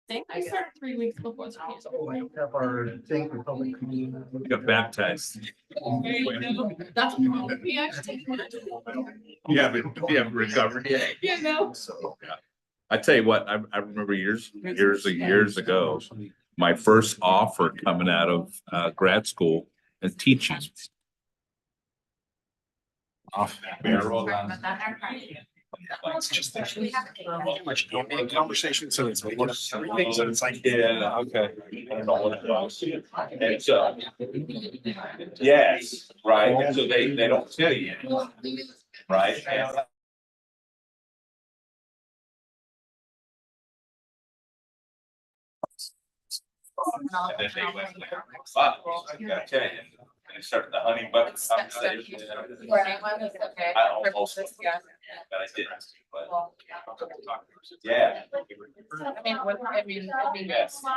think we started 3 weeks before the music. Have our thing for public. We got baptized. That's what we actually. You haven't recovered yet. Yeah, no. So, yeah. I tell you what, I remember years ago, my first offer coming out of grad school and teaching. It's just much conversation, so it's everything, so it's like. Yeah, okay. I don't know what it was. And so, yes, right, and so they don't tell you, right? And then they went, but I gotta tell you, they started the honey bucket conversation. I almost, but I didn't, but. Yeah. I mean, Yes. some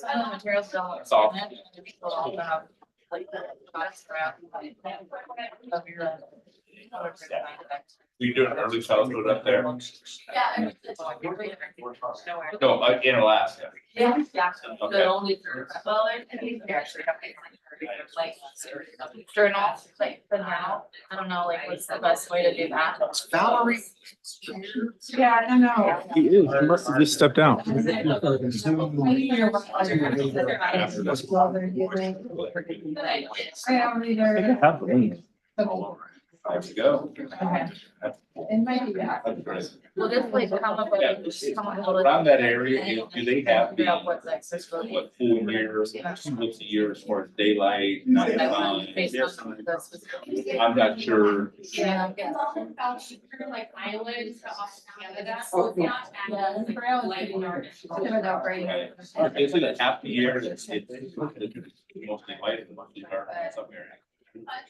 of the materials don't. It's all- People also have, like, box wrap, of your. We do an early childhood up there. Yeah. No, in Alaska. Yeah. Okay. The only, well, they actually have. Like, journals, like, for now, I don't know, like, what's the best way to do that? Valerie. Yeah, I don't know. He is. He must have just stepped out. There we go. It might be that. That's great. We'll just like come up with. Around that area, do they have Figure out the, what's accessible. what full years, what's the year as far as daylight, night time? Based on the specific. I'm not sure. Yeah. Like islands off Canada. Oh, yeah. Right. It's like half the year, it's mostly light and mostly dark in some areas.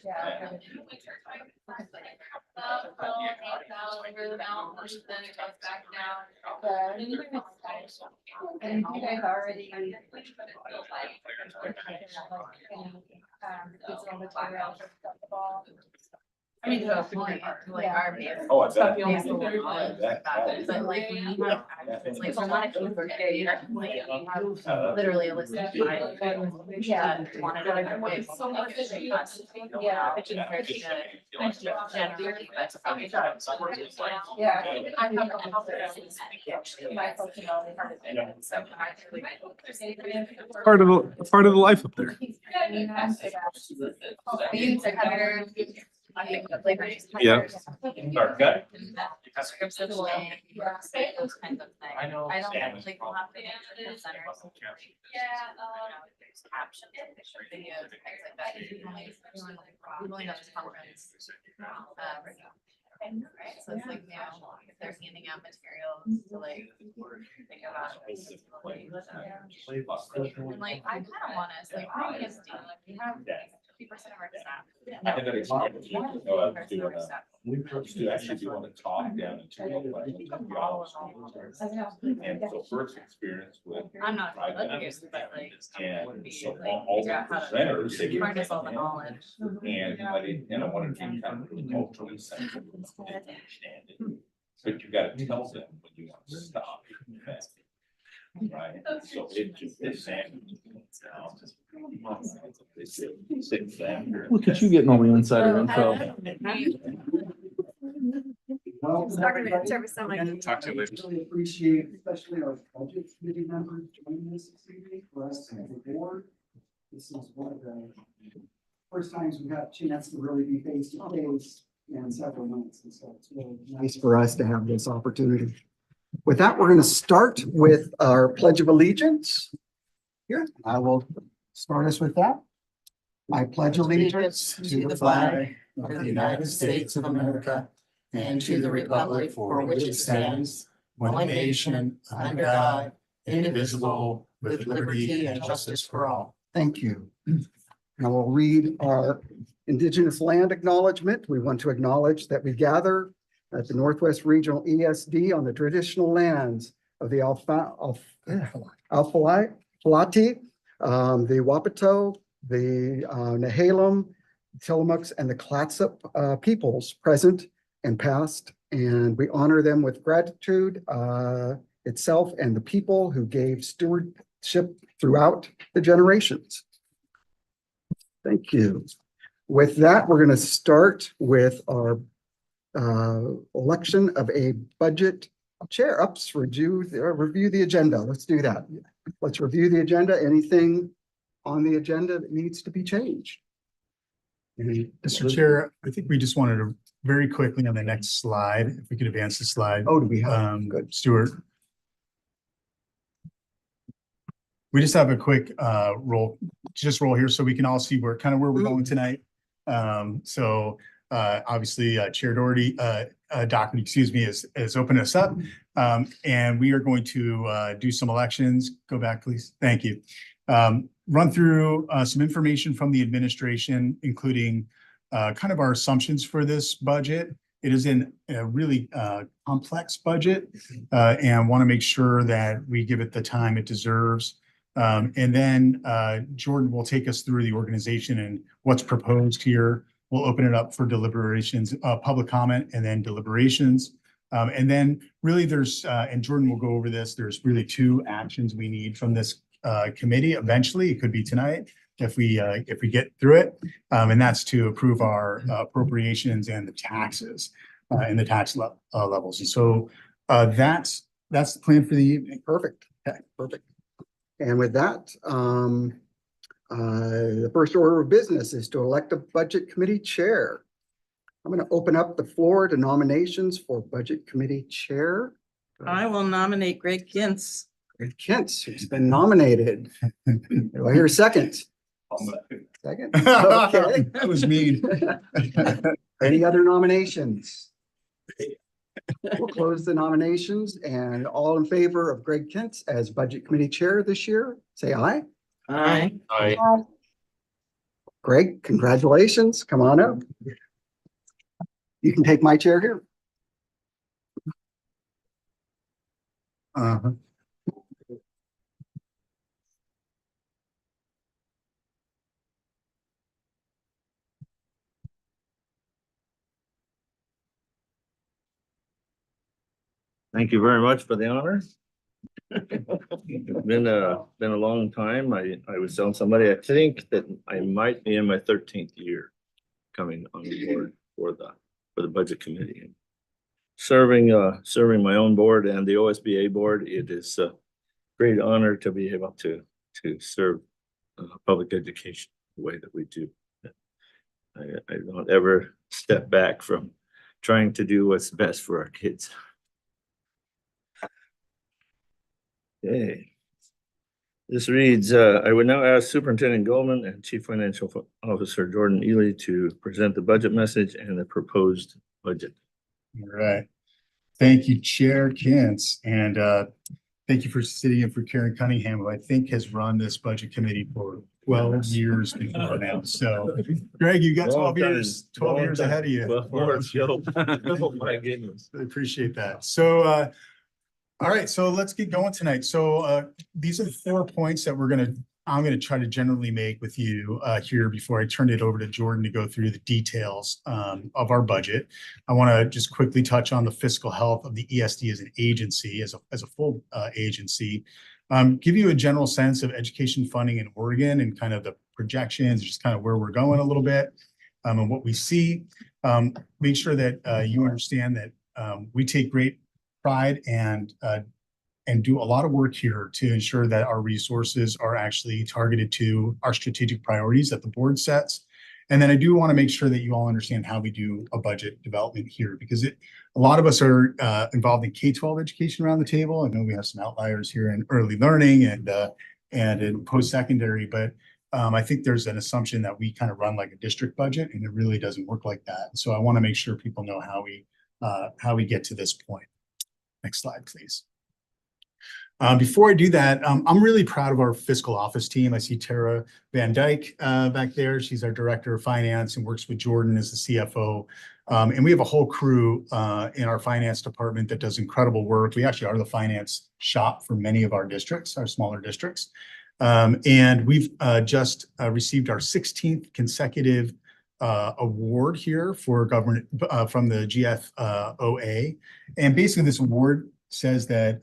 Yeah. Over the mountains, then it goes back down. And you guys already. I mean, to a point, like our base. Oh, I bet. Stuff you almost don't want, bet. but like when you have, like a lot of kids are gay, like you have literally a list of five. Yeah. Wanted to like so much. Yeah. Which is very good. Generally, that's probably. Yeah. I'm not. My functionality part of it. So Part of the life up there. Yeah. Dark guy. Those kinds of things. I know. I don't like we'll have the centers. There's captions, videos, things like that. We've only done this conference. Right, so it's like, you know, if they're handing out materials to like think about. And like, I kind of want us, like, we have 50% of our staff. I had that experience. Oh, I was doing to actually do want to talk down into. And so first experience with. I'm not a litigator, but like. And so all the presenters. they give Harness all the knowledge. And I wanted to kind of culturally sensitive. Understand it. But you gotta tell them when you want to stop. Right, so it just, this Look at you getting all the insider info. Well, Talk to you later. really appreciate, especially our budget committee members joining us this evening for us as a board. This is one of the first times we've had a chance to really be face to face in several months. And so it's really nice for us to have this opportunity. With that, we're going to start with our Pledge of Allegiance. Here, I will start us with that. I pledge allegiance to the flag of the United States of America and to the republic for which it stands, one nation, under God, indivisible, with liberty and justice for all. Thank you. Now we'll read our Indigenous land acknowledgement. We want to acknowledge that we gather at the Northwest Regional ESD on the traditional lands of the Alphalati, the Wapato, the Nehalem, Tillamook, and the Clatsop peoples present and past, and we honor them with gratitude itself and the people who gave stewardship throughout the generations. Thank you. With that, we're going to start with our election of a budget chair. Ups, review the agenda. Let's do that. Let's review the agenda. Anything on the agenda that needs to be changed? Mr. Chair, I think we just wanted to very quickly on the next slide, if we could advance the slide. Oh, do we have? Good. Stuart. We just have a quick roll here so we can all see where we're going tonight. Obviously Chair Doherty, document, has opened us up. And we are going to do some elections. Go back, please. Thank you. Run through some information from the administration, including our assumptions for this budget. It is in a really complex budget and want to make sure that we give it the time it deserves. And then Jordan will take us through the organization and what's proposed here. We'll open it up for deliberations, public comment, and then deliberations. And then really there's, and Jordan will go over this, there's really two actions we need from this committee. Eventually, it could be tonight if we get through it. And that's to approve our appropriations and the taxes and the tax levels. And so that's the plan for the evening. Perfect. Okay, perfect. And with that, the first order of business is to elect a budget committee chair. I'm going to open up the floor to nominations for budget committee chair. I will nominate Greg Gintz. Greg Gintz, who's been nominated. Do I hear a second? Second? Okay. That was mean. Any other nominations? We'll close the nominations, and all in favor of Greg Gintz as budget committee chair this year, say aye. Aye. Aye. Greg, congratulations. Come on up. You can take my chair here. Thank you very much for the honor. It's been a long time. I was telling somebody, I think that I might be in my 13th year coming on board for the budget committee. Serving my own board and the OSBA board, it is a great honor to be able to serve public education the way that we do. I don't ever step back from trying to do what's best for our kids. Okay. This reads, I would now ask Superintendent Goldman and Chief Financial Officer Jordan Ely to present the budget message and the proposed budget. All right. Thank you, Chair Gintz. And thank you for sitting in for Karen Cunningham, who I think has run this budget committee for 12 years before now. So Greg, you got 12 years ahead of you. Oh my goodness. I appreciate that. So all right, so let's get going tonight. So these are the 4 points that I'm gonna try to generally make with you here before I turn it over to Jordan to go through the details of our budget. I want to just quickly touch on the fiscal health of the ESD as an agency, as a full agency. Give you a general sense of education funding in Oregon and kind of the projections, just kind of where we're going a little bit and what we see. Make sure that you understand that we take great pride and do a lot of work here to ensure that our resources are actually targeted to our strategic priorities that the board sets. And then I do want to make sure that you all understand how we do a budget development here, because a lot of us are involved in K-12 education around the table. I know we have some outliers here in early learning and in post-secondary, but I think there's an assumption that we kind of run like a district budget, and it really doesn't work like that. So I want to make sure people know how we get to this point. Next slide, please. Before I do that, I'm really proud of our fiscal office team. I see Tara Van Dyke back there. She's our director of finance and works with Jordan as the CFO. And we have a whole crew in our finance department that does incredible work. We actually are the finance shop for many of our districts, our smaller districts. And we've just received our 16th consecutive award here for government from the GFOA. And basically this award says that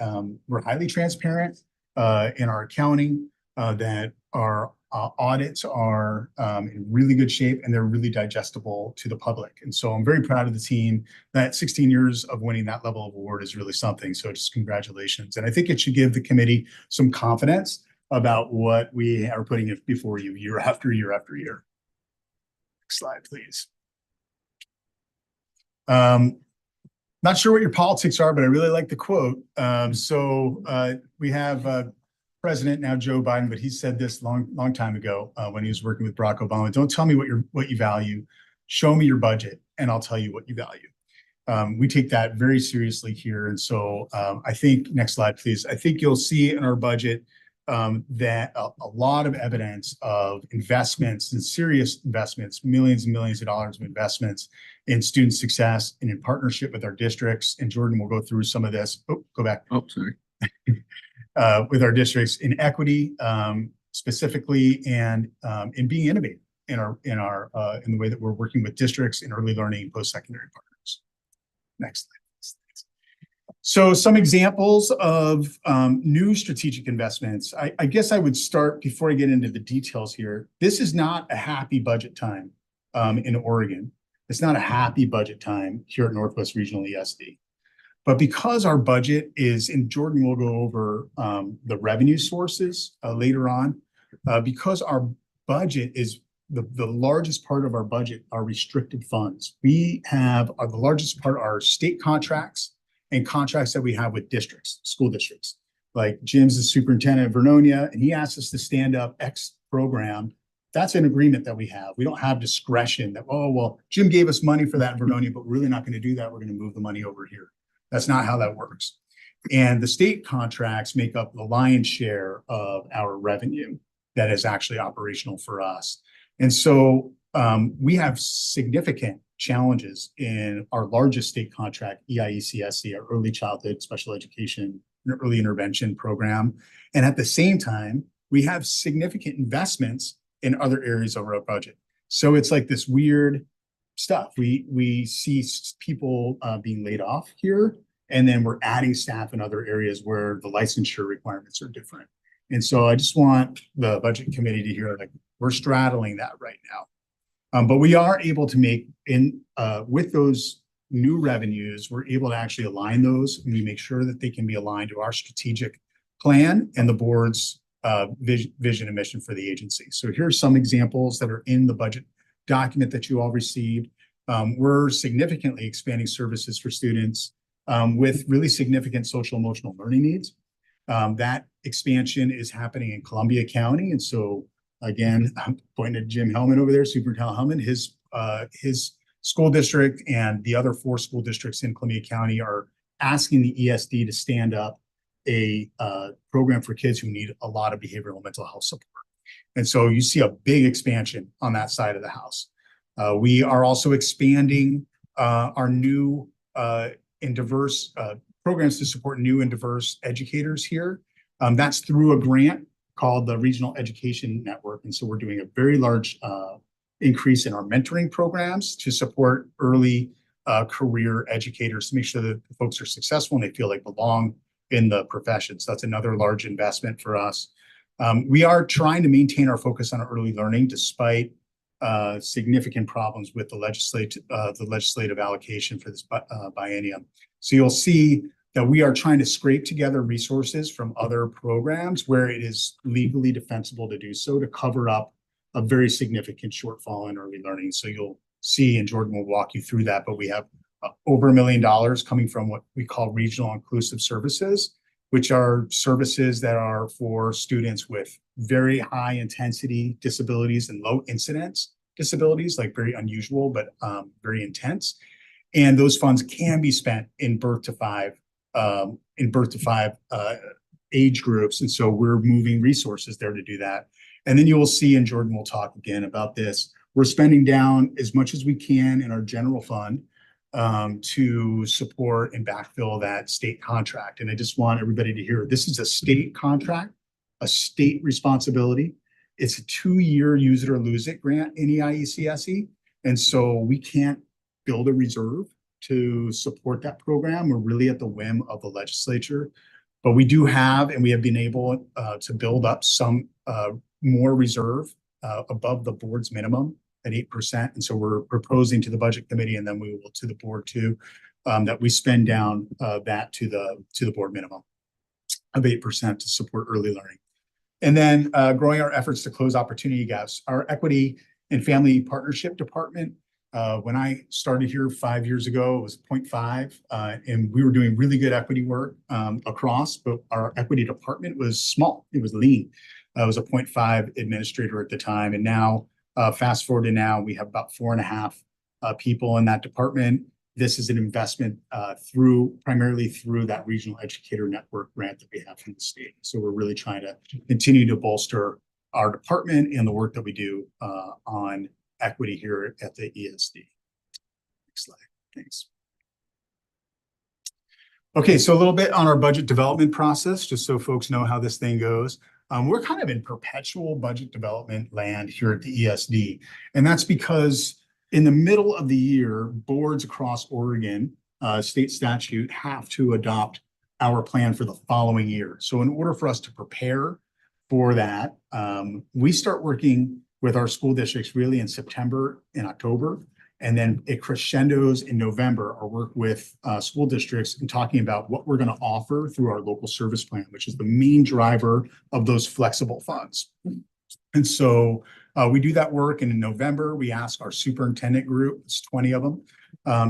we're highly transparent in our accounting, that our audits are in really good shape and they're really digestible to the public. And so I'm very proud of the team. That 16 years of winning that level of award is really something. So just congratulations. And I think it should give the committee some confidence about what we are putting before you year after year after year. Next slide, please. Not sure what your politics are, but I really like the quote. We have President now Joe Biden, but he said this long time ago when he was working with Barack Obama. Don't tell me what you value. Show me your budget, and I'll tell you what you value. We take that very seriously here, and so I think next slide, please. I think you'll see in our budget that a lot of evidence of investments and serious investments, millions and millions of dollars of investments in student success and in partnership with our districts. And Jordan will go through some of this. Oh, go back. Oh, sorry. With our districts in equity, specifically, and in being innovative in the way that we're working with districts in early learning and post-secondary partners. Next slide. So some examples of new strategic investments. I guess I would start before I get into the details here. This is not a happy budget time in Oregon. It's not a happy budget time here at Northwest Regional ESD. But because our budget is, and Jordan will go over the revenue sources later on, because our budget is the largest part of our budget are restricted funds. We have the largest part are state contracts and contracts that we have with districts, school districts. Like Jim's the superintendent of Vernonia, and he asked us to stand up X program. That's an agreement that we have. We don't have discretion that, oh, well, Jim gave us money for that in Vernonia, but we're really not going to do that. We're going to move the money over here. That's not how that works. And the state contracts make up the lion's share of our revenue that is actually operational for us. And so we have significant challenges in our largest state contract, EIECSC, our Early Childhood Special Education and Early Intervention Program. And at the same time, we have significant investments in other areas of our budget. So it's like this weird stuff. We see people being laid off here, and then we're adding staff in other areas where the licensure requirements are different. And so I just want the budget committee to hear, like, we're straddling that right now. But we are able to make with those new revenues, we're able to actually align those, and we make sure that they can be aligned to our strategic plan and the board's vision and mission for the agency. So here are some examples that are in the budget document that you all received. We're significantly expanding services for students with really significant social emotional learning needs. That expansion is happening in Columbia County. And so again, I'm pointing at Jim Hellman over there, Superintendent Hellman, his school district and the other 4 school districts in Columbia County are asking the ESD to stand up a program for kids who need a lot of behavioral and mental health support. And so you see a big expansion on that side of the house. We are also expanding our new and diverse programs to support new and diverse educators here. That's through a grant called the Regional Education Network. And so we're doing a very large increase in our mentoring programs to support early career educators to make sure that the folks are successful and they feel like belong in the profession. So that's another large investment for us. We are trying to maintain our focus on early learning despite significant problems with the legislative allocation for this biennium. So you'll see that we are trying to scrape together resources from other programs where it is legally defensible to do so to cover up a very significant shortfall in early learning. So you'll see, and Jordan will walk you through that, but we have over $1 million coming from what we call regional inclusive services, which are services that are for students with very high intensity disabilities and low incidence disabilities, like very unusual, but very intense. And those funds can be spent in birth to five age groups. And so we're moving resources there to do that. And then you will see, and Jordan will talk again about this, we're spending down as much as we can in our general fund to support and backfill that state contract. And I just want everybody to hear, this is a state contract, a state responsibility. It's a 2-year use it or lose it grant in EIECSE. And so we can't build a reserve to support that program. We're really at the whim of the legislature. But we do have, and we have been able to build up some more reserve above the board's minimum at 8%. And so we're proposing to the budget committee, and then we will to the board too, that we spend down that to the board minimum of 8% to support early learning. And then growing our efforts to close opportunity gaps. Our equity and family partnership department, when I started here 5 years ago, it was 0.5, and we were doing really good equity work across, but our equity department was small. It was lean. I was a 0.5 administrator at the time. And now, fast forward to now, we have about 4.5 people in that department. This is an investment primarily through that regional educator network grant that we have from the state. So we're really trying to continue to bolster our department and the work that we do on equity here at the ESD. Next slide, thanks. Okay, so a little bit on our budget development process, just so folks know how this thing goes. We're kind of in perpetual budget development land here at the ESD. And that's because in the middle of the year, boards across Oregon, state statute, have to adopt our plan for the following year. So in order for us to prepare for that, we start working with our school districts really in September and October. And then it crescendos in November, our work with school districts and talking about what we're going to offer through our local service plan, which is the main driver of those flexible funds. And so we do that work. And in November, we ask our superintendent group, it's 20 of them,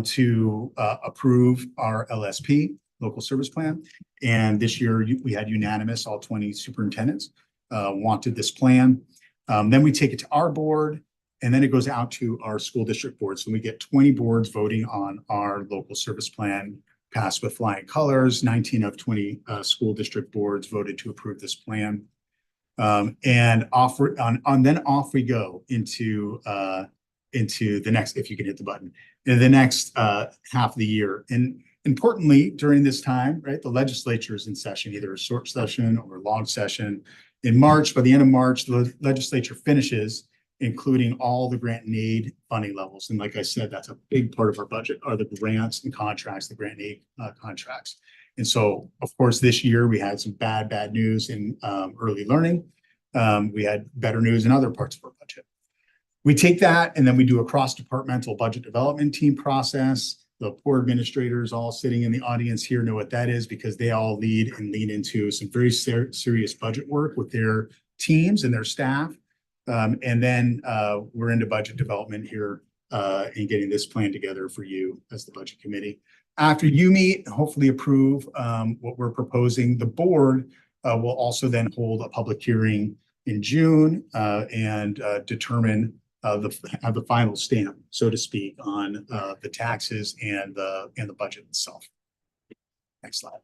to approve our LSP, local service plan. And this year we had unanimous, all 20 superintendents wanted this plan. Then we take it to our board. And then it goes out to our school district boards. So we get 20 boards voting on our local service plan, passed with flying colors. 19 of 20 school district boards voted to approve this plan. And off we go into the next, if you can hit the button, in the next half of the year. And importantly, during this time, right, the legislature is in session, either a short session or a long session. In March, by the end of March, the legislature finishes including all the grant and aid funding levels. And like I said, that's a big part of our budget are the grants and contracts, the grant and aid contracts. And so, of course, this year we had some bad news in early learning. We had better news in other parts of our budget. We take that and then we do a cross-departmental budget development team process. The board administrators all sitting in the audience here know what that is because they all lead and lean into some very serious budget work with their teams and their staff. And then we're into budget development here and getting this plan together for you as the budget committee. After you meet, hopefully approve what we're proposing, the board will also then hold a public hearing in June and determine have the final stamp, so to speak, on the taxes and the budget itself. Next slide.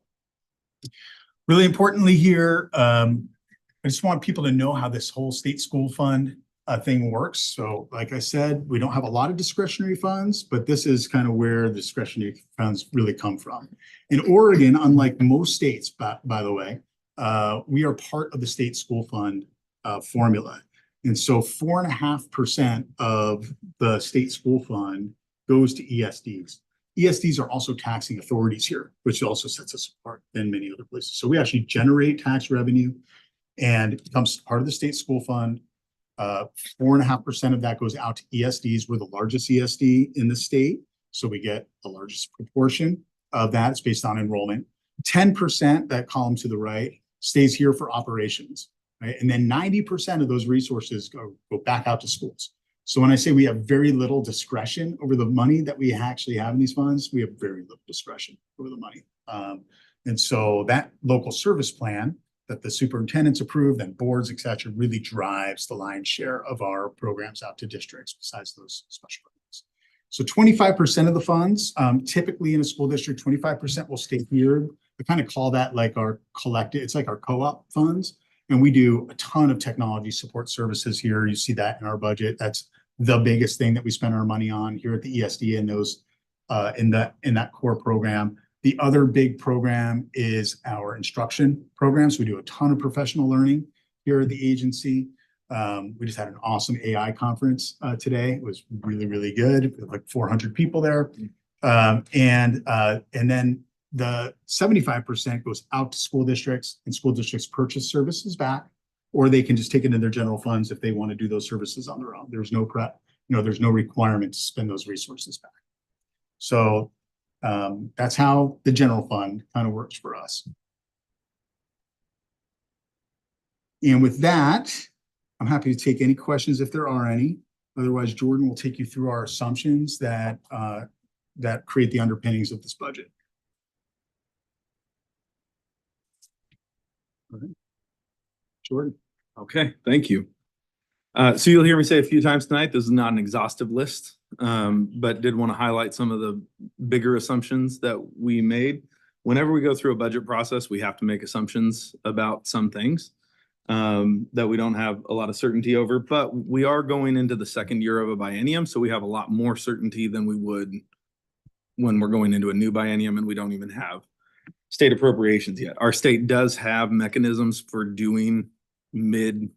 Really importantly here, I just want people to know how this whole state school fund thing works. So like I said, we don't have a lot of discretionary funds, but this is kind of where the discretionary funds really come from. In Oregon, unlike most states, by the way, we are part of the state school fund formula. And so 4.5% of the state school fund goes to ESDs. ESDs are also taxing authorities here, which also sets us apart than many other places. So we actually generate tax revenue and it becomes part of the state school fund. 4.5% of that goes out to ESDs. We're the largest ESD in the state. So we get the largest proportion of that. It's based on enrollment. 10%, that column to the right, stays here for operations. Right? And then 90% of those resources go back out to schools. So when I say we have very little discretion over the money that we actually have in these funds, we have very little discretion over the money. And so that local service plan that the superintendents approve, then boards, et cetera, really drives the lion's share of our programs out to districts besides those special programs. So 25% of the funds, typically in a school district, 25% will stay here. We kind of call that like our collective, it's like our co-op funds. And we do a ton of technology support services here. You see that in our budget. That's the biggest thing that we spend our money on here at the ESD and those in that core program. The other big program is our instruction programs. We do a ton of professional learning here at the agency. We just had an awesome AI conference today. It was really, really good. We had like 400 people there. And then the 75% goes out to school districts, and school districts purchase services back, or they can just take it in their general funds if they want to do those services on their own. There's no there's no requirement to spend those resources back. So that's how the general fund kind of works for us. And with that, I'm happy to take any questions if there are any. Otherwise, Jordan will take you through our assumptions that create the underpinnings of this budget. All right. Jordan. Okay, thank you. So you'll hear me say a few times tonight, this is not an exhaustive list, but did want to highlight some of the bigger assumptions that we made. Whenever we go through a budget process, we have to make assumptions about some things that we don't have a lot of certainty over, but we are going into the second year of a biennium, so we have a lot more certainty than we would when we're going into a new biennium and we don't even have state appropriations yet. Our state does have mechanisms for doing mid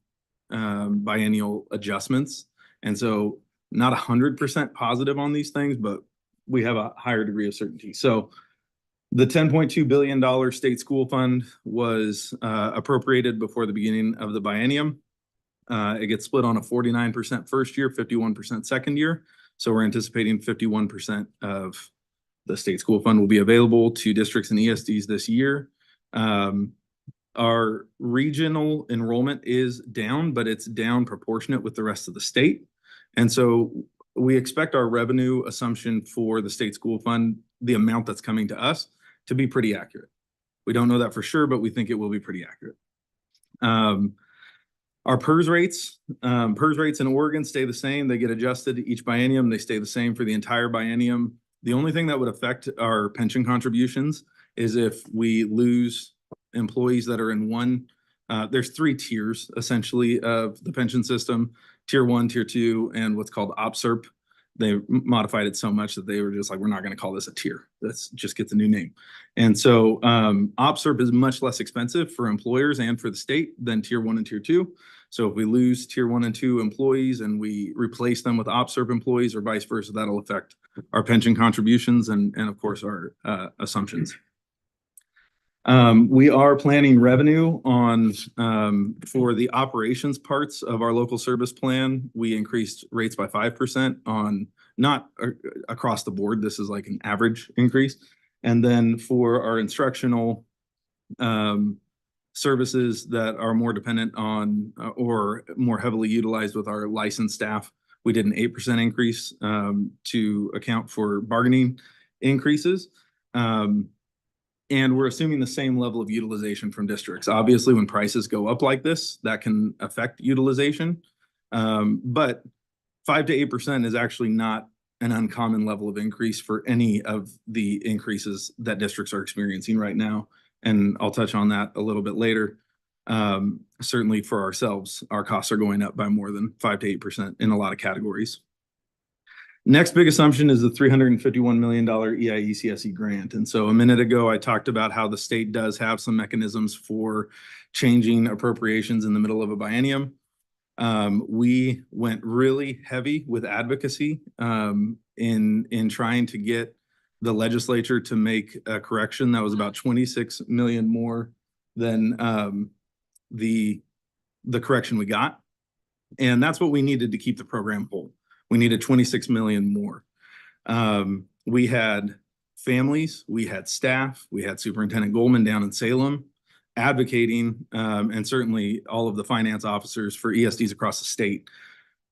biennial adjustments. And so not 100% positive on these things, but we have a higher degree of certainty. So the $10.2 billion state school fund was appropriated before the beginning of the biennium. It gets split on a 49% first year, 51% second year. So we're anticipating 51% of the state school fund will be available to districts and ESDs this year. Our regional enrollment is down, but it's down proportionate with the rest of the state. And so we expect our revenue assumption for the state school fund, the amount that's coming to us, to be pretty accurate. We don't know that for sure, but we think it will be pretty accurate. Our PERS rates in Oregon stay the same. They get adjusted each biennium. They stay the same for the entire biennium. The only thing that would affect our pension contributions is if we lose employees that are in one. There's 3 tiers essentially of the pension system: tier 1, tier 2, and what's called OPSERP. They modified it so much that they were just like, we're not going to call this a tier. Let's just get the new name. And so OPSERP is much less expensive for employers and for the state than tier 1 and tier 2. So if we lose tier 1 and 2 employees and we replace them with OPSERP employees or vice versa, that'll affect our pension contributions and of course our assumptions. We are planning revenue on for the operations parts of our local service plan. We increased rates by 5% on, not across the board. This is like an average increase. And then for our instructional services that are more dependent on or more heavily utilized with our licensed staff, we did an 8% increase to account for bargaining increases. And we're assuming the same level of utilization from districts. Obviously, when prices go up like this, that can affect utilization. But 5 to 8% is actually not an uncommon level of increase for any of the increases that districts are experiencing right now. And I'll touch on that a little bit later. Certainly for ourselves, our costs are going up by more than 5 to 8% in a lot of categories. Next big assumption is the $351 million EIECSE grant. And so a minute ago, I talked about how the state does have some mechanisms for changing appropriations in the middle of a biennium. We went really heavy with advocacy in trying to get the legislature to make a correction that was about 26 million more than the correction we got. And that's what we needed to keep the program whole. We needed 26 million more. We had families, we had staff, we had Superintendent Goldman down in Salem advocating, and certainly all of the finance officers for ESDs across the state.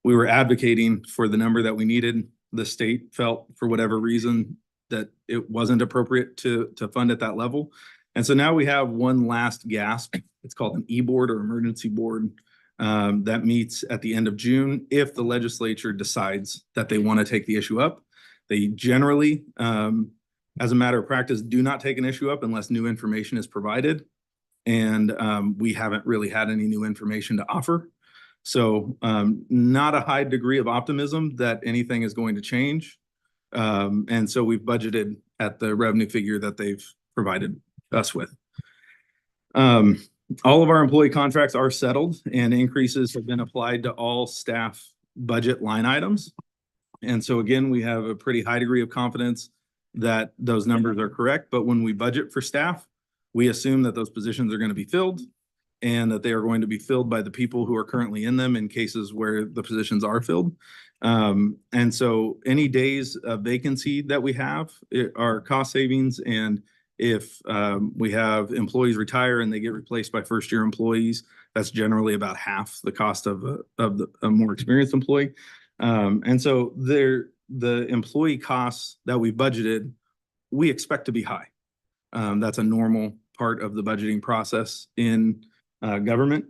We were advocating for the number that we needed. The state felt, for whatever reason, that it wasn't appropriate to fund at that level. And so now we have one last gasp. It's called an E-board or emergency board. That meets at the end of June if the legislature decides that they want to take the issue up. They generally, as a matter of practice, do not take an issue up unless new information is provided. And we haven't really had any new information to offer. So not a high degree of optimism that anything is going to change. And so we've budgeted at the revenue figure that they've provided us with. All of our employee contracts are settled and increases have been applied to all staff budget line items. And so again, we have a pretty high degree of confidence that those numbers are correct, but when we budget for staff, we assume that those positions are going to be filled and that they are going to be filled by the people who are currently in them in cases where the positions are filled. And so any days of vacancy that we have are cost savings. And if we have employees retire and they get replaced by first-year employees, that's generally about half the cost of a more experienced employee. And so the employee costs that we budgeted, we expect to be high. That's a normal part of the budgeting process in government,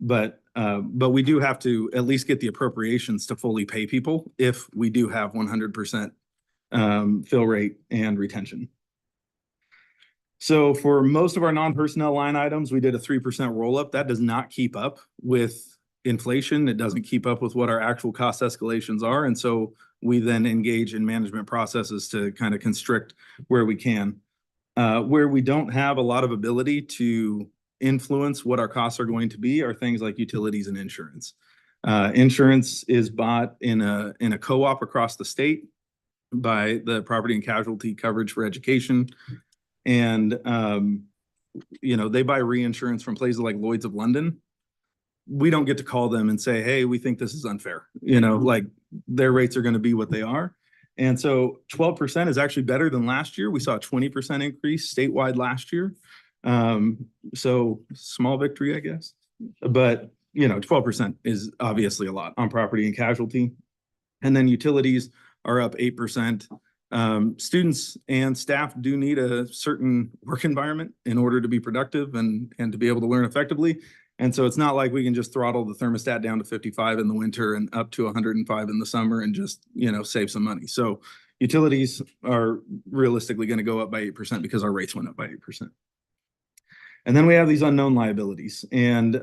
but we do have to at least get the appropriations to fully pay people if we do have 100% fill rate and retention. So for most of our non-personnel line items, we did a 3% roll up. That does not keep up with inflation. It doesn't keep up with what our actual cost escalations are. And so we then engage in management processes to kind of constrict where we can. Where we don't have a lot of ability to influence what our costs are going to be are things like utilities and insurance. Insurance is bought in a co-op across the state by the Property and Casualty Coverage for Education. And, they buy reinsurance from places like Lloyd's of London. We don't get to call them and say, hey, we think this is unfair. Like their rates are going to be what they are. And so 12% is actually better than last year. We saw a 20% increase statewide last year. So small victory, I guess. But, 12% is obviously a lot on property and casualty. And then utilities are up 8%. Students and staff do need a certain work environment in order to be productive and to be able to learn effectively. And so it's not like we can just throttle the thermostat down to 55 in the winter and up to 105 in the summer and just, save some money. So utilities are realistically going to go up by 8% because our rates went up by 8%. And then we have these unknown liabilities. And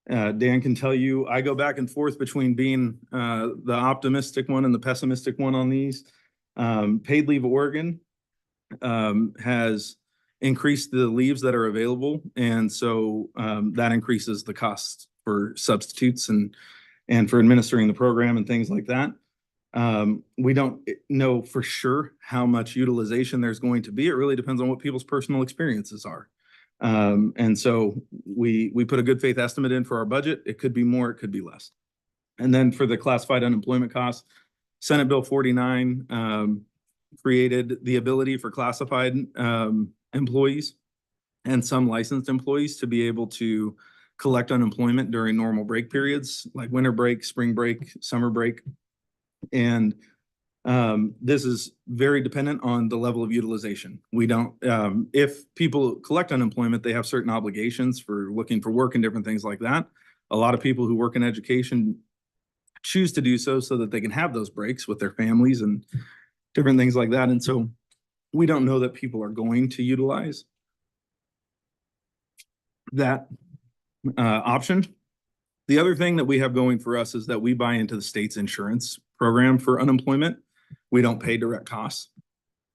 Dan can tell you, I go back and forth between being the optimistic one and the pessimistic one on these. Paid leave Oregon has increased the leaves that are available. And so that increases the cost for substitutes and for administering the program and things like that. We don't know for sure how much utilization there's going to be. It really depends on what people's personal experiences are. And so we put a good faith estimate in for our budget. It could be more, it could be less. And then for the classified unemployment costs, Senate Bill 49 created the ability for classified employees and some licensed employees to be able to collect unemployment during normal break periods like winter break, spring break, summer break. And this is very dependent on the level of utilization. We don't, if people collect unemployment, they have certain obligations for looking for work and different things like that. A lot of people who work in education choose to do so that they can have those breaks with their families and different things like that. And so we don't know that people are going to utilize that option. The other thing that we have going for us is that we buy into the state's insurance program for unemployment. We don't pay direct costs.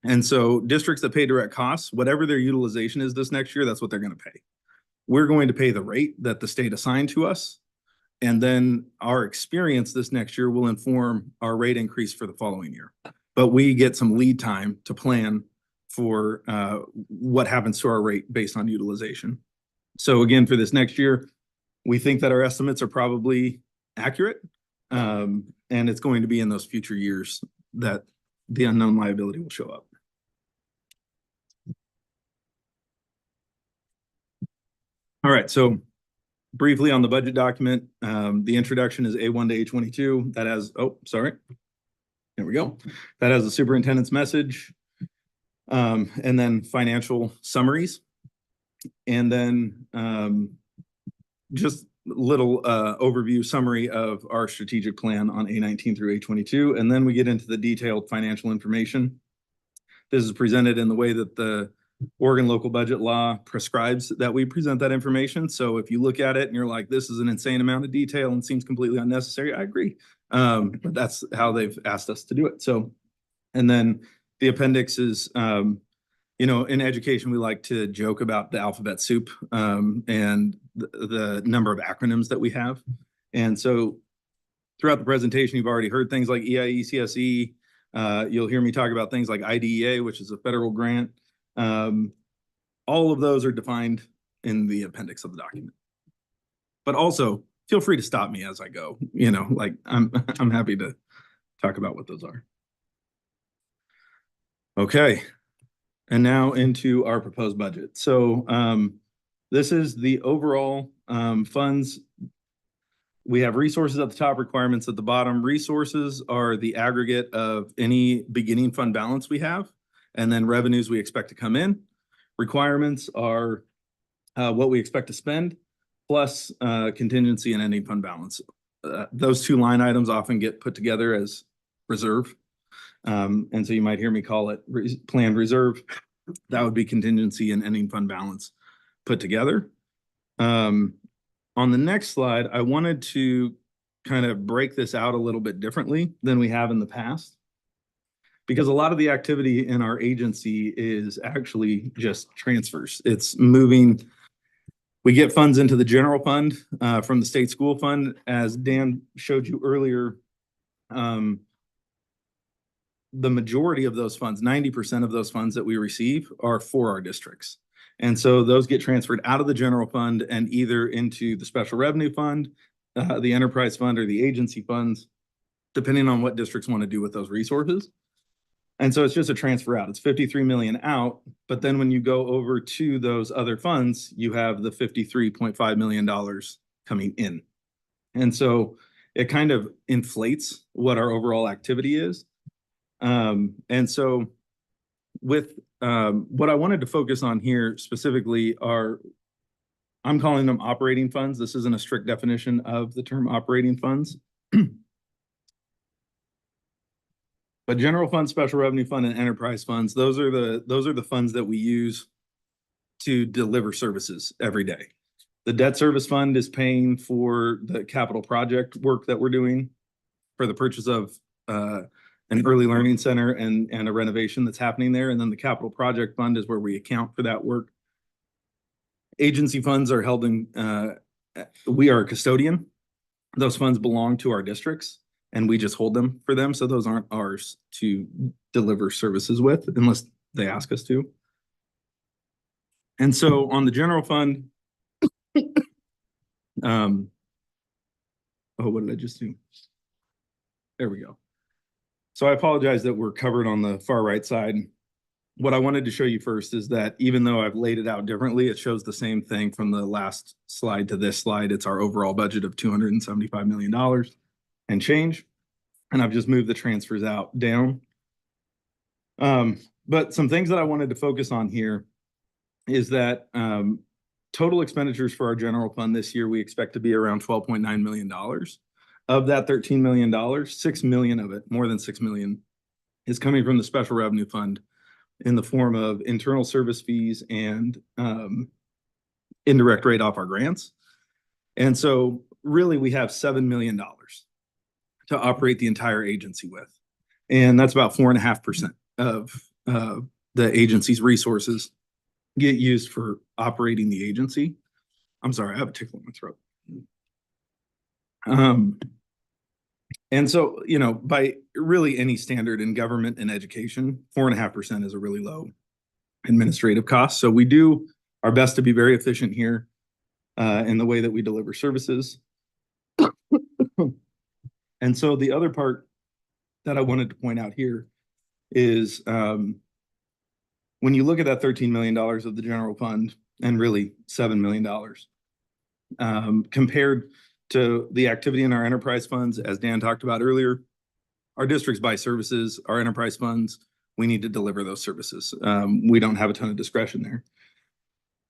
And so districts that pay direct costs, whatever their utilization is this next year, that's what they're going to pay. We're going to pay the rate that the state assigned to us. And then our experience this next year will inform our rate increase for the following year. But we get some lead time to plan for what happens to our rate based on utilization. So again, for this next year, we think that our estimates are probably accurate. And it's going to be in those future years that the unknown liability will show up. All right, so briefly on the budget document, the introduction is A1 to A22. That has, there we go. That has the superintendent's message, and then financial summaries. And then just little overview summary of our strategic plan on A19 through A22. And then we get into the detailed financial information. This is presented in the way that the Oregon local budget law prescribes that we present that information. So if you look at it and you're like, this is an insane amount of detail and seems completely unnecessary, I agree. But that's how they've asked us to do it. So, and then the appendix is, in education, we like to joke about the alphabet soup and the number of acronyms that we have. And so throughout the presentation, you've already heard things like EIE, CSE, You'll hear me talk about things like IDEA, which is a federal grant. All of those are defined in the appendix of the document. But also, feel free to stop me as I go. Like I'm happy to talk about what those are. Okay. And now into our proposed budget. So this is the overall funds. We have resources at the top, requirements at the bottom. Resources are the aggregate of any beginning fund balance we have, and then revenues we expect to come in. Requirements are what we expect to spend, plus contingency and ending fund balance. Those two line items often get put together as reserve. And so you might hear me call it planned reserve. That would be contingency and ending fund balance put together. On the next slide, I wanted to kind of break this out a little bit differently than we have in the past, because a lot of the activity in our agency is actually just transfers. It's moving. We get funds into the general fund from the state school fund. As Dan showed you earlier, the majority of those funds, 90% of those funds that we receive are for our districts. And so those get transferred out of the general fund and either into the special revenue fund, the enterprise fund, or the agency funds, depending on what districts want to do with those resources. And so it's just a transfer out. It's 53 million out, but then when you go over to those other funds, you have the $53.5 million coming in. And so it kind of inflates what our overall activity is. And so with what I wanted to focus on here specifically are, I'm calling them operating funds. This isn't a strict definition of the term operating funds. But general fund, special revenue fund, and enterprise funds, those are the funds that we use to deliver services every day. The debt service fund is paying for the capital project work that we're doing for the purchase of an early learning center and a renovation that's happening there. And then the capital project fund is where we account for that work. Agency funds are held in, we are a custodian. Those funds belong to our districts and we just hold them for them. So those aren't ours to deliver services with unless they ask us to. And so on the general fund, oh, what did I just do? There we go. So I apologize that we're covered on the far right side. What I wanted to show you first is that even though I've laid it out differently, it shows the same thing from the last slide to this slide. It's our overall budget of $275 million and change. And I've just moved the transfers out down. But some things that I wanted to focus on here is that total expenditures for our general fund this year, we expect to be around $12.9 million. Of that $13 million, $6 million of it, more than $6 million, is coming from the special revenue fund in the form of internal service fees and indirect rate off our grants. And so really we have $7 million to operate the entire agency with. And that's about 4.5% of the agency's resources get used for operating the agency. I'm sorry, I have a tickle in my throat. And so, by really any standard in government and education, 4.5% is a really low administrative cost. So we do our best to be very efficient here in the way that we deliver services. And so the other part that I wanted to point out here is when you look at that $13 million of the general fund and really $7 million compared to the activity in our enterprise funds, as Dan talked about earlier, our districts buy services, our enterprise funds, we need to deliver those services. We don't have a ton of discretion there.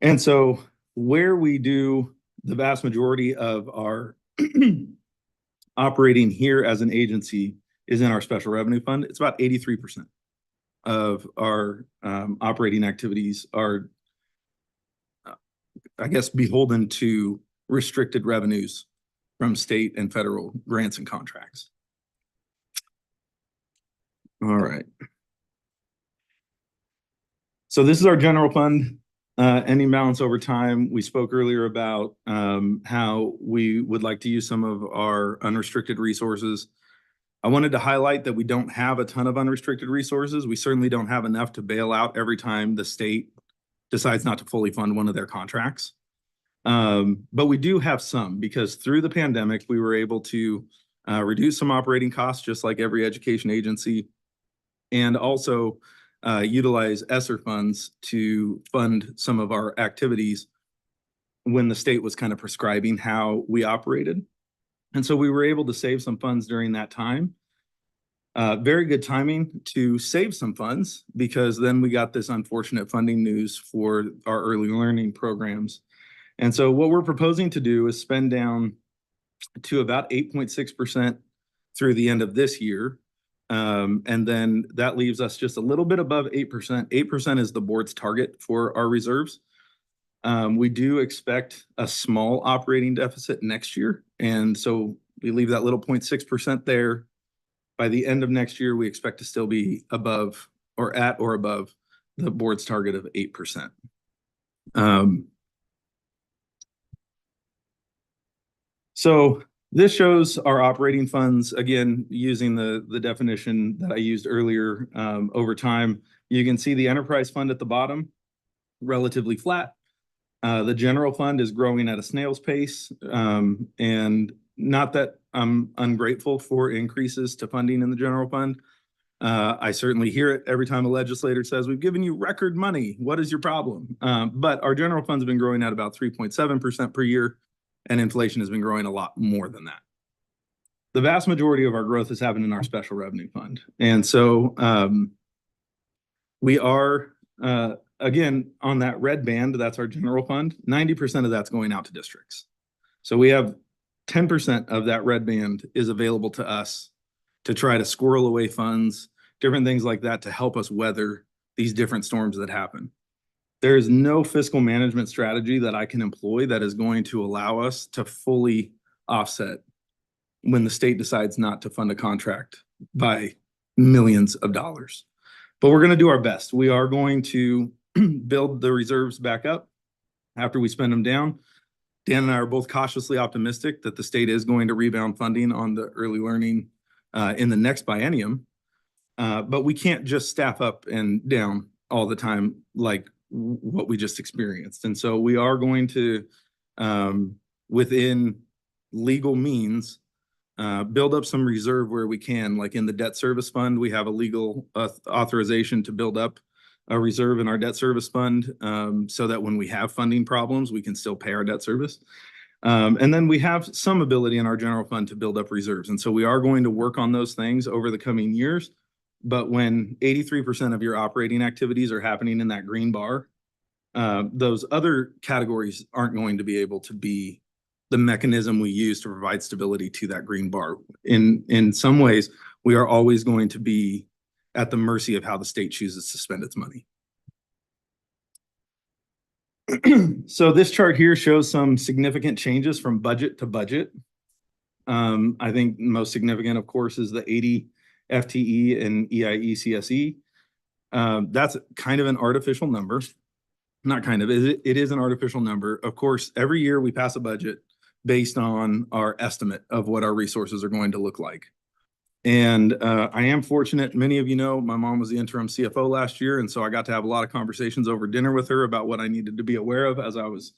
And so where we do the vast majority of our operating here as an agency is in our special revenue fund. It's about 83% of our operating activities are, I guess, beholden to restricted revenues from state and federal grants and contracts. All right. So this is our general fund ending balance over time. We spoke earlier about how we would like to use some of our unrestricted resources. I wanted to highlight that we don't have a ton of unrestricted resources. We certainly don't have enough to bail out every time the state decides not to fully fund one of their contracts. But we do have some, because through the pandemic, we were able to reduce some operating costs, just like every education agency, and also utilize ESSER funds to fund some of our activities when the state was kind of prescribing how we operated. And so we were able to save some funds during that time. Very good timing to save some funds, because then we got this unfortunate funding news for our early learning programs. And so what we're proposing to do is spend down to about 8.6% through the end of this year. And then that leaves us just a little bit above 8%. 8% is the board's target for our reserves. We do expect a small operating deficit next year. And so we leave that little 0.6% there. By the end of next year, we expect to still be above, or at or above, the board's target of 8%. So this shows our operating funds, again, using the definition that I used earlier. Over time, you can see the enterprise fund at the bottom, relatively flat. The general fund is growing at a snail's pace, and not that I'm ungrateful for increases to funding in the general fund. I certainly hear it every time a legislator says, we've given you record money. What is your problem? But our general fund's been growing at about 3.7% per year, and inflation has been growing a lot more than that. The vast majority of our growth has happened in our special revenue fund. And so we are, again, on that red band, that's our general fund. 90% of that's going out to districts. So we have 10% of that red band is available to us to try to squirrel away funds, different things like that, to help us weather these different storms that happen. There is no fiscal management strategy that I can employ that is going to allow us to fully offset when the state decides not to fund a contract by millions of dollars. But we're going to do our best. We are going to build the reserves back up after we spend them down. Dan and I are both cautiously optimistic that the state is going to rebound funding on the early learning in the next biennium. But we can't just staff up and down all the time like what we just experienced. And so we are going to, within legal means, build up some reserve where we can. Like in the debt service fund, we have a legal authorization to build up a reserve in our debt service fund, so that when we have funding problems, we can still pay our debt service. And then we have some ability in our general fund to build up reserves. And so we are going to work on those things over the coming years. But when 83% of your operating activities are happening in that green bar, those other categories aren't going to be able to be the mechanism we use to provide stability to that green bar. In some ways, we are always going to be at the mercy of how the state chooses to spend its money. So this chart here shows some significant changes from budget to budget. I think most significant, of course, is the 80 FTE and EIECSE. That's kind of an artificial number. Not kind of, it is an artificial number. Of course, every year we pass a budget based on our estimate of what our resources are going to look like. And I am fortunate, many of you know, my mom was the interim CFO last year, and so I got to have a lot of conversations over dinner with her about what I needed to be aware of as I was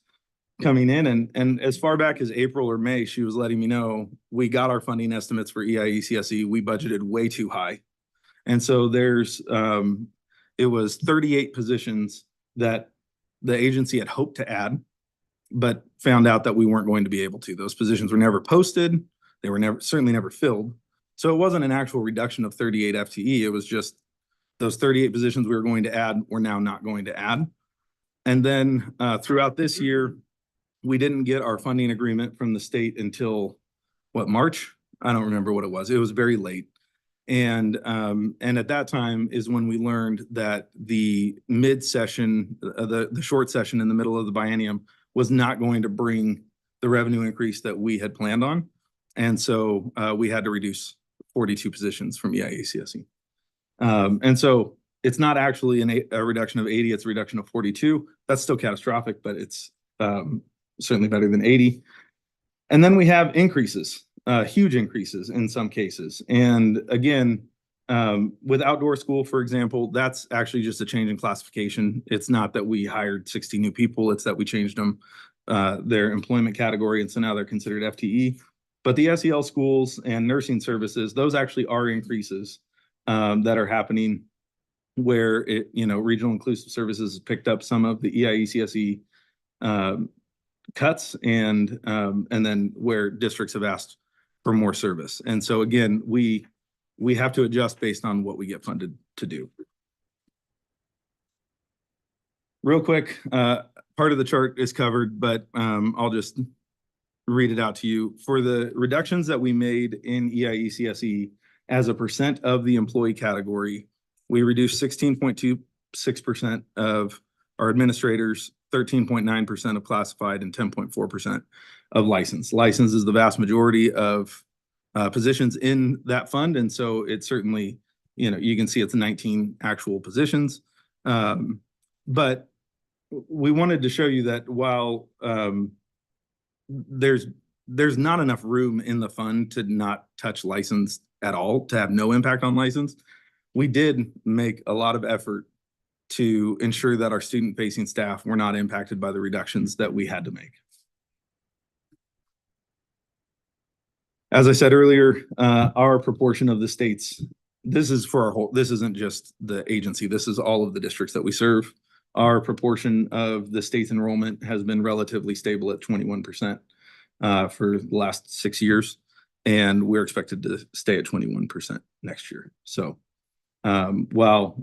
coming in. And as far back as April or May, she was letting me know, we got our funding estimates for EIECSE, we budgeted way too high. And so there's, it was 38 positions that the agency had hoped to add, but found out that we weren't going to be able to. Those positions were never posted. They were certainly never filled. So it wasn't an actual reduction of 38 FTE. It was just those 38 positions we were going to add, we're now not going to add. And then throughout this year, we didn't get our funding agreement from the state until what, March? I don't remember what it was. It was very late. And at that time is when we learned that the mid-session, the short session in the middle of the biennium was not going to bring the revenue increase that we had planned on. And so we had to reduce 42 positions from EIECSE. And so it's not actually a reduction of 80, it's a reduction of 42. That's still catastrophic, but it's certainly better than 80. And then we have increases. huge increases in some cases. And again, with outdoor school, for example, that's actually just a change in classification. It's not that we hired 60 new people, it's that we changed them, their employment category, and so now they're considered FTE. But the SEL schools and nursing services, those actually are increases that are happening where it, regional inclusive services has picked up some of the EIECSE cuts, and then where districts have asked for more service. And so again, we have to adjust based on what we get funded to do. Real quick, part of the chart is covered, but I'll just read it out to you. For the reductions that we made in EIECSE as a percent of the employee category, we reduced 16.26% of our administrators, 13.9% of classified, and 10.4% of licensed. Licensed is the vast majority of positions in that fund. And so it's certainly, you can see it's 19 actual positions. But we wanted to show you that while there's not enough room in the fund to not touch license at all, to have no impact on license, we did make a lot of effort to ensure that our student-facing staff were not impacted by the reductions that we had to make. As I said earlier, our proportion of the states, this is for our whole, this isn't just the agency, this is all of the districts that we serve. Our proportion of the state's enrollment has been relatively stable at 21% for the last 6 years, and we're expected to stay at 21% next year. So while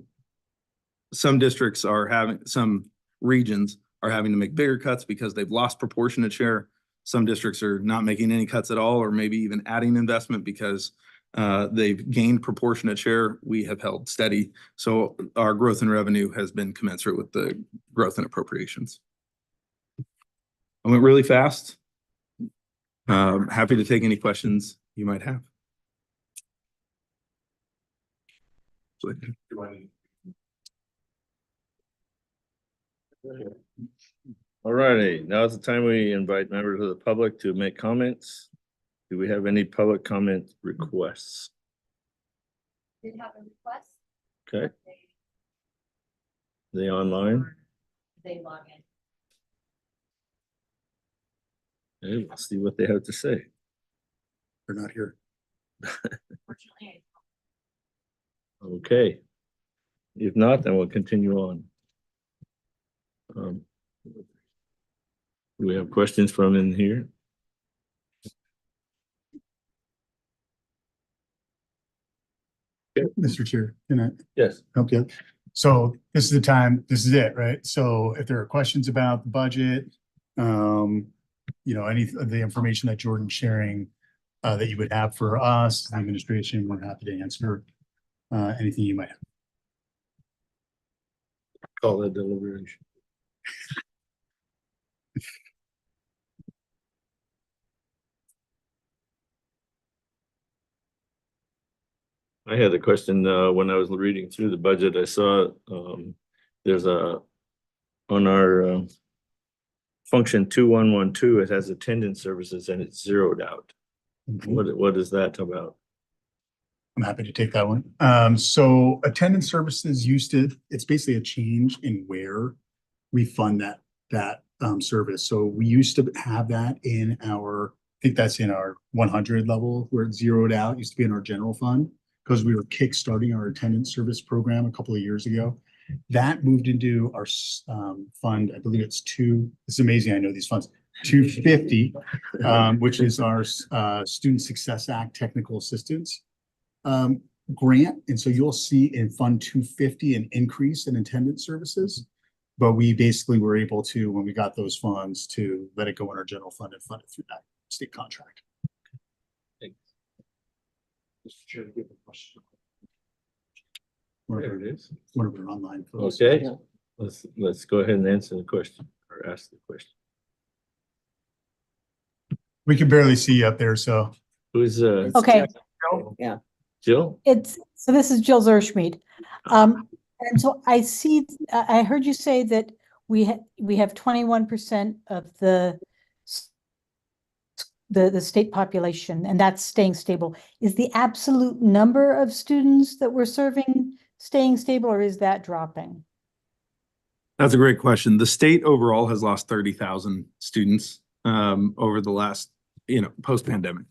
some districts are having, some regions are having to make bigger cuts because they've lost proportionate share, some districts are not making any cuts at all, or maybe even adding investment because they've gained proportionate share. We have held steady. So our growth in revenue has been commensurate with the growth in appropriations. I went really fast. Happy to take any questions you might have. All righty, now's the time we invite members of the public to make comments. Do we have any public comment requests? Did have a request. Okay, they online? They log in. Okay, we'll see what they have to say. They're not here. Fortunately, Okay. If not, then we'll continue on. Do we have questions from in here? Mr. Chair, can I Yes. help you? So this is the time, this is it, right? So if there are questions about the budget, any of the information that Jordan's sharing that you would have for us, the administration, we're happy to answer anything you might have. Call that deliberation. I had a question when I was reading through the budget. I saw there's on our function 2112, it has attendance services and it's zeroed out. What is that about? I'm happy to take that one. So attendance services it's basically a change in where we fund that service. So we used to have that in I think that's in our 100 level where it's zeroed out, used to be in our general fund, because we were kickstarting our attendance service program a couple of years ago. That moved into our fund, I believe it's amazing, I know these funds, 250, which is our Student Success Act Technical Assistance grant. And so you'll see in Fund 250 an increase in attendance services. But we basically were able to, when we got those funds, to let it go in our general fund and fund it through that state contract. Mr. Chair, give a question. There it is. One of our online folks. Okay, let's go ahead and answer the question or ask the question. We can barely see you up there, so. Who's Okay, Jill? so this is Jill Zerschmied. And so I heard you say that we have 21% of the the state population, and that's staying stable. Is the absolute number of students that we're serving staying stable, or is that dropping? That's a great question. The state overall has lost 30,000 students over the last, post-pandemic.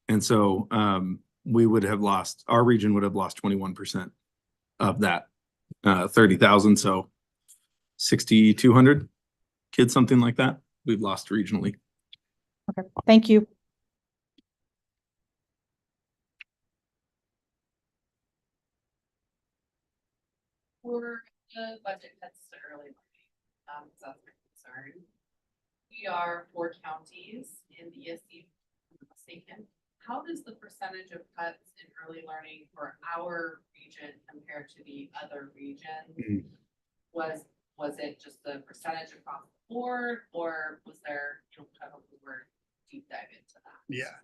And so we would have lost, our region would have lost 21% of that 30,000. So 6,200 kids, something like that, we've lost regionally. Okay, thank you. For the budget cuts to early learning, so that's my concern. We are 4 counties in the ESD, if I'm not mistaken. How does the percentage of cuts in early learning for our region compare to the other regions? Was it just the percentage across the board, or was there, kind of more deep dive into that? Yeah.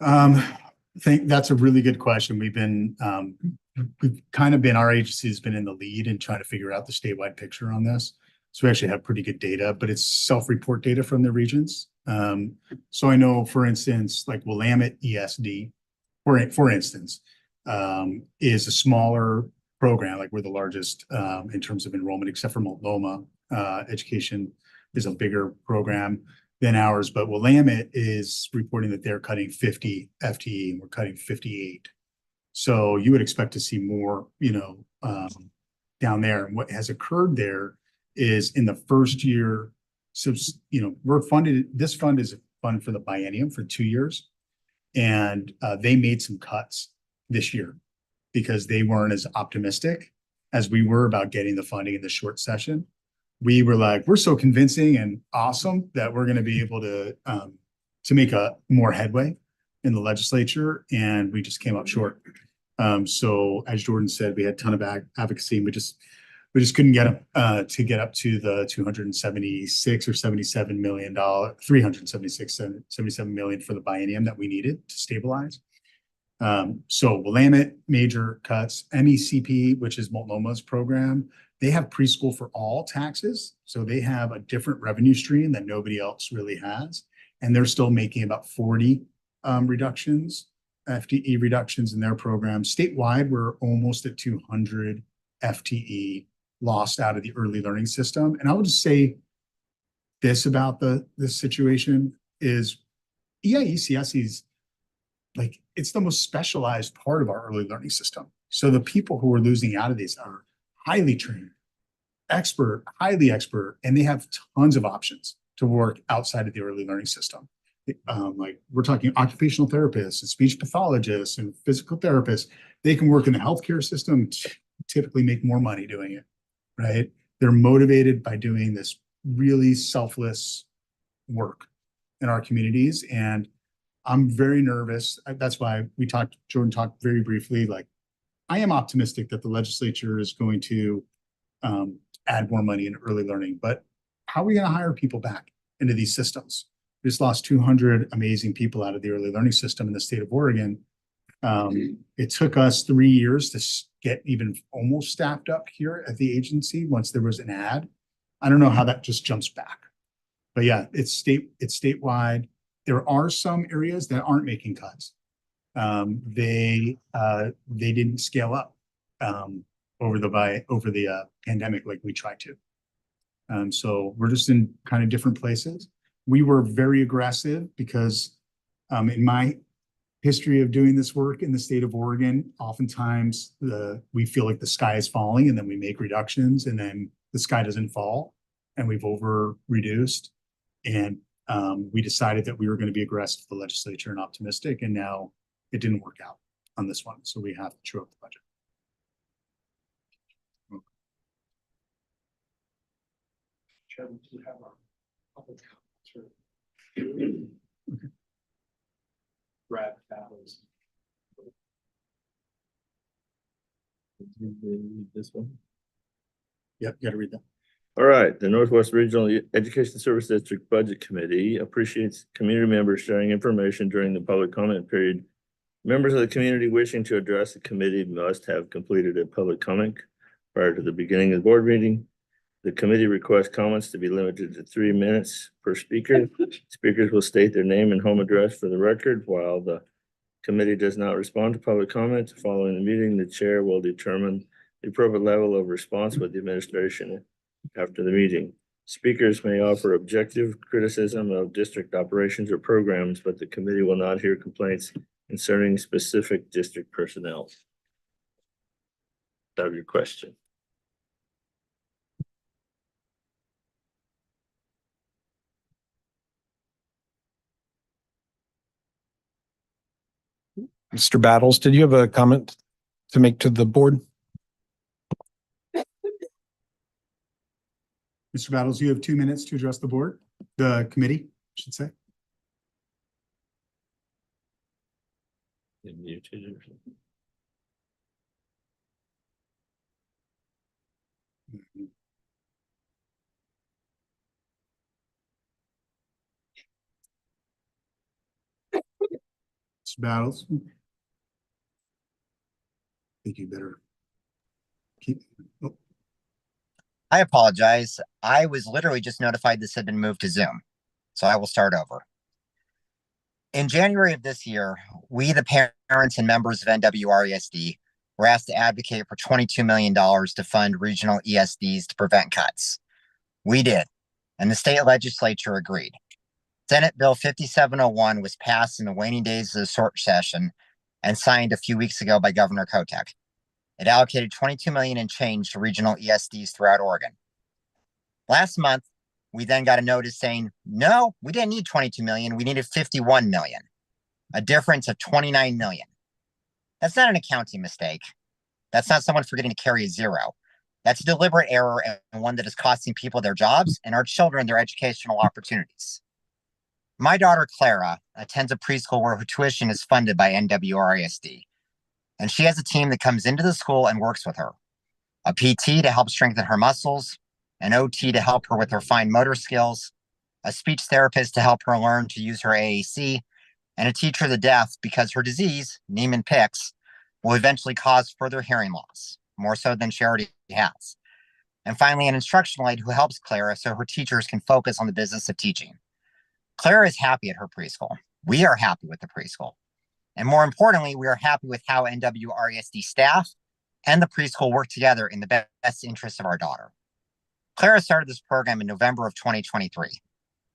I think that's a really good question. We've kind of been, our agency has been in the lead in trying to figure out the statewide picture on this. So we actually have pretty good data, but it's self-report data from the regions. So I know, for instance, like Willamette ESD, for instance, is a smaller program. Like we're the largest in terms of enrollment, except for Multnomah. Education is a bigger program than ours, but Willamette is reporting that they're cutting 50 FTE and we're cutting 58. So you would expect to see more, down there. And what has occurred there is in the first year, so, we're funded, this fund is a fund for the biennium for 2 years. And they made some cuts this year because they weren't as optimistic as we were about getting the funding in the short session. We were like, we're so convincing and awesome that we're going to be able to make a more headway in the legislature, and we just came up short. So as Jordan said, we had a ton of advocacy, and we just couldn't get them to get up to the 276 or 77 million dollar, 376, 77 million for the biennium that we needed to stabilize. So Willamette, major cuts. MECP, which is Multnomah's program, they have preschool for all taxes. So they have a different revenue stream that nobody else really has. And they're still making about 40 reductions, FTE reductions in their program. Statewide, we're almost at 200 FTE lost out of the early learning system. And I would just say this about this situation is EIECS is like, it's the most specialized part of our early learning system. So the people who are losing out of these are highly trained, expert, highly expert, and they have tons of options to work outside of the early learning system. Like we're talking occupational therapists and speech pathologists and physical therapists. They can work in the healthcare system, typically make more money doing it, right? They're motivated by doing this really selfless work in our communities. And I'm very nervous. That's why Jordan talked very briefly, like I am optimistic that the legislature is going to add more money in early learning, but how are we going to hire people back into these systems? We just lost 200 amazing people out of the early learning system in the state of Oregon. It took us 3 years to get even almost staffed up here at the agency once there was an ad. I don't know how that just jumps back, but yeah, it's statewide. There are some areas that aren't making cuts. They didn't scale up over the pandemic like we tried to. So we're just in kind of different places. We were very aggressive because in my history of doing this work in the state of Oregon, oftentimes we feel like the sky is falling and then we make reductions and then the sky doesn't fall and we've over reduced. And we decided that we were going to be aggressive with the legislature and optimistic, and now it didn't work out on this one. So we have to true up the budget. Chairman, do you have a public comment? Brad, that was. This one. Yep, you got to read that. All right, the Northwest Regional Education Service District Budget Committee appreciates community members sharing information during the public comment period. Members of the community wishing to address the committee must have completed a public comment prior to the beginning of the board meeting. The committee requests comments to be limited to 3 minutes per speaker. Speakers will state their name and home address for the record. While the committee does not respond to public comment following the meeting, the chair will determine the appropriate level of response with the administration after the meeting. Speakers may offer objective criticism of district operations or programs, but the committee will not hear complaints concerning specific district personnel. That was your question. Mr. Battles, did you have a comment to make to the board? Mr. Battles, you have 2 minutes to address the board, the committee, I should say. Mr. Battles. I think you better keep. Oh, I apologize. I was literally just notified this had been moved to Zoom, so I will start over. In January of this year, we, the parents and members of NWRESD, were asked to advocate for $22 million to fund regional ESDs to prevent cuts. We did, and the state legislature agreed. Senate Bill 5701 was passed in the waning days of the short session and signed a few weeks ago by Governor Kotek. It allocated $22 million and change to regional ESDs throughout Oregon. Last month, we then got a notice saying, no, we didn't need $22 million. We needed $51 million, a difference of $29 million. That's not an accounting mistake. That's not someone forgetting to carry a zero. That's a deliberate error and one that is costing people their jobs and our children their educational opportunities. My daughter, Clara, attends a preschool where her tuition is funded by NWRESD. And she has a team that comes into the school and works with her. A PT to help strengthen her muscles, an OT to help her with her fine motor skills, a speech therapist to help her learn to use her AAC, and a teacher of the deaf because her disease, Niemann-Pick's, will eventually cause further hearing loss, more so than she already has. And finally, an instructional aide who helps Clara so her teachers can focus on the business of teaching. Clara is happy at her preschool. We are happy with the preschool. And more importantly, we are happy with how NWRESD staff and the preschool work together in the best interest of our daughter. Clara started this program in November of 2023.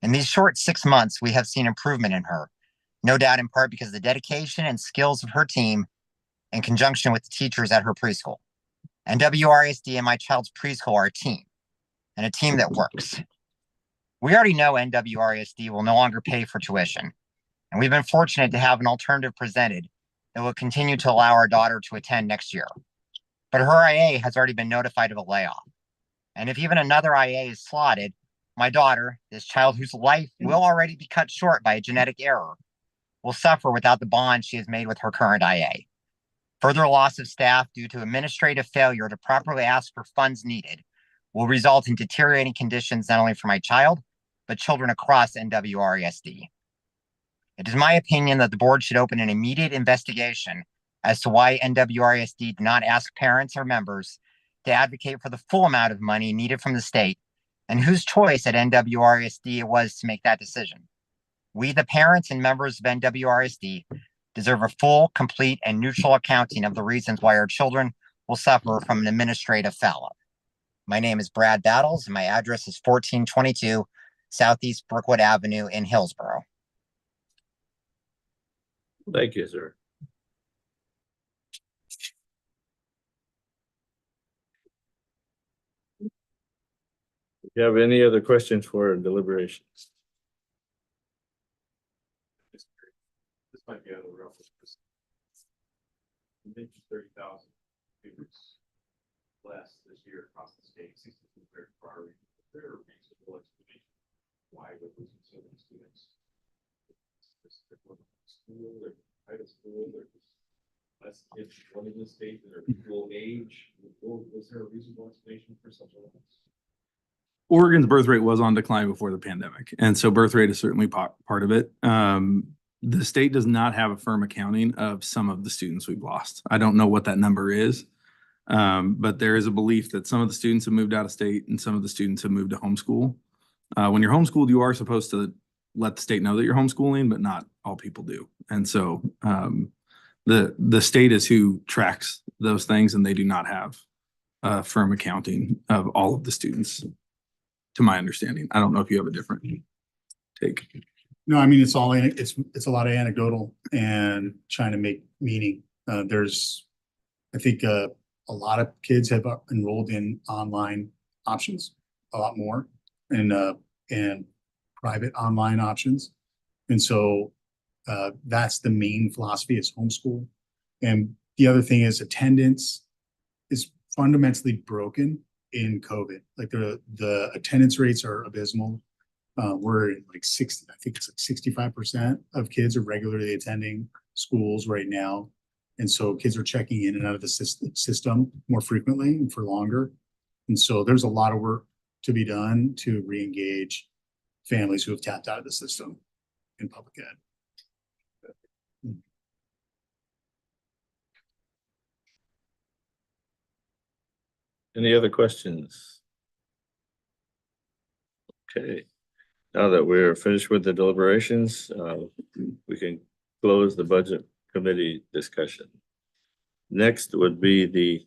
In these short 6 months, we have seen improvement in her, no doubt in part because of the dedication and skills of her team in conjunction with the teachers at her preschool. NWRESD and my child's preschool are a team, and a team that works. We already know NWRESD will no longer pay for tuition, and we've been fortunate to have an alternative presented that will continue to allow our daughter to attend next year. But her IA has already been notified of a layoff. And if even another IA is slotted, my daughter, this child whose life will already be cut short by a genetic error, will suffer without the bond she has made with her current IA. Further loss of staff due to administrative failure to properly ask for funds needed will result in deteriorating conditions not only for my child, but children across NWRESD. It is my opinion that the board should open an immediate investigation as to why NWRESD did not ask parents or members to advocate for the full amount of money needed from the state and whose choice at NWRESD it was to make that decision. We, the parents and members of NWRESD, deserve a full, complete, and neutral accounting of the reasons why our children will suffer from an administrative foul-up. My name is Brad Battles, and my address is 1422 Southeast Brookwood Avenue in Hillsborough. Thank you, sir. Do you have any other questions for deliberations? This might be out of the realm of this. You mentioned 30,000 students less this year across the state, 60 compared to prior. Is there a reasonable explanation why we're losing so many students? School or private school or just less kids going in the state that are equal age? Was there a reasonable explanation for such a loss? Oregon's birth rate was on decline before the pandemic, and so birth rate is certainly part of it. The state does not have a firm accounting of some of the students we've lost. I don't know what that number is. But there is a belief that some of the students have moved out of state and some of the students have moved to homeschool. When you're homeschooled, you are supposed to let the state know that you're homeschooling, but not all people do. And so the state is who tracks those things, and they do not have firm accounting of all of the students, to my understanding. I don't know if you have a different take. No, I mean, it's all, it's a lot of anecdotal and trying to make meaning. I think a lot of kids have enrolled in online options, a lot more, and private online options. And so that's the main philosophy, is homeschool. And the other thing is attendance is fundamentally broken in COVID. Like the attendance rates are abysmal. We're like 60, I think it's like 65% of kids are regularly attending schools right now. And so kids are checking in and out of the system more frequently and for longer. And so there's a lot of work to be done to re-engage families who have tapped out of the system in public ed. Any other questions? Okay, now that we're finished with the deliberations, we can close the budget committee discussion. Next would be the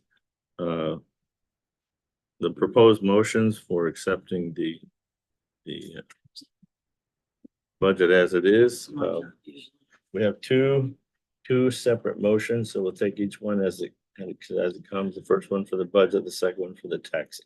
proposed motions for accepting the budget as it is. We have two separate motions, so we'll take each one as it comes. The first one for the budget, the second one for the tax.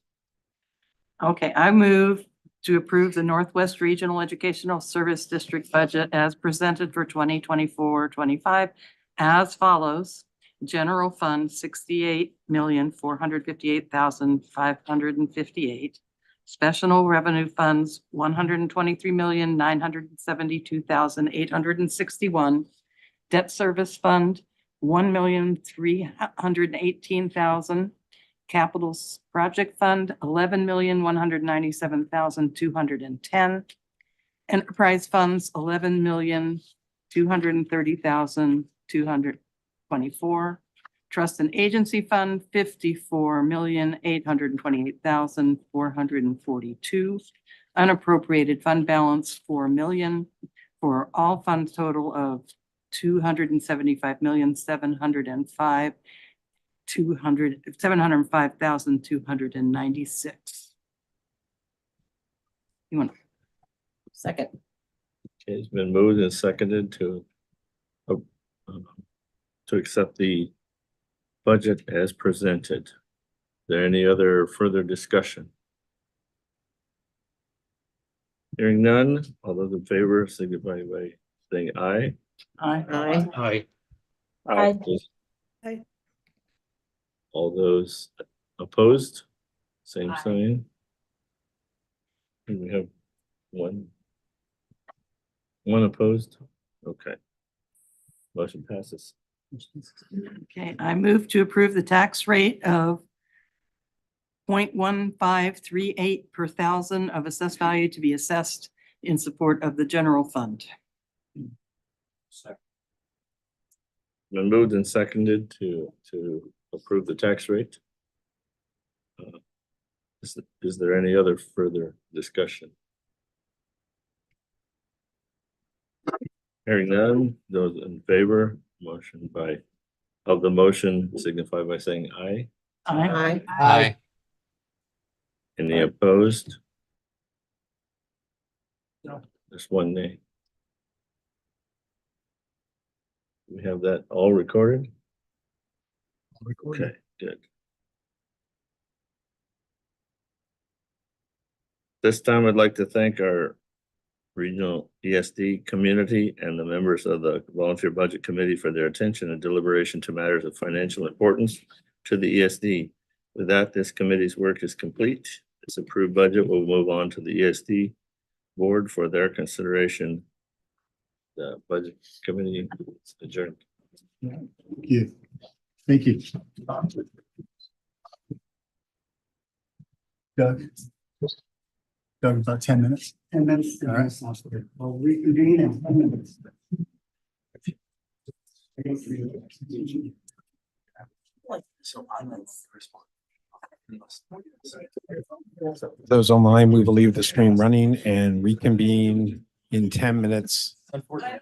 Okay, I move to approve the Northwest Regional Educational Service District budget as presented for 2024-25 as follows. General Fund, 68,458,558. Special Revenue Funds, 123,972,861. Debt Service Fund, 1,318,000. Capital Project Fund, 11,197,210. Enterprise Funds, 11,230,224. Trust and Agency Fund, 54,828,442. Unappropriated Fund Balance, 4 million, for all fund total of 705,296. You want? Second. Okay, it's been moved and seconded to accept the budget as presented. Is there any other further discussion? Hearing none, all those in favor signify by saying aye. Aye. Aye. Aye. Aye. All those opposed, same Aye. sign. And we have one opposed. Okay. Motion passes. Okay, I move to approve the tax rate of 0.1538 per thousand of assessed value to be assessed in support of the general fund. Been moved and seconded to approve the tax rate. Is there any other further discussion? Hearing none, those in favor, of the motion signify by saying aye. Aye. Aye. Any opposed? No. There's one nay. We have that all recorded? Okay, good. This time I'd like to thank our regional ESD community and the members of the Volunteer Budget Committee for their attention and deliberation to matters of financial importance to the ESD. With that, this committee's work is complete. This approved budget will move on to the ESD board for their consideration. The budget committee is adjourned. Thank you. Thank you. Doug, about 10 minutes. 10 minutes. All right. We'll reconvene in 10 minutes. So I'm gonna respond. Those online, we will leave the screen running and reconvene in 10 minutes. Unfortunately,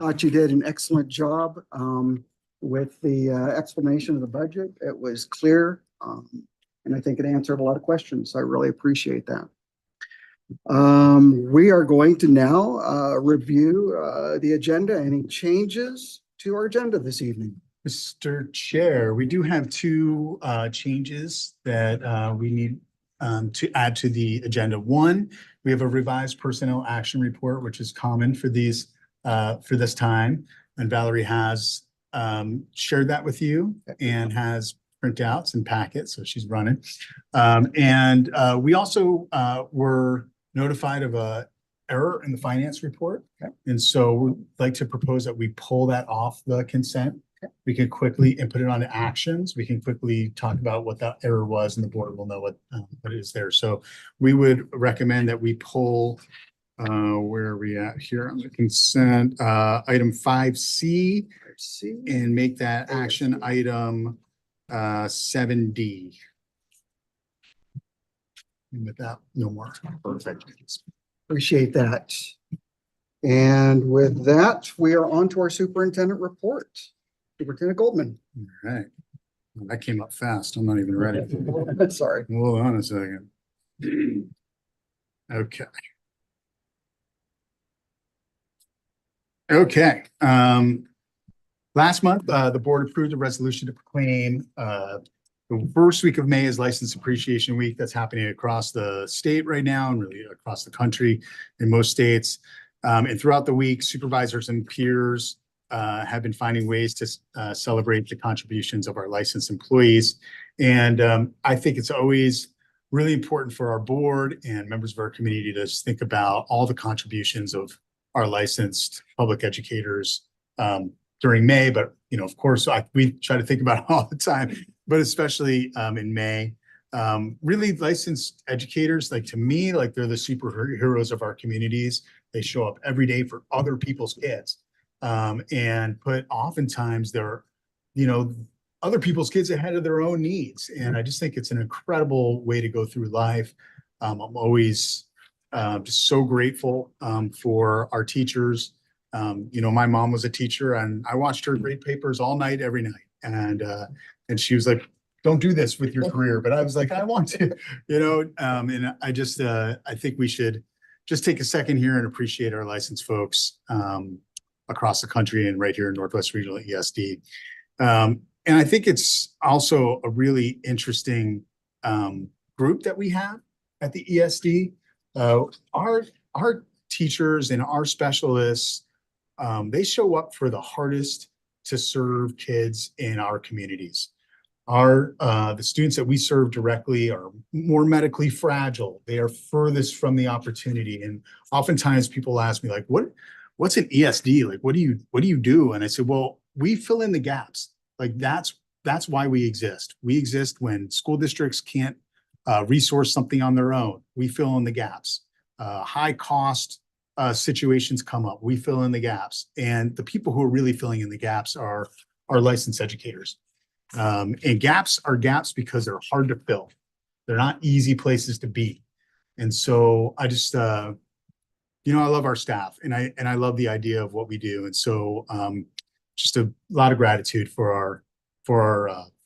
Thought you did an excellent job with the explanation of the budget. It was clear, and I think it answered a lot of questions. I really appreciate that. We are going to now review the agenda. Any changes to our agenda this evening? Mr. Chair, we do have two changes that we need to add to the agenda. One, we have a revised personnel action report, which is common for these for this time. And Valerie has shared that with you and has printouts and packets, so she's running. And we also were notified of a error in the finance report. Okay. And so we'd like to propose that we pull that off the consent. Okay. We can quickly input it on actions. We can quickly talk about what that error was and the board will know what is there. So we would recommend that we pull, where are we at here on the consent, item 5C and make that action item 7D. And with that, no more. Perfect. Appreciate that. And with that, we are on to our superintendent report. Superintendent Goldman. All right. Well, that came up fast. I'm not even ready. Sorry. Hold on a second. Okay. Okay. Last month, the board approved a resolution to proclaim the first week of May is License Appreciation Week. That's happening across the state right now and really across the country in most states. And throughout the week, supervisors and peers have been finding ways to celebrate the contributions of our licensed employees. And I think it's always really important for our board and members of our community to just think about all the contributions of our licensed public educators during May. But, you know, of course, we try to think about it all the time, but especially in May. Really licensed educators, like to me, like they're the superheroes of our communities. They show up every day for other people's kids. And put oftentimes their, you know, other people's kids ahead of their own needs. And I just think it's an incredible way to go through life. I'm always just so grateful for our teachers. You know, my mom was a teacher and I watched her grade papers all night, every night. And she was like, don't do this with your career. But I was like, I want to, you know, and I just, I think we should just take a second here and appreciate our licensed folks across the country and right here in Northwest Regional ESD. And I think it's also a really interesting group that we have at the ESD. Our teachers and our specialists, they show up for the hardest to serve kids in our communities. The students that we serve directly are more medically fragile. They are furthest from the opportunity. And oftentimes people ask me like, what's an ESD? Like, what do you do? And I said, well, we fill in the gaps. Like that's why we exist. We exist when school districts can't resource something on their own. We fill in the gaps. High cost situations come up. We fill in the gaps. And the people who are really filling in the gaps are our licensed educators. And gaps are gaps because they're hard to fill. They're not easy places to be. And so I just, you know, I love our staff and I love the idea of what we do. And so just a lot of gratitude for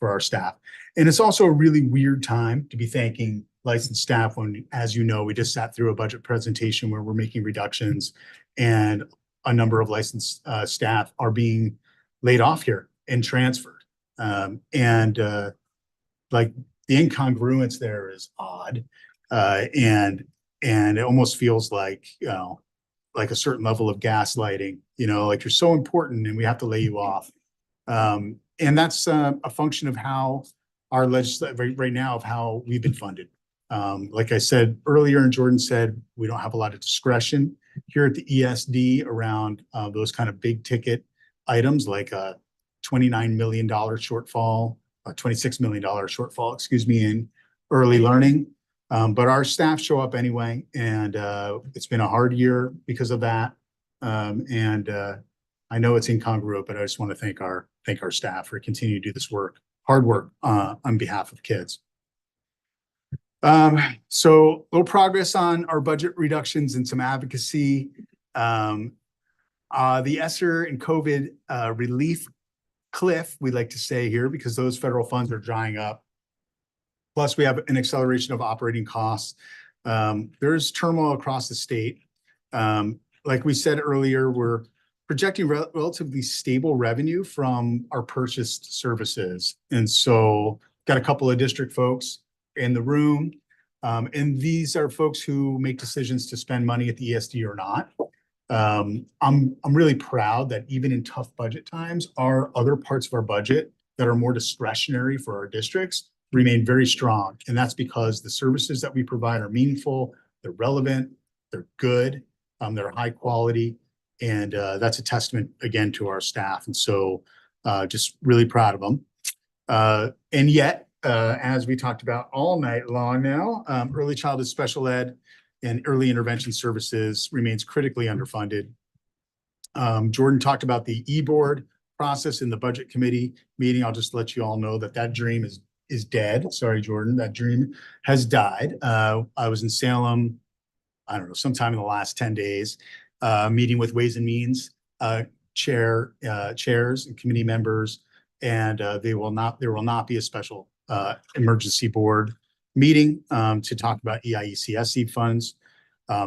our staff. And it's also a really weird time to be thanking licensed staff when, as you know, we just sat through a budget presentation where we're making reductions and a number of licensed staff are being laid off here and transferred. Like the incongruence there is odd. And it almost feels like, you know, like a certain level of gaslighting, you know, like you're so important and we have to lay you off. And that's a function of how our legislature right now of how we've been funded. Like I said earlier, and Jordan said, we don't have a lot of discretion here at the ESD around those kind of big ticket items like a $29 million shortfall, a $26 million shortfall, excuse me, in early learning. But our staff show up anyway, and it's been a hard year because of that. I know it's incongruent, but I just want to thank our staff for continuing to do this work, hard work on behalf of kids. So a little progress on our budget reductions and some advocacy. The ESSER and COVID relief cliff, we like to say here, because those federal funds are drying up. Plus, we have an acceleration of operating costs. There's turmoil across the state. Like we said earlier, we're projecting relatively stable revenue from our purchased services. And so got a couple of district folks in the room. And these are folks who make decisions to spend money at the ESD or not. I'm really proud that even in tough budget times, our other parts of our budget that are more discretionary for our districts remain very strong. And that's because the services that we provide are meaningful, they're relevant, they're good, they're high quality. And that's a testament again to our staff. And so just really proud of them. And yet, as we talked about all night long now, early childhood special ed and early intervention services remains critically underfunded. Jordan talked about the e-board process in the budget committee meeting. I'll just let you all know that that dream is dead. Sorry, Jordan, that dream has died. I was in Salem, I don't know, sometime in the last 10 days, meeting with Ways and Means chairs and committee members, and there will not be a special emergency board meeting to talk about EIECSC funds.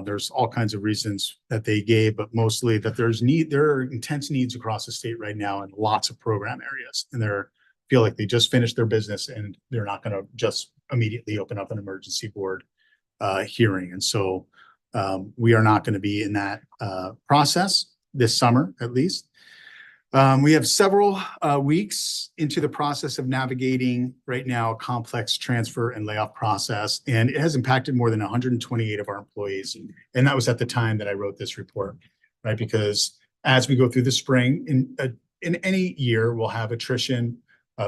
There's all kinds of reasons that they gave, but mostly that there are intense needs across the state right now in lots of program areas, and feel like they just finished their business and they're not going to just immediately open up an emergency board hearing. And so we are not going to be in that process this summer, at least. We have several weeks into the process of navigating right now a complex transfer and layoff process, and it has impacted more than 128 of our employees. And that was at the time that I wrote this report, right? Because as we go through the spring, in any year, we'll have attrition,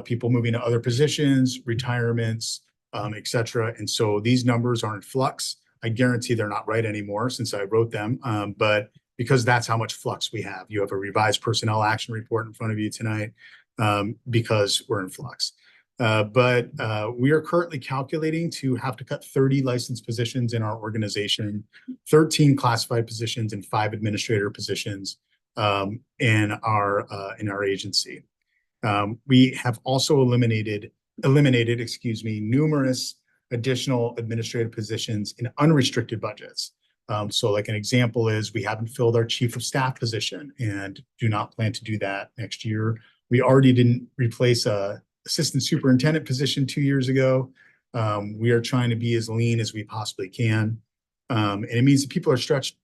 people moving to other positions, retirements, et cetera. And so these numbers are in flux. I guarantee they're not right anymore since I wrote them, but because that's how much flux we have. You have a revised personnel action report in front of you tonight because we're in flux. But we are currently calculating to have to cut 30 licensed positions in our organization, 13 classified positions, and 5 administrator positions in our agency. We have also eliminated, numerous additional administrative positions in unrestricted budgets. So like an example is we haven't filled our chief of staff position and do not plan to do that next year. We already didn't replace a assistant superintendent position 2 years ago. We are trying to be as lean as we possibly can. And it means that people are stretched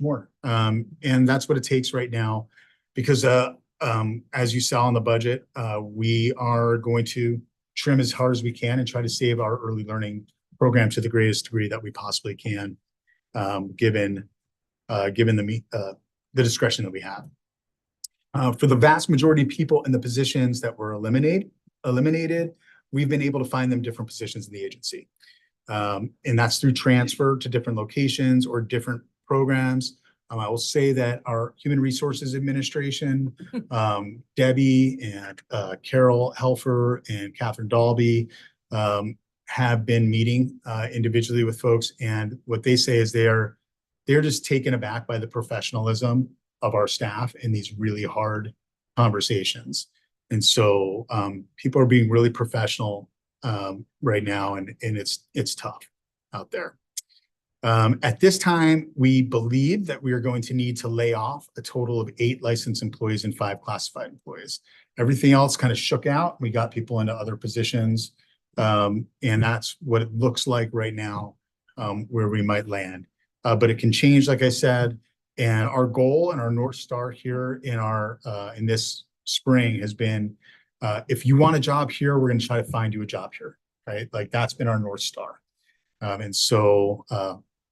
more. And that's what it takes right now because as you saw in the budget, we are going to trim as hard as we can and try to save our early learning program to the greatest degree that we possibly can. Given the discretion that we have. For the vast majority of people in the positions that were eliminated, we've been able to find them different positions in the agency. And that's through transfer to different locations or different programs. I will say that our Human Resources Administration, Debbie and Carol Helfer and Catherine Dalby, have been meeting individually with folks, and what they say is they're just taken aback by the professionalism of our staff in these really hard conversations. And so people are being really professional right now, and it's tough out there. At this time, we believe that we are going to need to lay off a total of 8 licensed employees and 5 classified employees. Everything else kind of shook out. We got people into other positions. And that's what it looks like right now, where we might land. But it can change, like I said, and our goal and our North Star here in this spring has been, if you want a job here, we're going to try to find you a job here, right? Like that's been our North Star. And so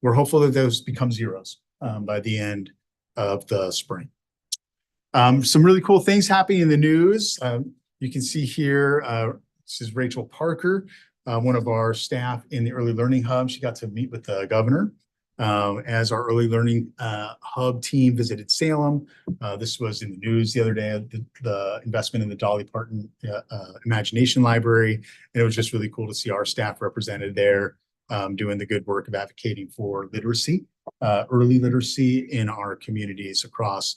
we're hopeful that those become zeros by the end of the spring. Some really cool things happening in the news. You can see here, this is Rachel Parker, one of our staff in the Early Learning Hub. She got to meet with the governor as our Early Learning Hub team visited Salem. This was in the news the other day, the investment in the Dolly Parton Imagination Library. And it was just really cool to see our staff represented there doing the good work of advocating for literacy, early literacy in our communities across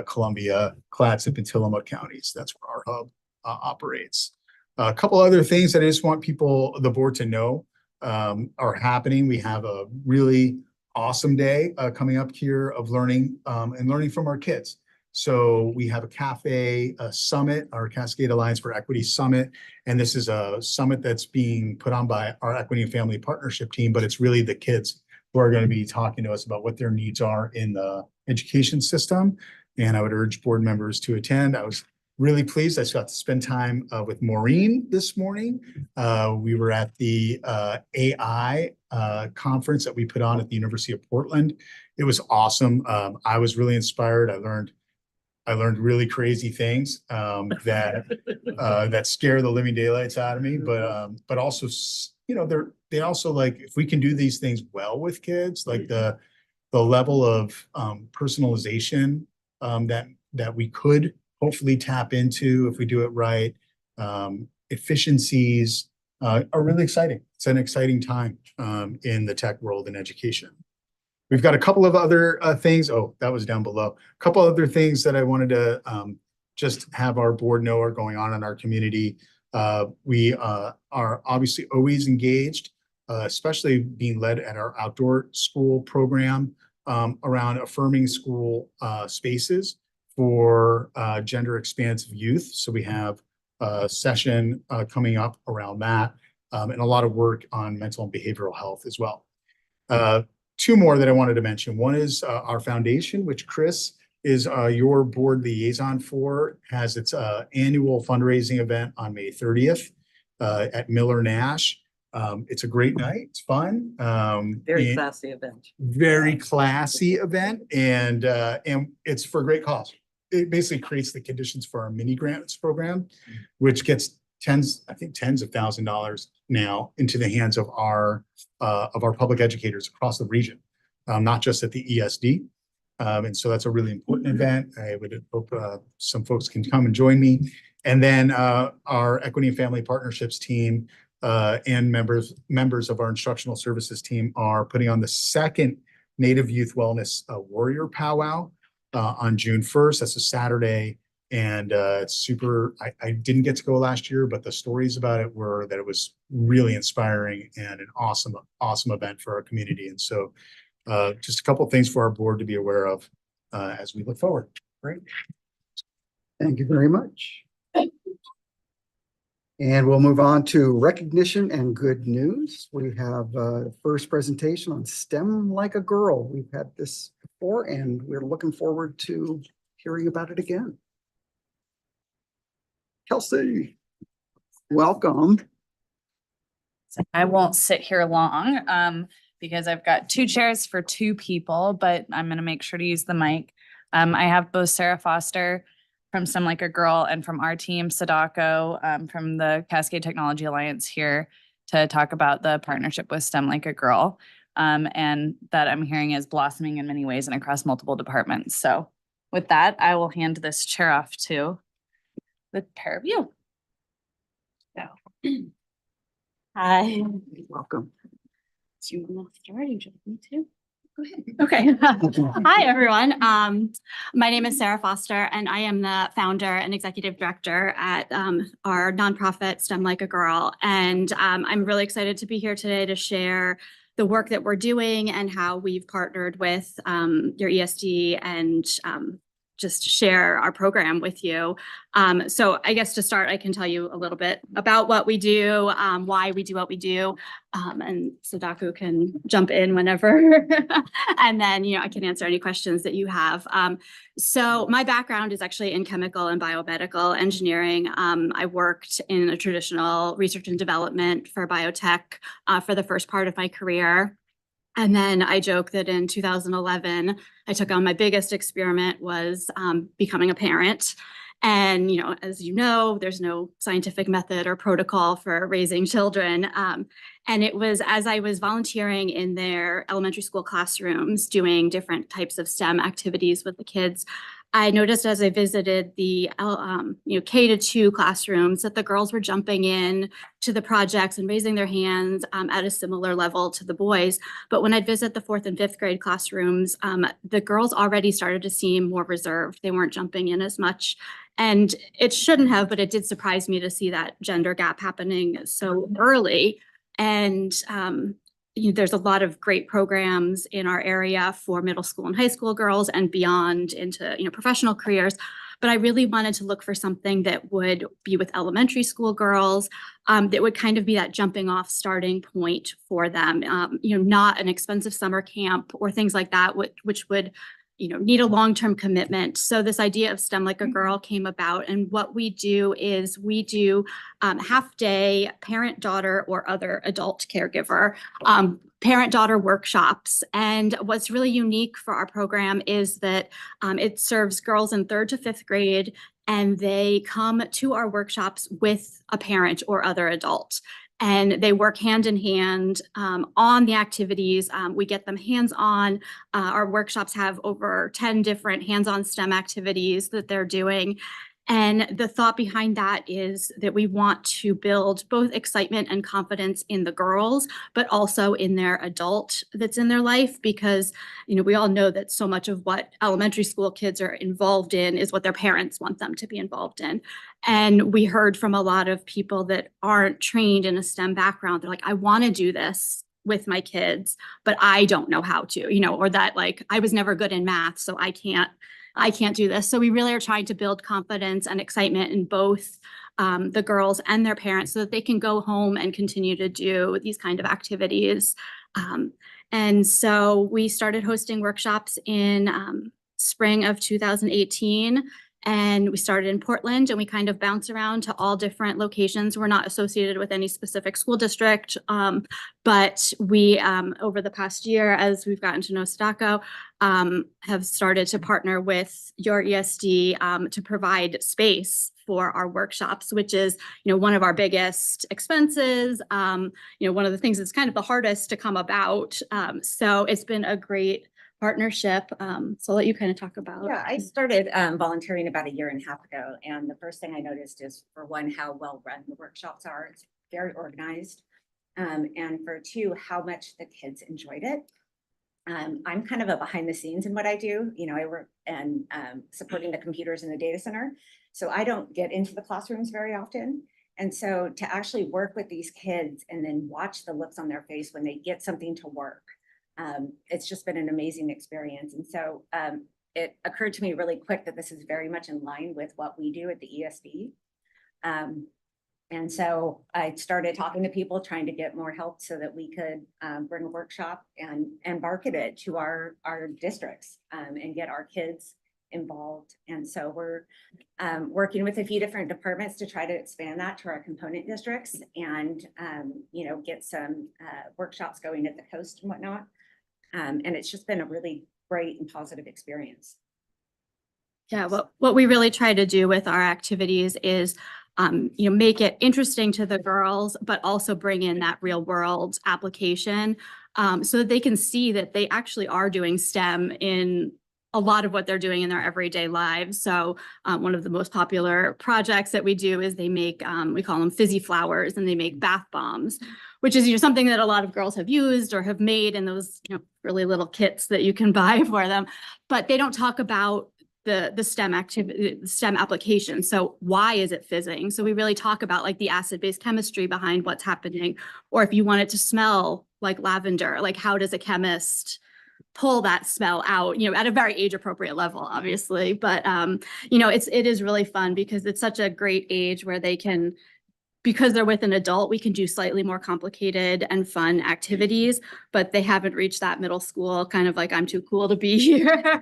Columbia, Clatsop, and Tillamook counties. That's where our hub operates. A couple other things that I just want the board to know are happening. We have a really awesome day coming up here of learning and learning from our kids. So we have a cafe summit, our Cascade Alliance for Equity Summit. And this is a summit that's being put on by our Equity and Family Partnership team, but it's really the kids who are going to be talking to us about what their needs are in the education system. And I would urge board members to attend. I was really pleased. I got to spend time with Maureen this morning. We were at the AI conference that we put on at the University of Portland. It was awesome. I was really inspired. I learned really crazy things that scare the living daylights out of me. But also, you know, they also like, if we can do these things well with kids, like the level of personalization that we could hopefully tap into if we do it right. Efficiencies are really exciting. It's an exciting time in the tech world and education. We've got a couple of other things. Oh, that was down below. A couple other things that I wanted to just have our board know are going on in our community. We are obviously always engaged, especially being led at our outdoor school program around affirming school spaces for gender expansive youth. So we have a session coming up around that and a lot of work on mental and behavioral health as well. Two more that I wanted to mention. One is our foundation, which Chris is your board liaison for, has its annual fundraising event on May 30th at Miller Nash. It's a great night. It's fun. Very classy event. Very classy event, and it's for a great cause. It basically creates the conditions for our mini grants program, which gets tens of $1,000s now into the hands of our public educators across the region, not just at the ESD. And so that's a really important event. I would hope some folks can come and join me. And then our Equity and Family Partnerships team and members of our instructional services team are putting on the second Native Youth Wellness Warrior Powwow on June 1st. That's a Saturday. And it's super, I didn't get to go last year, but the stories about it were that it was really inspiring and an awesome event for our community. And so just a couple of things for our board to be aware of as we look forward. Great. Thank you very much. And we'll move on to recognition and good news. We have the first presentation on STEM Like a Girl. We've had this before, and we're looking forward to hearing about it again. Kelsey, welcome. I won't sit here long because I've got two chairs for two people, but I'm going to make sure to use the mic. I have both Sarah Foster from STEM Like a Girl and from our team, Sadako, from the Cascade Technology Alliance here to talk about the partnership with STEM Like a Girl, and that I'm hearing is blossoming in many ways and across multiple departments. So with that, I will hand this chair off to the pair of you. So. Hi. Welcome. Do you want to start? You me too? Go ahead. Okay. Hi, everyone. My name is Sarah Foster, and I am the founder and executive director at our nonprofit STEM Like a Girl. And I'm really excited to be here today to share the work that we're doing and how we've partnered with your ESD and just share our program with you. So I guess to start, I can tell you a little bit about what we do, why we do what we do, and Sadako can jump in whenever. And then, I can answer any questions that you have. So my background is actually in chemical and biomedical engineering. I worked in a traditional research and development for biotech for the first part of my career. And then I joke that in 2011, I took on my biggest experiment was becoming a parent. And, as you know, there's no scientific method or protocol for raising children. And it was as I was volunteering in their elementary school classrooms, doing different types of STEM activities with the kids, I noticed as I visited the, K-2 classrooms that the girls were jumping in to the projects and raising their hands at a similar level to the boys. But when I'd visit the 4th and 5th grade classrooms, the girls already started to seem more reserved. They weren't jumping in as much. And it shouldn't have, but it did surprise me to see that gender gap happening so early. And there's a lot of great programs in our area for middle school and high school girls and beyond into, professional careers. But I really wanted to look for something that would be with elementary school girls, that would kind of be that jumping off starting point for them. Not an expensive summer camp or things like that, which would need a long-term commitment. So this idea of STEM Like a Girl came about. And what we do is we do half-day parent-daughter or other adult caregiver parent-daughter workshops. And what's really unique for our program is that it serves girls in 3rd to 5th grade, and they come to our workshops with a parent or other adult. And they work hand in hand on the activities. We get them hands-on. Our workshops have over 10 different hands-on STEM activities that they're doing. And the thought behind that is that we want to build both excitement and confidence in the girls, but also in their adult that's in their life, because, we all know that so much of what elementary school kids are involved in is what their parents want them to be involved in. And we heard from a lot of people that aren't trained in a STEM background. They're like, I want to do this with my kids, but I don't know how to, or that like, I was never good in math, so I can't do this. So we really are trying to build confidence and excitement in both the girls and their parents so that they can go home and continue to do these kind of activities. And so we started hosting workshops in spring of 2018. And we started in Portland, and we kind of bounce around to all different locations. We're not associated with any specific school district, but we, over the past year, as we've gotten to know Sadako, have started to partner with NWRESD to provide space for our workshops, which is, one of our biggest expenses. One of the things that's kind of the hardest to come about. So it's been a great partnership. So I'll let you kind of talk about. Yeah, I started volunteering about 1.5 years ago. And the first thing I noticed is, for one, how well run the workshops are. It's very organized. And for two, how much the kids enjoyed it. I'm kind of a behind the scenes in what I do. I work and supporting the computers in the data center. So I don't get into the classrooms very often. And so to actually work with these kids and then watch the looks on their face when they get something to work, it's just been an amazing experience. And so it occurred to me really quick that this is very much in line with what we do at the ESD. And so I started talking to people, trying to get more help so that we could bring a workshop and market it to our districts and get our kids involved. And so we're working with a few different departments to try to expand that to our component districts and, get some workshops going at the coast and whatnot. And it's just been a really great and positive experience. Yeah, what we really try to do with our activities is, make it interesting to the girls, but also bring in that real world application so that they can see that they actually are doing STEM in a lot of what they're doing in their everyday lives. So one of the most popular projects that we do is they make, we call them fizzy flowers, and they make bath bombs, which is something that a lot of girls have used or have made in those really little kits that you can buy for them. But they don't talk about the STEM activity, STEM application. So why is it fizzing? So we really talk about like the acid-base chemistry behind what's happening. Or if you want it to smell like lavender, like how does a chemist pull that smell out, at a very age appropriate level, obviously. But, it is really fun because it's such a great age where they can, because they're with an adult, we can do slightly more complicated and fun activities, but they haven't reached that middle school kind of like, I'm too cool to be here,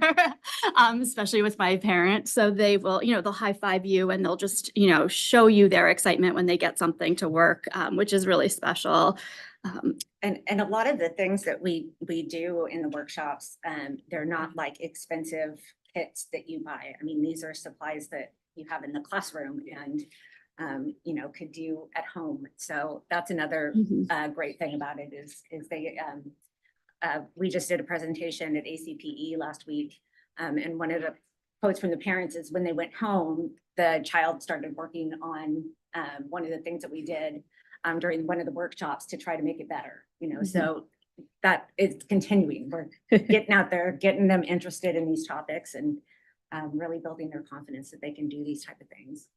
especially with my parents. So they will, they'll high five you and they'll just, show you their excitement when they get something to work, which is really special. And a lot of the things that we do in the workshops, they're not like expensive kits that you buy. I mean, these are supplies that you have in the classroom and could do at home. So that's another great thing about it is they we just did a presentation at ACPE last week, and one of quotes from the parents is when they went home, the child started working on one of the things that we did during one of the workshops to try to make it better, you know, so that is continuing. We're getting out there, getting them interested in these topics and really building their confidence that they can do these type of things.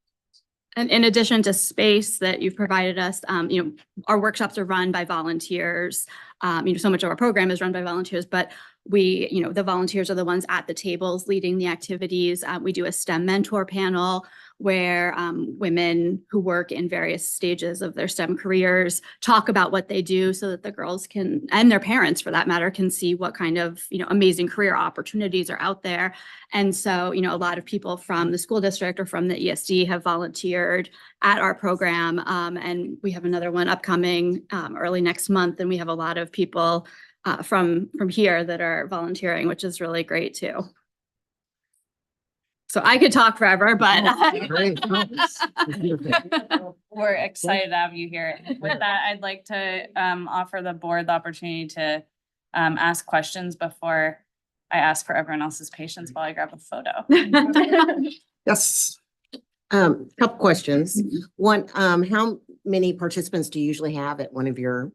And in addition to space that you've provided us, you know, our workshops are run by volunteers. You know, so much of our program is run by volunteers, but we, you know, the volunteers are the ones at the tables leading the activities. We do a STEM mentor panel where women who work in various stages of their STEM careers talk about what they do so that the girls can, and their parents for that matter, can see what kind of, you know, amazing career opportunities are out there. And so, you know, a lot of people from the school district or from the ESD have volunteered at our program. And we have another one upcoming early next month. And we have a lot of people from here that are volunteering, which is really great too. So I could talk forever, but we're excited to have you here. With that, I'd like to offer the board the opportunity to ask questions before I ask for everyone else's patience while I grab a photo. Yes. Couple questions. One, how many participants do you usually have at one of your?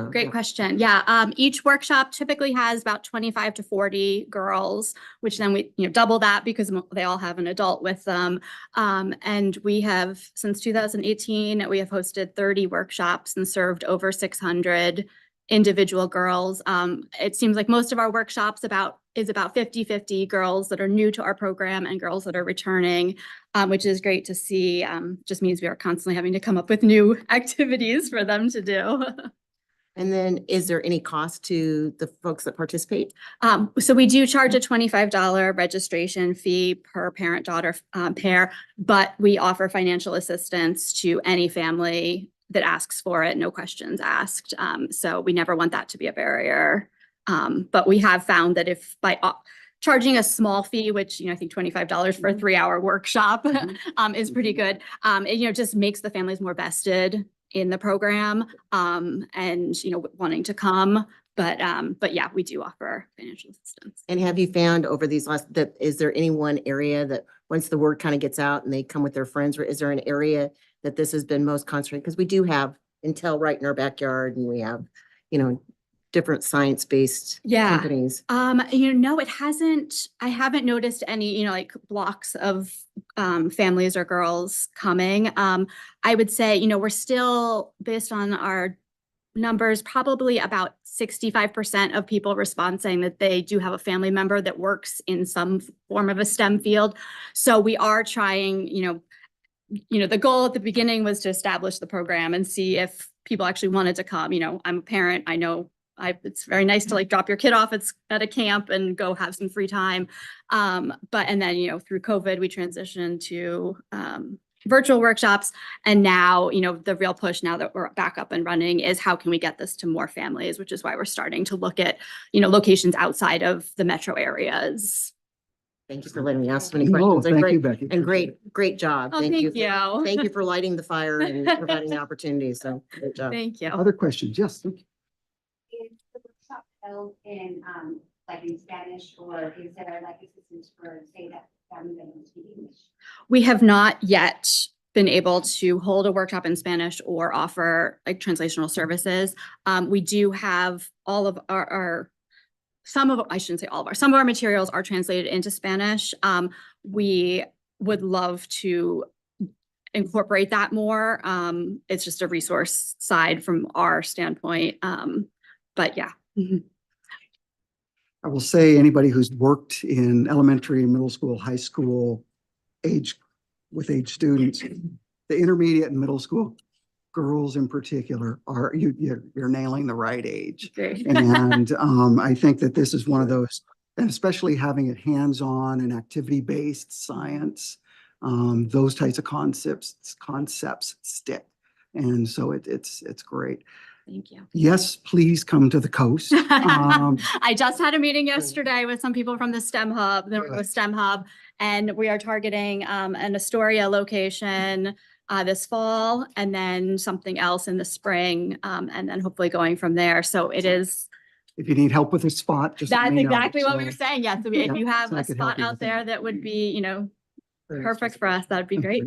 Great question. Yeah, each workshop typically has about 25 to 40 girls, which then we, you know, double that because they all have an adult with them. And we have, since 2018, we have hosted 30 workshops and served over 600 individual girls. It seems like most of our workshops is about 50-50 girls that are new to our program and girls that are returning, which is great to see. Just means we are constantly having to come up with new activities for them to do. And then is there any cost to the folks that participate? So we do charge a $25 registration fee per parent-daughter pair, but we offer financial assistance to any family that asks for it, no questions asked. So we never want that to be a barrier. But we have found that if by charging a small fee, which, you know, I think $25 for a 3-hour workshop is pretty good, it, you know, just makes the families more vested in the program and, you know, wanting to come. But yeah, we do offer financial assistance. And have you found over these is there any one area that once the word kind of gets out and they come with their friends, or is there an area that this has been most concentrated? Because we do have Intel right in our backyard and we have, you know, different science-based companies. You know, I haven't noticed any, you know, like blocks of families or girls coming. I would say, you know, we're still, based on our numbers, probably about 65% of people respond saying that they do have a family member that works in some form of a STEM field. So we are trying, you know, the goal at the beginning was to establish the program and see if people actually wanted to come. You know, I'm a parent, I know it's very nice to like drop your kid off at a camp and go have some free time. And then, you know, through COVID, we transitioned to virtual workshops. And now, you know, the real push now that we're back up and running is how can we get this to more families, which is why we're starting to look at, you know, locations outside of the metro areas. Thank you for letting me ask so many questions. Thank you, Becky. And great job. Oh, thank you. Thank you for lighting the fire and providing the opportunity. So great job. Thank you. Other questions? Yes. Thank you. Is the workshop held in like in Spanish, or is there like assistance for, say, that family that doesn't speak English? We have not yet been able to hold a workshop in Spanish or offer like translational services. We do have all of some of our materials are translated into Spanish. We would love to incorporate that more. It's just a resource side from our standpoint. But yeah. I will say anybody who's worked in elementary, middle school, high school, age students, the intermediate and middle school girls in particular are you're nailing the right age. And I think that this is one of those, and especially having it hands-on and activity-based science, those types of concepts stick. And so it's great. Thank you. Yes, please come to the coast. I just had a meeting yesterday with some people from the STEM Hub, and we are targeting an Astoria location this fall, and then something else in the spring, and then hopefully going from there. So it is if you need help with a spot, just let That's me know. exactly what we So, were saying. Yes. So if yeah, you have so I a could help spot you out with that. there that would be, perfect for us, that'd be great.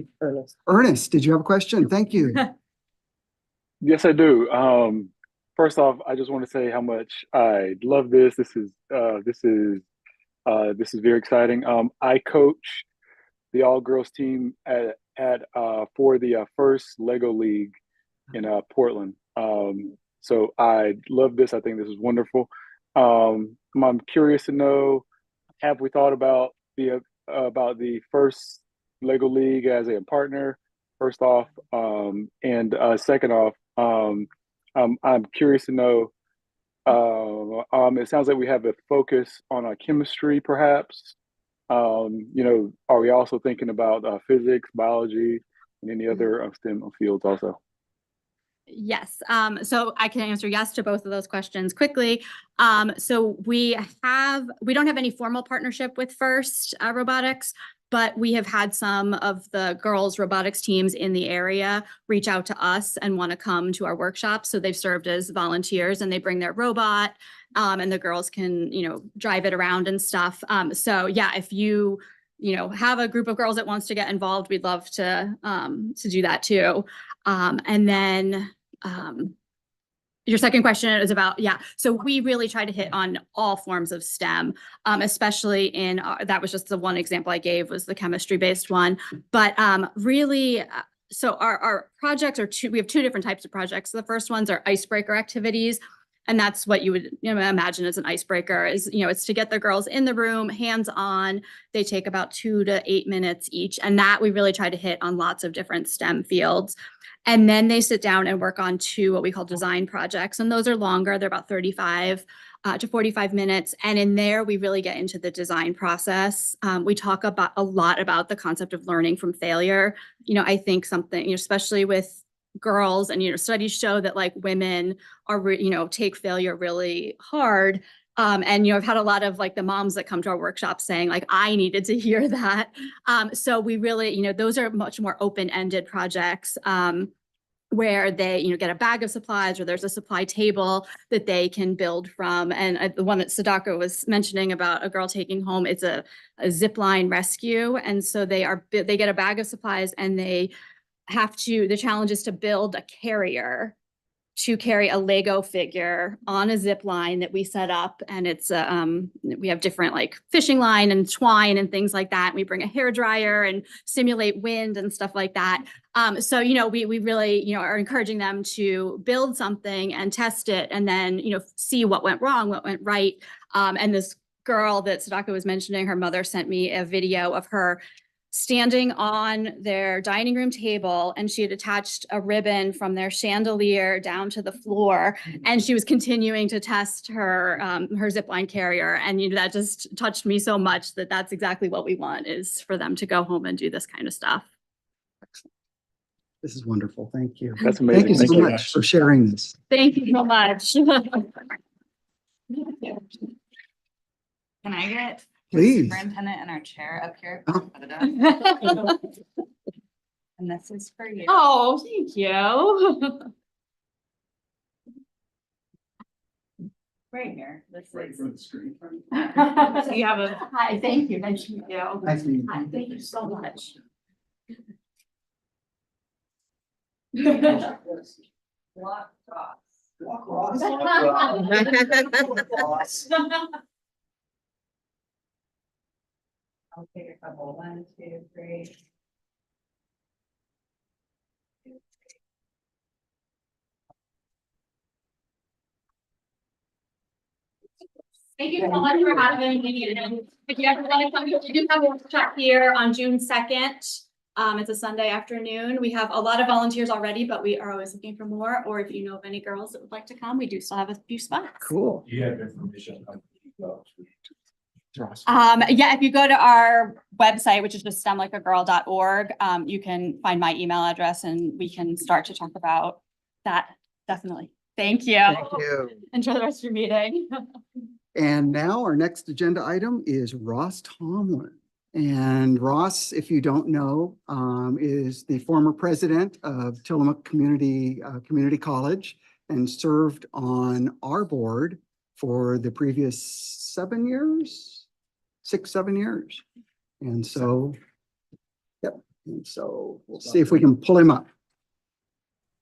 Ernest, did you have a question? Thank you. Yes, I do. First off, I just want to say how much I love this. This is very exciting. I coach the all-girls team at for the first Lego League in Portland. So I love this. I think this is wonderful. I'm curious to know, have we thought about the first Lego League as a partner? First off, and second off, I'm curious to know. It sounds like we have a focus on chemistry, perhaps. Are we also thinking about physics, biology, and any other STEM fields also? Yes. So I can answer yes to both of those questions quickly. So we don't have any formal partnership with FIRST Robotics, but we have had some of the girls robotics teams in the area reach out to us and want to come to our workshops. So they've served as volunteers and they bring their robot, and the girls can, drive it around and stuff. So yeah, if you have a group of girls that wants to get involved, we'd love to do that too. And then your second question is about, so we really try to hit on all forms of STEM, especially in, that was just the one example I gave was the chemistry-based one, but really, so our projects are we have two different types of projects. The first ones are icebreaker activities, and that's what you would imagine as an icebreaker is, it's to get the girls in the room, hands-on. They take about 2 to 8 minutes each, and that we really try to hit on lots of different STEM fields. And then they sit down and work on 2 what we call design projects. And those are longer. They're about 35 to 45 minutes. And in there, we really get into the design process. We talk about a lot about the concept of learning from failure. I think something, especially with girls and, studies show that like women are, take failure really hard. And, I've had a lot of like the moms that come to our workshops saying like, I needed to hear that. So we really, those are much more open-ended projects. Where they, get a bag of supplies or there's a supply table that they can build from. And the one that Sadako was mentioning about a girl taking home, it's a zip line rescue. And so they get a bag of supplies and the challenge is to build a carrier to carry a Lego figure on a zip line that we set up. And it's, we have different like fishing line and twine and things like that. We bring a hairdryer and simulate wind and stuff like that. So, we really, are encouraging them to build something and test it and then, see what went wrong, what went right. And this girl that Sadako was mentioning, her mother sent me a video of her standing on their dining room table, and she had attached a ribbon from their chandelier down to the floor, and she was continuing to test her zipline carrier. And that just touched me so much that that's exactly what we want, is for them to go home and do this kind of stuff. Excellent. This is wonderful. Thank you. That's amazing. Thank you so much for sharing this. Thank you so much. Can I get Please. superintendent in our chair up here? Oh. And this is for you. Oh, thank you. Right here. This Right is. from the screen. So you have a. Hi, thank you. Nice to meet you. Nice meeting you. Hi, thank you so much. Block cross. I'll take a couple. 1, 2, 3. Thank you so much for having me. And if you ever want to come, we do have a workshop here on June 2nd. It's a Sunday afternoon. We have a lot of volunteers already, but we are always looking for more. Or if you know of any girls that would like to come, we do still have a few spots. Cool. You have information. Yeah, if you go to our website, which is just stemlikeagirl.org, you can find my email address and we can start to talk about that. Definitely. Thank you. Thank you. Enjoy the rest of your meeting. And now our next agenda item is Ross Tomlin. And Ross, if you don't know, is the former president of Tillamook Community College and served on our board for the previous 7 years, 6, 7 years. And so, yep, and so we'll see if we can pull him up.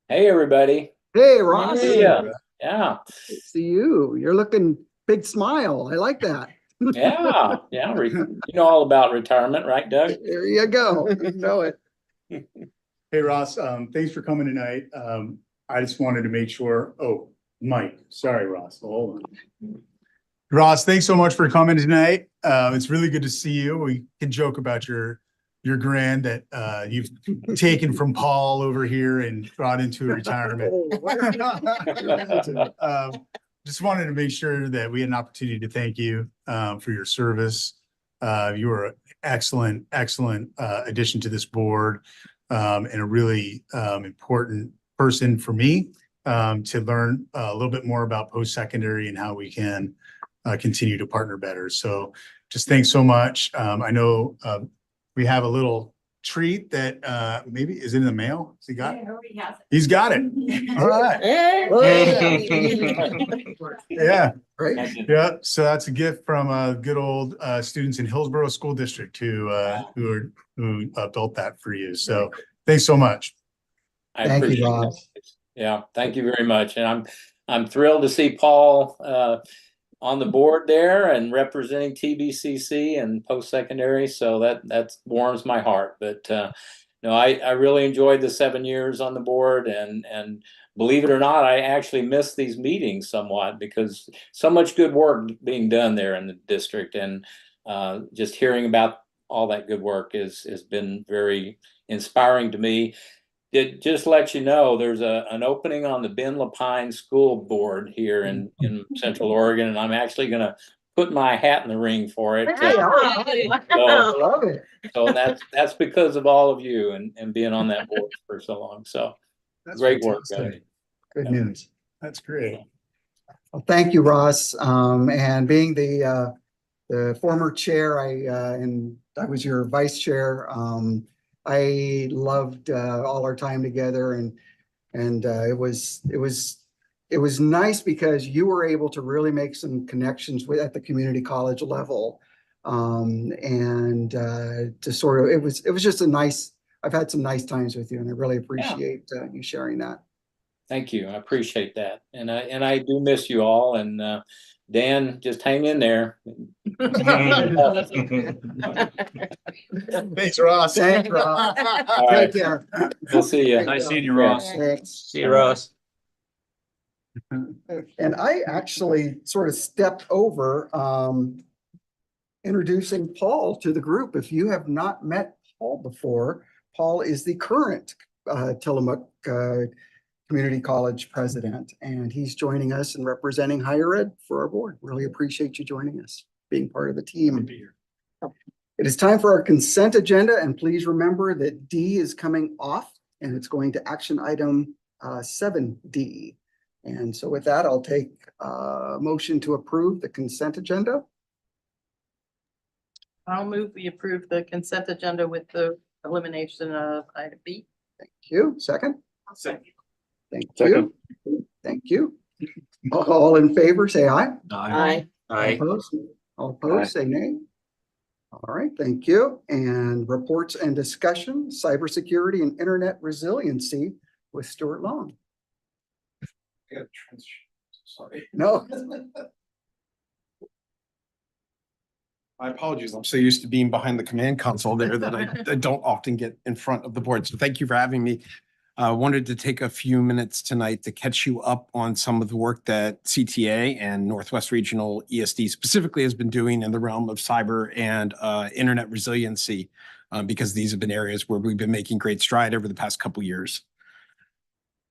Hey, everybody. Hey, Ross. Yeah. See you. You're looking big smile. I like that. Yeah. You know all about retirement, right, Doug? There you go. You know it. Hey, Ross, thanks for coming tonight. I just wanted to make sure, oh, Mike, sorry, Ross, hold on. Ross, thanks so much for coming tonight. It's really good to see you. We can joke about your grand that you've taken from Paul over here and brought into retirement. Just wanted to make sure that we had an opportunity to thank you for your service. You were an excellent addition to this board, and a really important person for me to learn a little bit more about post-secondary and how we can continue to partner better. So just thanks so much. I know we have a little treat that maybe is in the mail. Has he got it? He's got it. All right. Yeah. Right. Yeah. So that's a gift from good old students in Hillsborough School District who built that for you. So thanks so much. I appreciate it. Yeah, thank you very much. And I'm thrilled to see Paul on the board there and representing TBCC and post-secondary. So that warms my heart. But no, I really enjoyed the 7 years on the board, and believe it or not, I actually missed these meetings somewhat because so much good work being done there in the district, and just hearing about all that good work has been very inspiring to me. It just lets you know there's an opening on the Ben Lapine School Board here in Central Oregon, and I'm actually going to put my hat in the ring for it. Love it. So that's because of all of you and being on that board for so long. So that's great fantastic. work, guys. Good news. That's great. Well, thank you, Ross. And being the former chair, and I was your vice chair. I loved all our time together, and it was nice because you were able to really make some connections at the community college level, and to sort of it was just a nice. I've had some nice times with you, and I really appreciate you sharing that. Thank you. I appreciate that, and I do miss you all. And Dan, just hang in there. Thanks, Ross. Thanks, Ross. All right. Take care. We'll see you. Nice seeing you, Ross. Thanks. See you, Ross. And I actually sort of stepped over introducing Paul to the group. If you have not met Paul before, Paul is the current Tillamook Community College president, and he's joining us and representing higher ed for our board. Really appreciate you joining us, being part of the team. It is time for our consent agenda, and please remember that D is coming off and it's going to action item 7D. And so with that, I'll take a motion to approve the consent agenda. I'll move we approve the consent agenda with the elimination of item B. Thank you. Second? Second. Thank you. Thank you. All in favor, say aye. Aye. All opposed? All opposed, say nay. All right, thank you. And reports and discussion, cybersecurity and internet resiliency with Stuart Long. Sorry. No. My apologies. I'm so used to being behind the command console there that I don't often get in front of the board. So thank you for having me. Wanted to take a few minutes tonight to catch you up on some of the work that CTA and Northwest Regional ESD specifically has been doing in the realm of cyber and internet resiliency, because these have been areas where we've been making great stride over the past couple of years.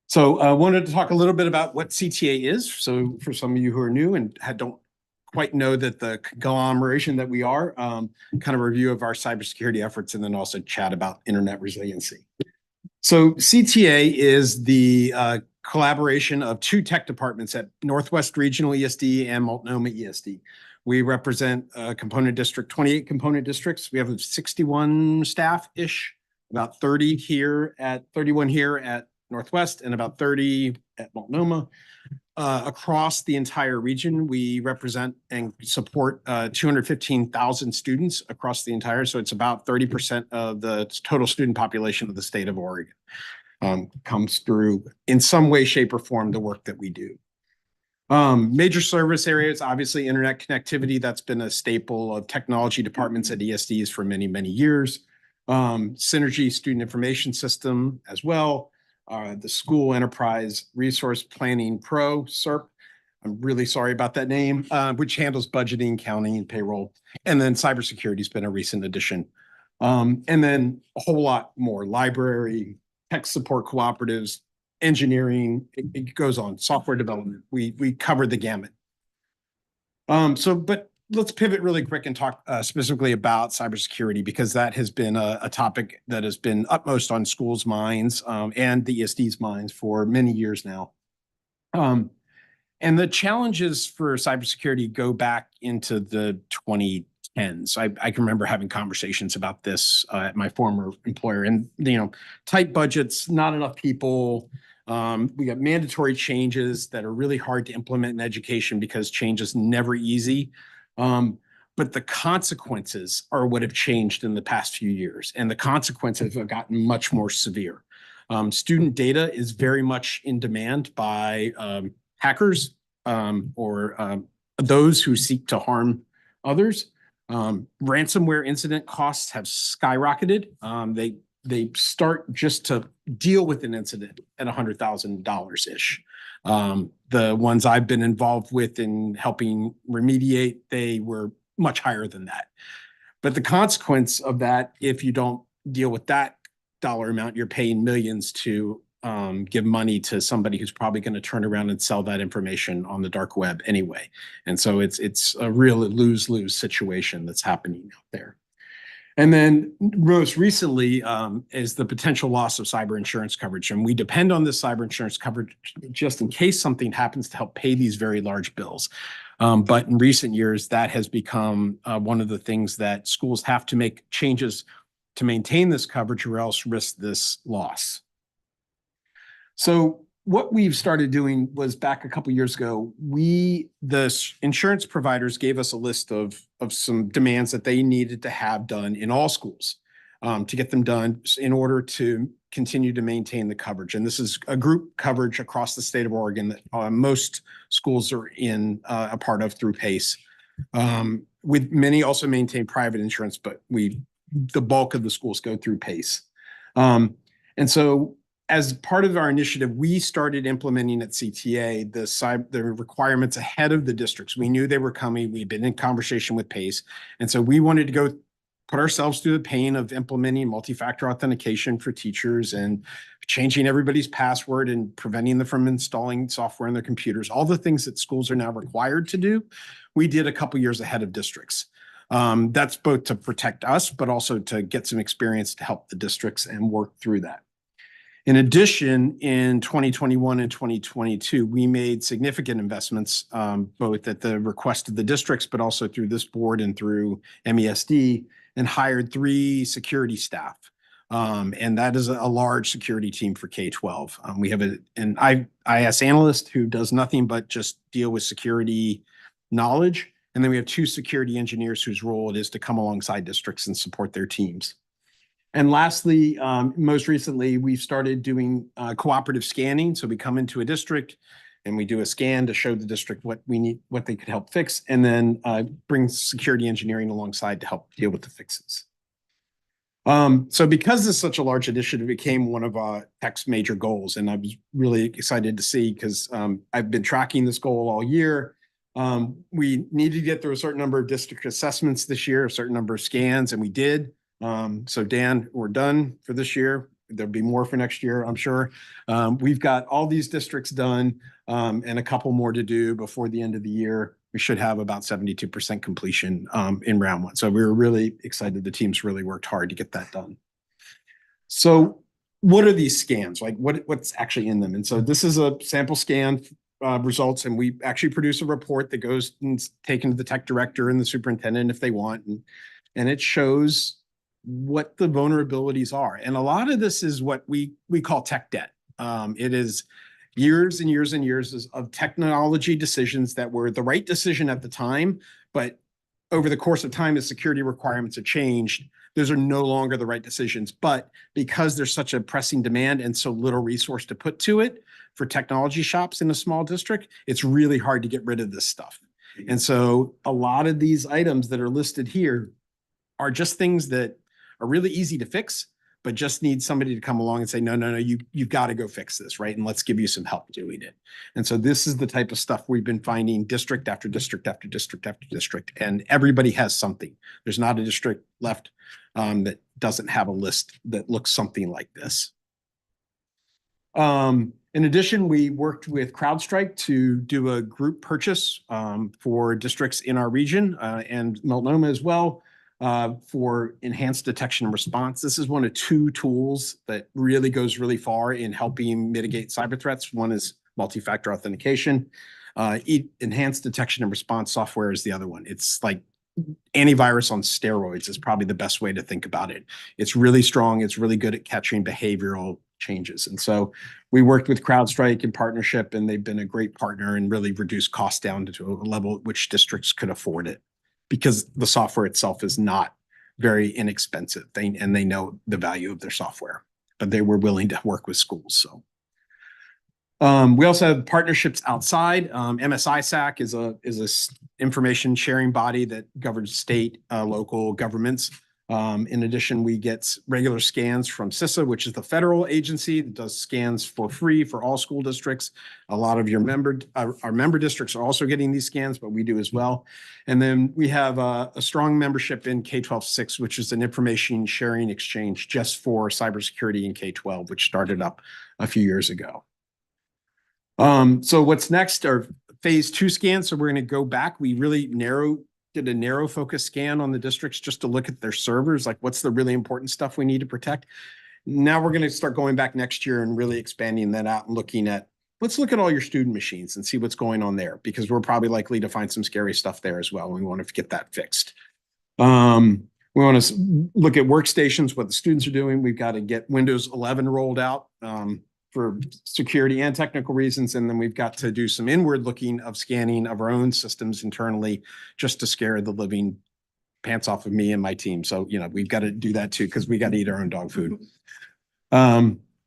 So I wanted to talk a little bit about what CTA is. So for some of you who are new and don't quite know that the conglomeration that we are, kind of a review of our cybersecurity efforts, and then also chat about internet resiliency. So CTA is the collaboration of two tech departments at Northwest Regional ESD and Multnomah ESD. We represent component district, 28 component districts. We have 61 staff-ish, about 31 here at Northwest, and about 30 at Multnomah. Across the entire region, we represent and support 215,000 students across the entire, so it's about 30% of the total student population of the state of Oregon. Comes through in some way, shape, or form the work that we do. Major service areas, obviously internet connectivity, that's been a staple of technology departments at ESDs for many, many years. Synergy Student Information System as well. The School Enterprise Resource Planning Pro, SERP. I'm really sorry about that name, which handles budgeting, counting, and payroll. And then cybersecurity has been a recent addition. And then a whole lot more, library, tech support cooperatives, engineering, it goes on, software development. We cover the gamut. But let's pivot really quick and talk specifically about cybersecurity, because that has been a topic that has been utmost on schools' minds and the ESD's minds for many years now. And the challenges for cybersecurity go back into the 2010s. I can remember having conversations about this at my former employer, and tight budgets, not enough people. We got mandatory changes that are really hard to implement in education because change is never easy. But the consequences are what have changed in the past few years, and the consequences have gotten much more severe. Student data is very much in demand by hackers or those who seek to harm others. Ransomware incident costs have skyrocketed. They start just to deal with an incident at $100,000-ish. The ones I've been involved with in helping remediate, they were much higher than that. But the consequence of that, if you don't deal with that dollar amount, you're paying millions to give money to somebody who's probably going to turn around and sell that information on the dark web anyway. And so it's a real lose-lose situation that's happening out there. And then most recently is the potential loss of cyber insurance coverage. And we depend on this cyber insurance coverage just in case something happens to help pay these very large bills. But in recent years, that has become one of the things that schools have to make changes to maintain this coverage or else risk this loss. So what we've started doing was back a couple of years ago, the insurance providers gave us a list of some demands that they needed to have done in all schools to get them done in order to continue to maintain the coverage. And this is a group coverage across the state of Oregon that most schools are in a part of through PACE. With many also maintain private insurance, but the bulk of the schools go through PACE. And so as part of our initiative, we started implementing at CTA the requirements ahead of the districts. We knew they were coming. We'd been in conversation with PACE. And so we wanted to go put ourselves through the pain of implementing multi-factor authentication for teachers and changing everybody's password and preventing them from installing software on their computers. All the things that schools are now required to do, we did a couple years ahead of districts. That's both to protect us, but also to get some experience to help the districts and work through that. In addition, in 2021 and 2022, we made significant investments, both at the request of the districts, but also through this board and through NWRESD, and hired 3 security staff. And that is a large security team for K-12. We have an IS analyst who does nothing but just deal with security knowledge. And then we have 2 security engineers whose role it is to come alongside districts and support their teams. And lastly, most recently, we've started doing cooperative scanning. So we come into a district and we do a scan to show the district what we need, what they could help fix, and then bring security engineering alongside to help deal with the fixes. So because this is such a large initiative, it became one of TEC's major goals. And I was really excited to see, because I've been tracking this goal all year. We needed to get through a certain number of district assessments this year, a certain number of scans, and we did. So Dan, we're done for this year. There'll be more for next year, I'm sure. We've got all these districts done and a couple more to do before the end of the year. We should have about 72% completion in round 1. So we were really excited. The teams really worked hard to get that done. So what are these scans? Like what's actually in them? And so this is a sample scan results, and we actually produce a report that goes and is taken to the tech director and the superintendent if they want. And it shows what the vulnerabilities are. And a lot of this is what we call tech debt. It is years and years and years of technology decisions that were the right decision at the time, but over the course of time, as security requirements have changed, those are no longer the right decisions. But because there's such a pressing demand and so little resource to put to it for technology shops in a small district, it's really hard to get rid of this stuff. And so a lot of these items that are listed here are just things that are really easy to fix, but just need somebody to come along and say, no, you've got to go fix this, right? And let's give you some help doing it. And so this is the type of stuff we've been finding district after district after district after district, and everybody has something. There's not a district left that doesn't have a list that looks something like this. In addition, we worked with CrowdStrike to do a group purchase for districts in our region and Multnomah as well for enhanced detection and response. This is one of two tools that really goes really far in helping mitigate cyber threats. One is multi-factor authentication. Enhanced detection and response software is the other one. It's like antivirus on steroids is probably the best way to think about it. It's really strong. It's really good at catching behavioral changes. And so we worked with CrowdStrike in partnership, and they've been a great partner and really reduced costs down to a level at which districts could afford it, because the software itself is not very inexpensive. They know the value of their software, but they were willing to work with schools. So we also have partnerships outside. MSISAC is a information sharing body that governs state, local governments. In addition, we get regular scans from CISA, which is the federal agency that does scans for free for all school districts. A lot of our member districts are also getting these scans, but we do as well. And then we have a strong membership in K-12-6, which is an information sharing exchange just for cybersecurity in K-12, which started up a few years ago. So what's next are phase 2 scans. So we're going to go back. We really did a narrow focus scan on the districts just to look at their servers, like what's the really important stuff we need to protect. Now we're going to start going back next year and really expanding that out and looking at, let's look at all your student machines and see what's going on there, because we're probably likely to find some scary stuff there as well. We want to get that fixed. We want to look at workstations, what the students are doing. We've got to get Windows 11 rolled out for security and technical reasons. And then we've got to do some inward looking of scanning of our own systems internally, just to scare the living pants off of me and my team. So, we've got to do that too, because we got to eat our own dog food.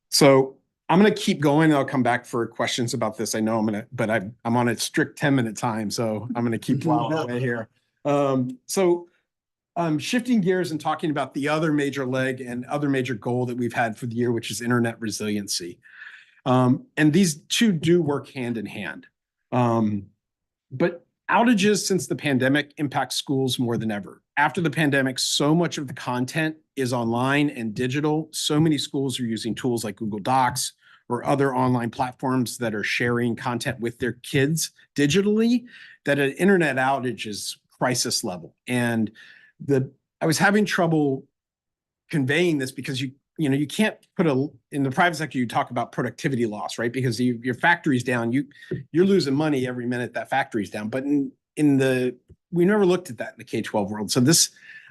So I'm going to keep going. I'll come back for questions about this. I know but I'm on a strict 10-minute time. So I'm going to keep plowing away here. Shifting gears and talking about the other major leg and other major goal that we've had for the year, which is internet resiliency. And these two do work hand in hand. But outages since the pandemic impact schools more than ever. After the pandemic, so much of the content is online and digital. So many schools are using tools like Google Docs or other online platforms that are sharing content with their kids digitally, that an internet outage is crisis level. And I was having trouble conveying this because you can't in the private sector, you talk about productivity loss, right? Because your factory's down, you're losing money every minute that factory's down. But we never looked at that in the K-12 world. So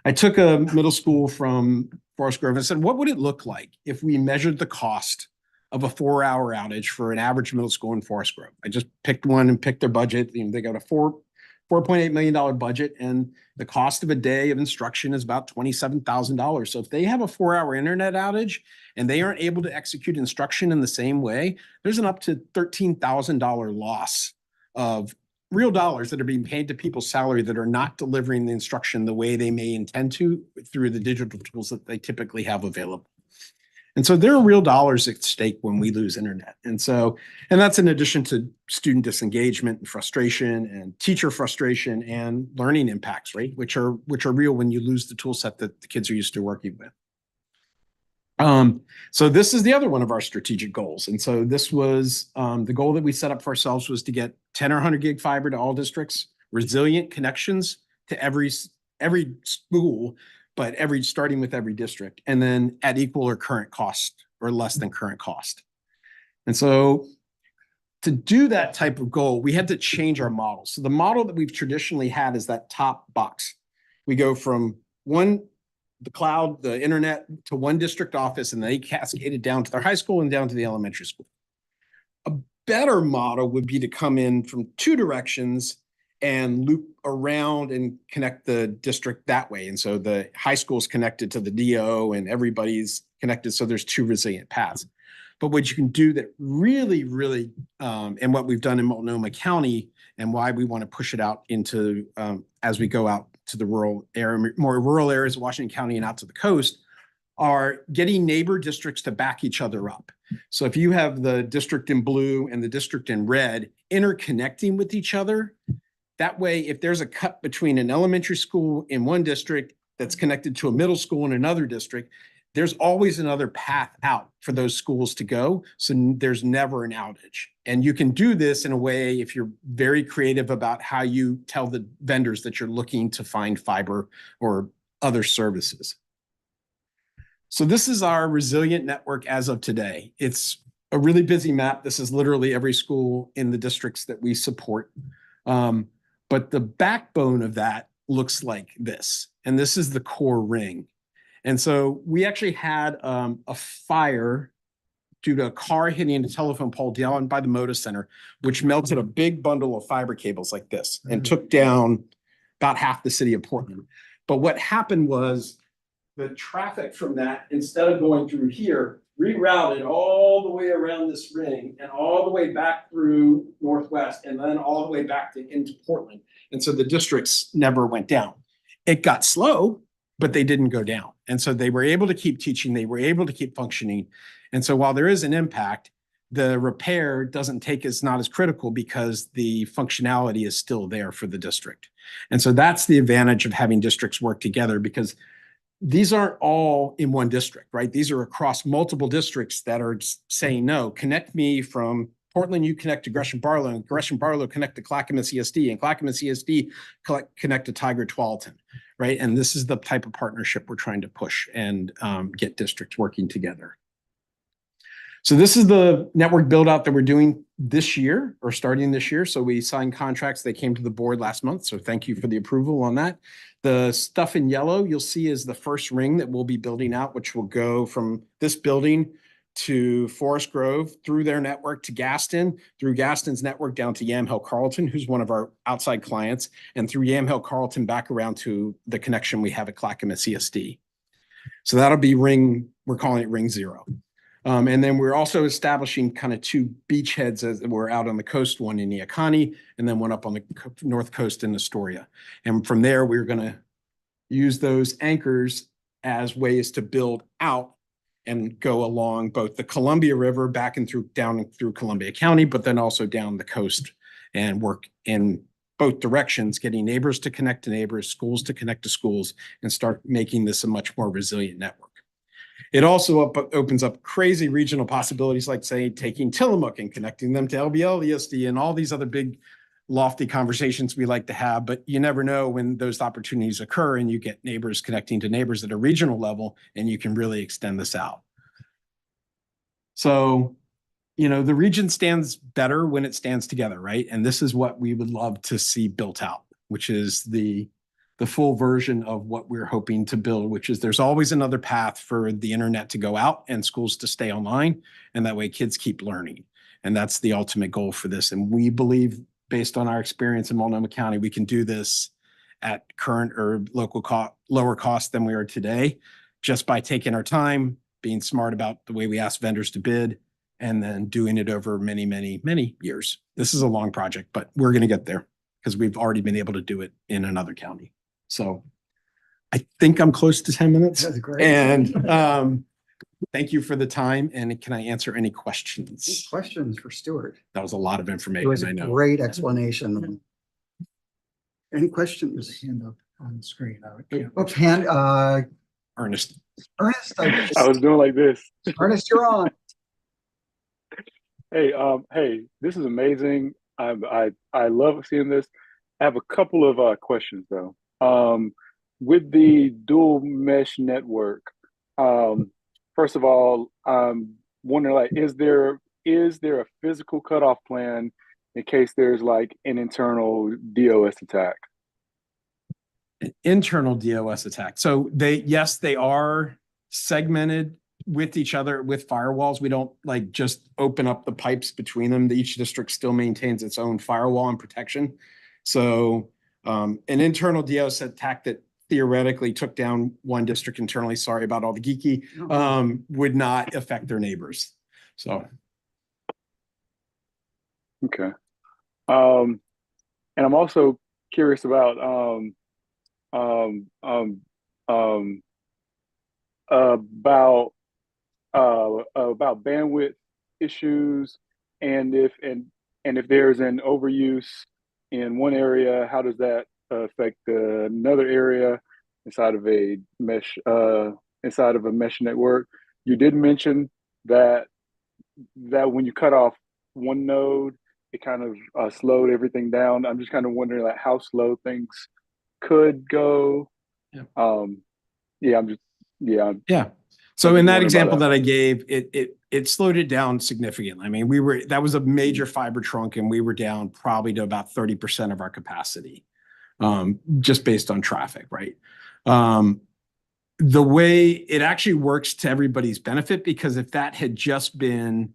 I took a middle school from Forest Grove and said, what would it look like if we measured the cost of a 4-hour outage for an average middle school in Forest Grove? I just picked one and picked their budget. They got a $4.8 million budget, and the cost of a day of instruction is about $27,000. So if they have a 4-hour internet outage and they aren't able to execute instruction in the same way, there's an up to $13,000 loss of real dollars that are being paid to people's salary that are not delivering the instruction the way they may intend to through the digital tools that they typically have available. And so there are real dollars at stake when we lose internet. And that's in addition to student disengagement and frustration and teacher frustration and learning impacts, right? Which are real when you lose the tool set that the kids are used to working with. So this is the other one of our strategic goals. And so this was the goal that we set up for ourselves, was to get 10 or 100 gig fiber to all districts, resilient connections to every school, but starting with every district, and then at equal or current cost or less than current cost. And so to do that type of goal, we had to change our model. So the model that we've traditionally had is that top box. We go from the cloud, the internet, to one district office, and they cascade it down to their high school and down to the elementary school. better model would be to come in from two directions and loop around and connect the district that way. And so the high school is connected to the DO and everybody's connected. So there's two resilient paths. But what you can do that really, really, and what we've done in Multnomah County and why we want to push it out into, as we go out to the rural area, more rural areas of Washington County and out to the coast, are getting neighbor districts to back each other up. So if you have the district in blue and the district in red interconnecting with each other, that way, if there's a cut between an elementary school in one district that's connected to a middle school in another district, there's always another path out for those schools to go. So there's never an outage. And you can do this in a way if you're very creative about how you tell the vendors that you're looking to find fiber or other services. So this is our resilient network as of today. It's a really busy map. This is literally every school in the districts that we support. But the backbone of that looks like this. And this is the core ring. And so we actually had a fire due to a car hitting a telephone pole down by the Moda Center, which melted a big bundle of fiber cables like this and took down about half the city of Portland. But what happened was the traffic from that, instead of going through here, rerouted all the way around this ring and all the way back through Northwest and then all the way back into Portland. And so the districts never went down. It got slow, but they didn't go down. And so they were able to keep teaching, they were able to keep functioning. And so while there is an impact, the repair doesn't take as not as critical because the functionality is still there for the district. And so that's the advantage of having districts work together, because these aren't all in one district, right? These are across multiple districts that are saying, no, connect me from Portland, you connect to Gresham Barlow, and Gresham Barlow connect to Clackamas CSD, and Clackamas CSD connect to Tiger Tualatin, right? And this is the type of partnership we're trying to push and get districts working together. So this is the network build out that we're doing this year or starting this year. So we signed contracts. They came to the board last month. So thank you for the approval on that. The stuff in yellow you'll see is the first ring that we'll be building out, which will go from this building to Forest Grove, through their network to Gaston, through Gaston's network down to Yamhill Carlton, who's one of our outside clients, and through Yamhill Carlton back around to the connection we have at Clackamas CSD. So that'll be ring, we're calling it ring 0. And then we're also establishing kind of two beachheads as we're out on the coast, one in Neocani, and then one up on the north coast in Astoria. And from there, we're going to use those anchors as ways to build out and go along both the Columbia River back and down through Columbia County, but then also down the coast and work in both directions, getting neighbors to connect to neighbors, schools to connect to schools, and start making this a much more resilient network. It also opens up crazy regional possibilities, like say taking Tillamook and connecting them to LBL, ESD, and all these other big lofty conversations we like to have, but you never know when those opportunities occur and you get neighbors connecting to neighbors at a regional level, and you can really extend this out. So, you know, the region stands better when it stands together, right? And this is what we would love to see built out, which is the full version of what we're hoping to build, which is there's always another path for the internet to go out and schools to stay online. And that way kids keep learning. And that's the ultimate goal for this. And we believe, based on our experience in Multnomah County, we can do this at current or lower cost than we are today, just by taking our time, being smart about the way we ask vendors to bid, and then doing it over many, many, many years. This is a long project, but we're going to get there because we've already been able to do it in another county. So I think I'm close to 10 minutes. That's great. And thank you for the time. And can I answer any questions? Questions for Stuart? That was a lot of It information, was I a know. great explanation. Any questions? Hand up on the screen. Ernest. Ernest, I was doing like this. Ernest, you're on. Hey, hey, this is amazing. I love seeing this. I have a couple of questions though. With the dual mesh network, first of all, wondering, like, is there a physical cutoff plan in case there's like an internal DOS attack? An internal DOS attack. So yes, they are segmented with each other with firewalls. We don't like just open up the pipes between them. Each district still maintains its own firewall and protection. So an internal DOS attack that theoretically took down one district internally, sorry about all the geeky, would not affect their neighbors. So. Okay. And I'm also curious about about bandwidth issues, and if there's an overuse in one area, how does that affect another area inside of a mesh network? You did mention that when you cut off one node, it kind of slowed everything down. I'm just kind of wondering like how slow things could go. Yeah. Yeah. So in that example that I gave, it slowed it down significantly. I mean, that was a major fiber trunk, and we were down probably to about 30% of our capacity, just based on traffic, right? The way it actually works to everybody's benefit, because if that had just been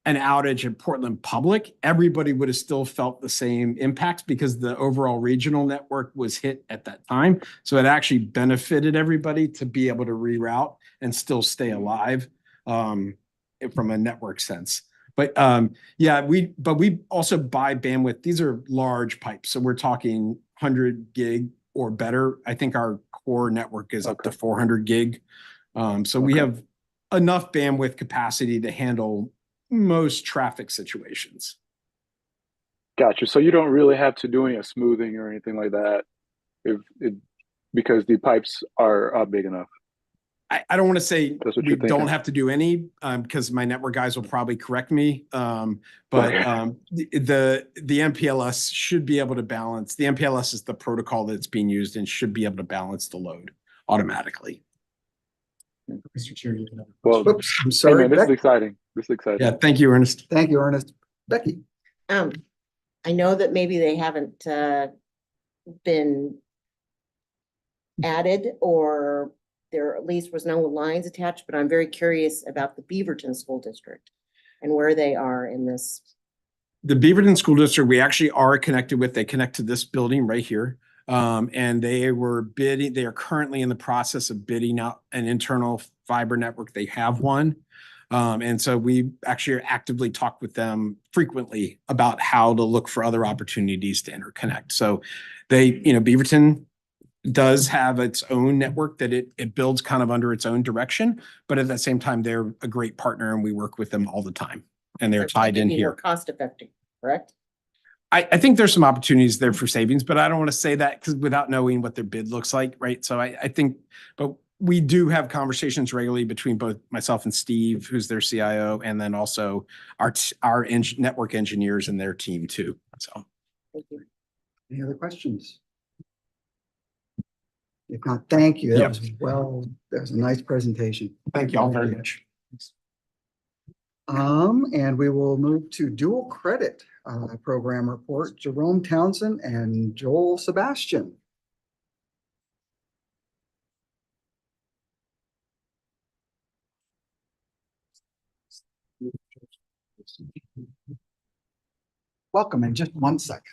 an outage in Portland Public, everybody would have still felt the same impacts because the overall regional network was hit at that time. So it actually benefited everybody to be able to reroute and still stay alive from a network sense. But yeah, we also buy bandwidth. These are large pipes. So we're talking 100 gig or better. I think our core network is up to 400 gig. So we have enough bandwidth capacity to handle most traffic situations. Gotcha. So you don't really have to do any smoothing or anything like that because the pipes are big enough. I don't want to say we don't have to do any because my network guys will probably correct me. But the MPLS should be able to balance. The MPLS is the protocol that's being used and should be able to balance the load automatically. Mr. Chair, you can have well, oops, I'm sorry. Hey man, this is exciting. This is exciting. Yeah, thank you, Ernest. Thank you, Ernest. Becky. I know that maybe they haven't been added, or there at least was no lines attached, but I'm very curious about the Beaverton School District and where they are in this. The Beaverton School District, we actually are connected with. They connect to this building right here. And they were bidding, they are currently in the process of bidding out an internal fiber network. They have one. And so we actually actively talk with them frequently about how to look for other opportunities to interconnect. So Beaverton does have its own network that it builds kind of under its own direction, but at the same time, they're a great partner and we work with them all the time, and they're tied in here. More cost effective, correct? I think there's some opportunities there for savings, but I don't want to say that because without knowing what their bid looks like, right? So I think, but we do have conversations regularly between both myself and Steve, who's their CIO, and then also our network engineers and their team too. So, thank you. Any other questions? If not, thank you. That was a nice presentation. Thank you all very much. And we will move to dual credit program report, Jerome Townsend and Joel Sebastian. Welcome in just 1 second.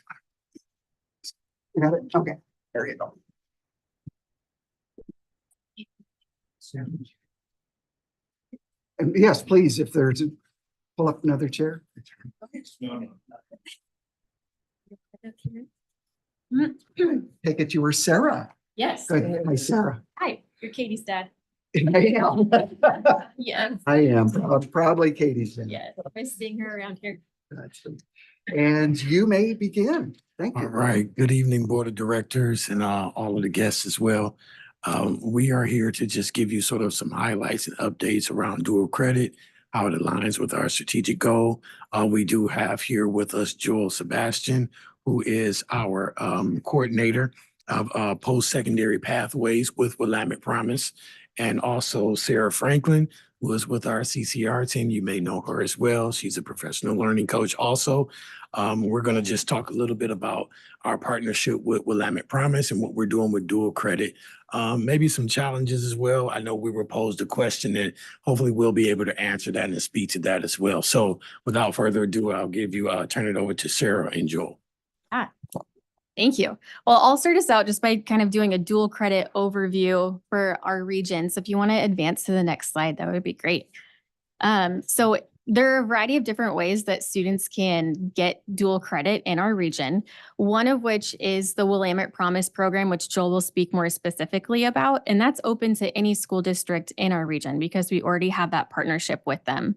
You got it? Okay, there you go. And yes, please, if there's a, pull up another chair. Take it you were Sarah. Yes. Good. Hi, Sarah. Hi, you're Katie's dad. I am. Yes. I am proudly Katie's dad. Yes, I'm seeing her around here. And you may begin. Thank you. All right. Good evening, Board of Directors and all of the guests as well. We are here to just give you sort of some highlights and updates around dual credit, how it aligns with our strategic goal. We do have here with us Joel Sebastian, who is our coordinator of post-secondary pathways with Willamette Promise, and also Sarah Franklin, was with our CCR team. You may know her as well. She's a professional learning coach also. We're going to just talk a little bit about our partnership with Willamette Promise and what we're doing with dual credit. Maybe some challenges as well. I know we were posed a question and hopefully we'll be able to answer that and speak to that as well. So without further ado, I'll turn it over to Sarah and Joel. Thank you. Well, I'll start us out just by kind of doing a dual credit overview for our region. So if you want to advance to the next slide, that would be great. So there are a variety of different ways that students can get dual credit in our region. One of which is the Willamette Promise program, which Joel will speak more specifically about. And that's open to any school district in our region because we already have that partnership with them.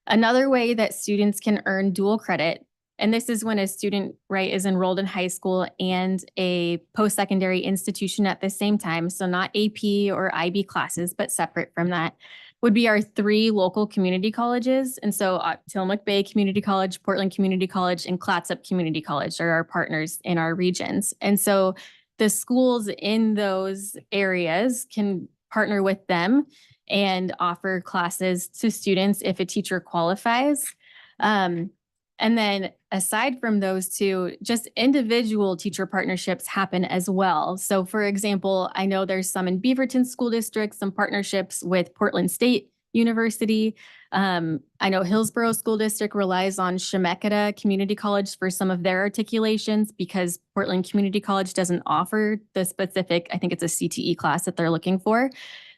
Another way that students can earn dual credit, and this is when a student, right, is enrolled in high school and a post-secondary institution at the same time, so not AP or IB classes, but separate from that, would be our 3 local community colleges. And so Tillamook Bay Community College, Portland Community College, and Clatsop Community College are our partners in our regions. And so the schools in those areas can partner with them and offer classes to students if a teacher qualifies. And then aside from those 2, just individual teacher partnerships happen as well. So for example, I know there's some in Beaverton School District, some partnerships with Portland State University. I know Hillsborough School District relies on Chemeketa Community College for some of their articulations because Portland Community College doesn't offer the specific, I think it's a CTE class that they're looking for.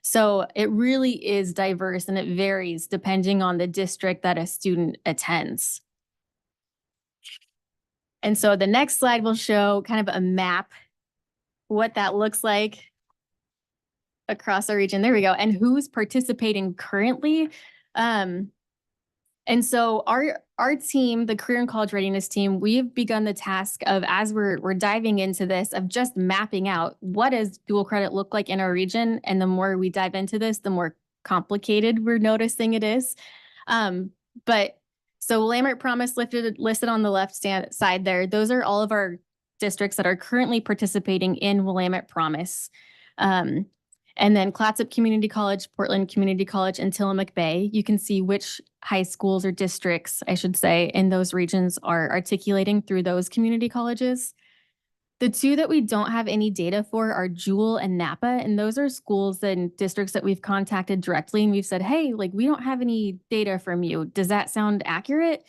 So it really is diverse and it varies depending on the district that a student attends. And so the next slide will show kind of a map, what that looks like across our region. There we go. And who's participating currently. And so our team, the Career and College Readiness team, we've begun the task of, as we're diving into this, of just mapping out what does dual credit look like in our region. And the more we dive into this, the more complicated we're noticing it is. So Willamette Promise listed on the left side there, those are all of our districts that are currently participating in Willamette Promise. And then Clatsop Community College, Portland Community College, and Tillamook Bay, you can see which high schools or districts, I should say, in those regions are articulating through those community colleges. The 2 that we don't have any data for are Jewel and Napa, and those are schools and districts that we've contacted directly and we've said, hey, like we don't have any data from you. Does that sound accurate?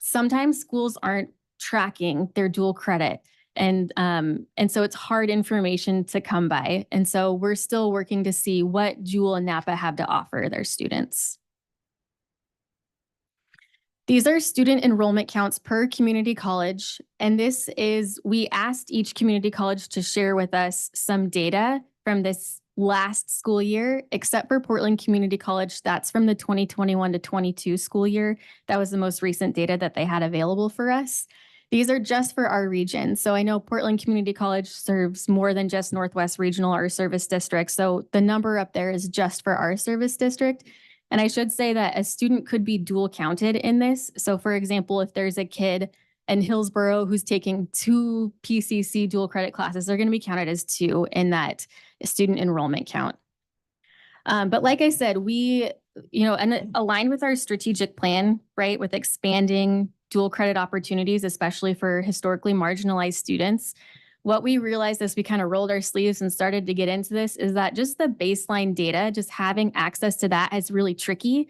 Sometimes schools aren't tracking their dual credit. And so it's hard information to come by. And so we're still working to see what Jewel and Napa have to offer their students. These are student enrollment counts per community college. And this is, we asked each community college to share with us some data from this last school year, except for Portland Community College. That's from the 2021 to 22 school year. That was the most recent data that they had available for us. These are just for our region. So I know Portland Community College serves more than just Northwest Regional or service district. So the number up there is just for our service district. And I should say that a student could be dual counted in this. So for example, if there's a kid in Hillsborough who's taking 2 PCC dual credit classes, they're going to be counted as 2 in that student enrollment count. But like I said, we, and aligned with our strategic plan, right, with expanding dual credit opportunities, especially for historically marginalized students, what we realized as we kind of rolled our sleeves and started to get into this is that just the baseline data, just having access to that is really tricky.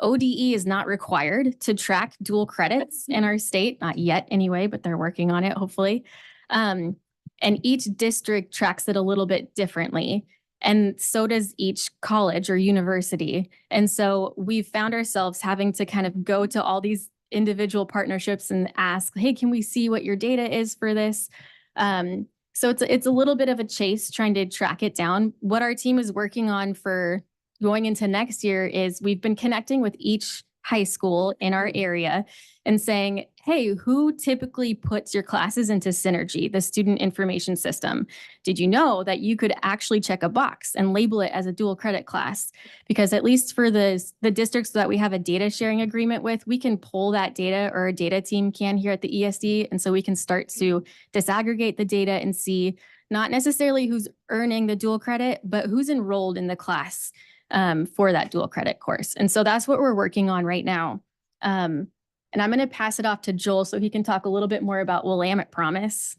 ODE is not required to track dual credits in our state, not yet anyway, but they're working on it, hopefully. And each district tracks it a little bit differently. And so does each college or university. And so we've found ourselves having to kind of go to all these individual partnerships and ask, hey, can we see what your data is for this? So it's a little bit of a chase trying to track it down. What our team is working on for going into next year is we've been connecting with each high school in our area and saying, hey, who typically puts your classes into Synergy, the student information system? Did you know that you could actually check a box and label it as a dual credit class? Because at least for the districts that we have a data sharing agreement with, we can pull that data, or a data team can here at the ESD. And so we can start to disaggregate the data and see not necessarily who's earning the dual credit, but who's enrolled in the class. for that dual credit course. And so that's what we're working on right now. And I'm going to pass it off to Joel so he can talk a little bit more about Willamette Promise.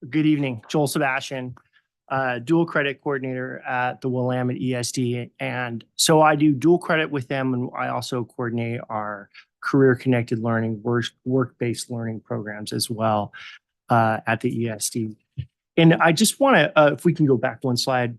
Good evening, Joel Sebastian, dual credit coordinator at the Willamette ESD. And so I do dual credit with them, and I also coordinate our career connected learning, work-based learning programs as well at the ESD. And I just want to, if we can go back one slide.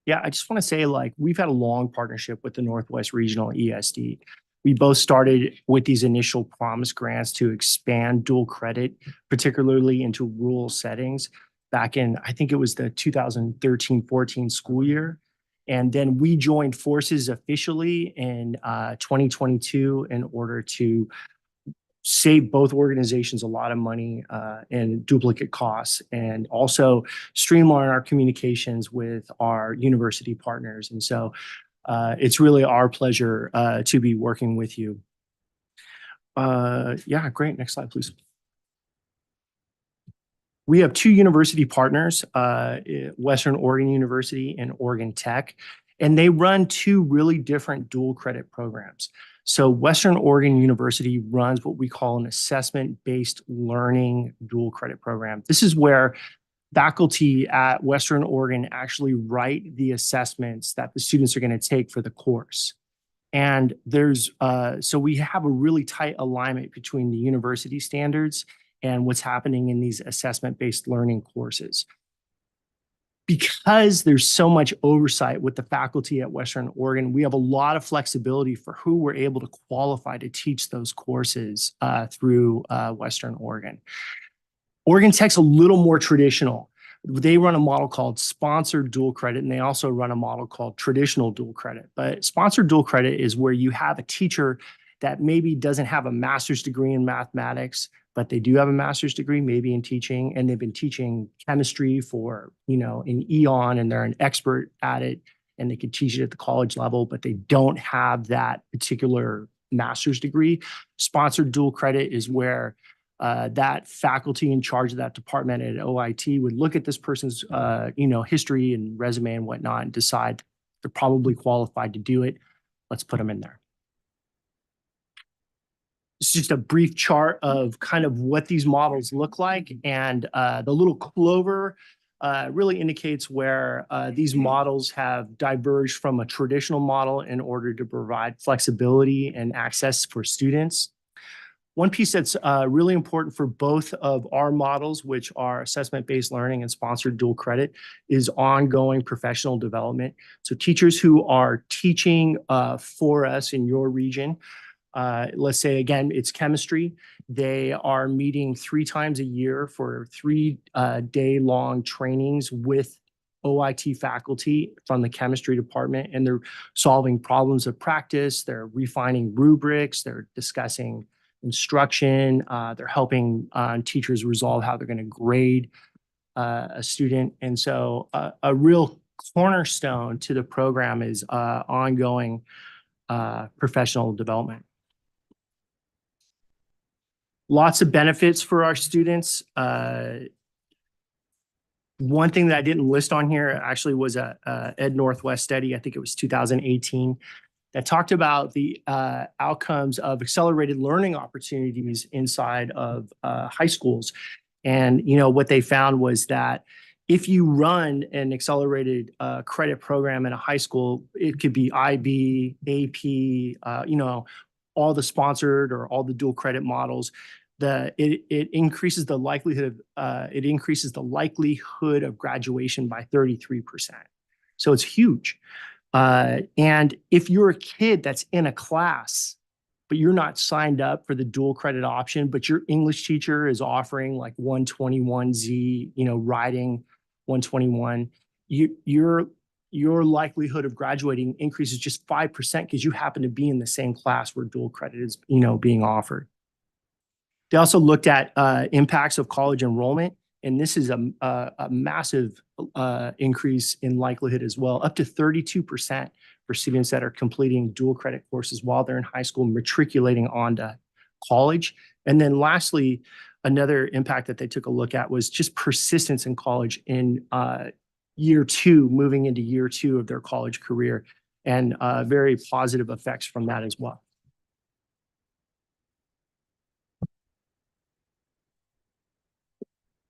Yeah, I just want to say, like, we've had a long partnership with the Northwest Regional ESD. We both started with these initial promise grants to expand dual credit, particularly into rural settings back in, I think it was the 2013-14 school year. And then we joined forces officially in 2022 in order to save both organizations a lot of money and duplicate costs, and also streamline our communications with our university partners. And so it's really our pleasure to be working with you. Yeah, great. Next slide, please. We have two university partners, Western Oregon University and Oregon Tech, and they run two really different dual credit programs. So Western Oregon University runs what we call an assessment-based learning dual credit program. This is where faculty at Western Oregon actually write the assessments that the students are going to take for the course. And there's, so we have a really tight alignment between the university standards and what's happening in these assessment-based learning courses. Because there's so much oversight with the faculty at Western Oregon, we have a lot of flexibility for who we're able to qualify to teach those courses through Western Oregon. Oregon Tech's a little more traditional. They run a model called sponsored dual credit, and they also run a model called traditional dual credit. But sponsored dual credit is where you have a teacher that maybe doesn't have a master's degree in mathematics, but they do have a master's degree maybe in teaching, and they've been teaching chemistry for, you know, an eon, and they're an expert at it, and they can teach it at the college level, but they don't have that particular master's degree. Sponsored dual credit is where that faculty in charge of that department at OIT would look at this person's, you know, history and resume and whatnot and decide they're probably qualified to do it. Let's put them in there. It's just a brief chart of kind of what these models look like. And the little clover really indicates where these models have diverged from a traditional model in order to provide flexibility and access for students. One piece that's really important for both of our models, which are assessment-based learning and sponsored dual credit, is ongoing professional development. So teachers who are teaching for us in your region, let's say, again, it's chemistry. They are meeting 3 times a year for 3-day-long trainings with OIT faculty from the chemistry department, and they're solving problems of practice. They're refining rubrics. They're discussing instruction. They're helping teachers resolve how they're going to grade a student. And so a real cornerstone to the program is ongoing professional development. Lots of benefits for our students. One thing that I didn't list on here actually was a Ed Northwest study. I think it was 2018. That talked about the outcomes of accelerated learning opportunities inside of high schools. And, you know, what they found was that if you run an accelerated credit program in a high school, it could be IB, AP, you know, all the sponsored or all the dual credit models. It increases the likelihood of graduation by 33%. So it's huge. And if you're a kid that's in a class, but you're not signed up for the dual credit option, but your English teacher is offering like 121Z, you know, writing 121, your likelihood of graduating increases just 5% because you happen to be in the same class where dual credit is, you know, being offered. They also looked at impacts of college enrollment. And this is a massive increase in likelihood as well, up to 32% for students that are completing dual credit courses while they're in high school, matriculating onto college. And then lastly, Another impact that they took a look at was just persistence in college in year 2, moving into year 2 of their college career, and very positive effects from that as well.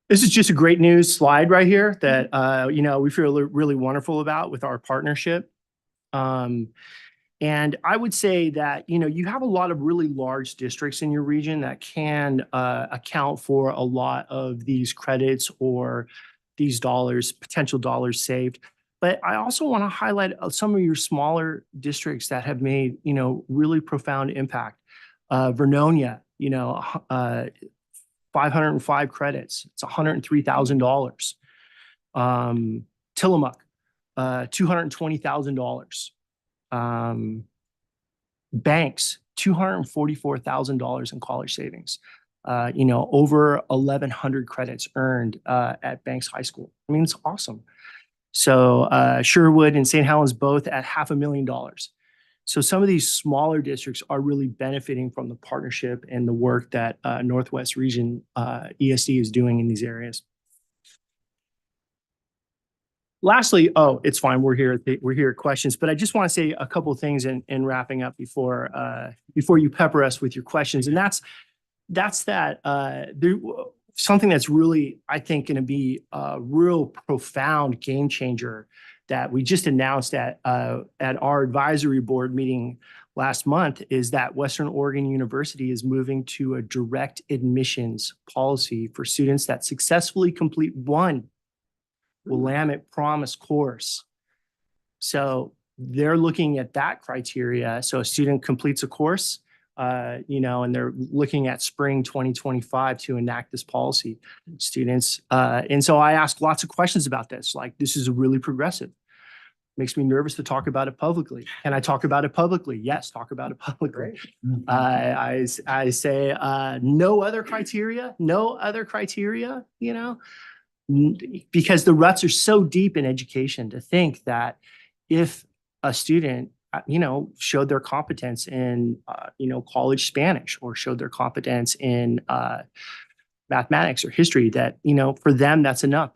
This is just a great news slide right here that, we feel really wonderful about with our partnership. And I would say that, you have a lot of really large districts in your region that can account for a lot of these credits or these dollars, potential dollars saved. But I also want to highlight some of your smaller districts that have made, really profound impact. Vernonia, 505 credits. It's $103,000. Tillamook, $220,000. Banks, $244,000 in college savings. Over 1,100 credits earned at Banks High School. I mean, it's awesome. So Sherwood and St. Helens both at $500,000. So some of these smaller districts are really benefiting from the partnership and the work that Northwest Region ESD is doing in these areas. Lastly, it's fine. We're here at questions, but I just want to say a couple of things in wrapping up before you pepper us with your questions. And that's something that's really, I think, going to be a real profound game changer that we just announced at our advisory board meeting last month, is that Western Oregon University is moving to a direct admissions policy for students that successfully complete one Willamette Promise course. So they're looking at that criteria. So a student completes a course, and they're looking at spring 2025 to enact this policy. Students, and so I asked lots of questions about this. Like, this is really progressive. Makes me nervous to talk about it publicly. Can I talk about it publicly? Yes, talk about it publicly. I say no other criteria, because the ruts are so deep in education to think that if a student, showed their competence in, college Spanish, or showed their competence in mathematics or history, that, for them, that's enough.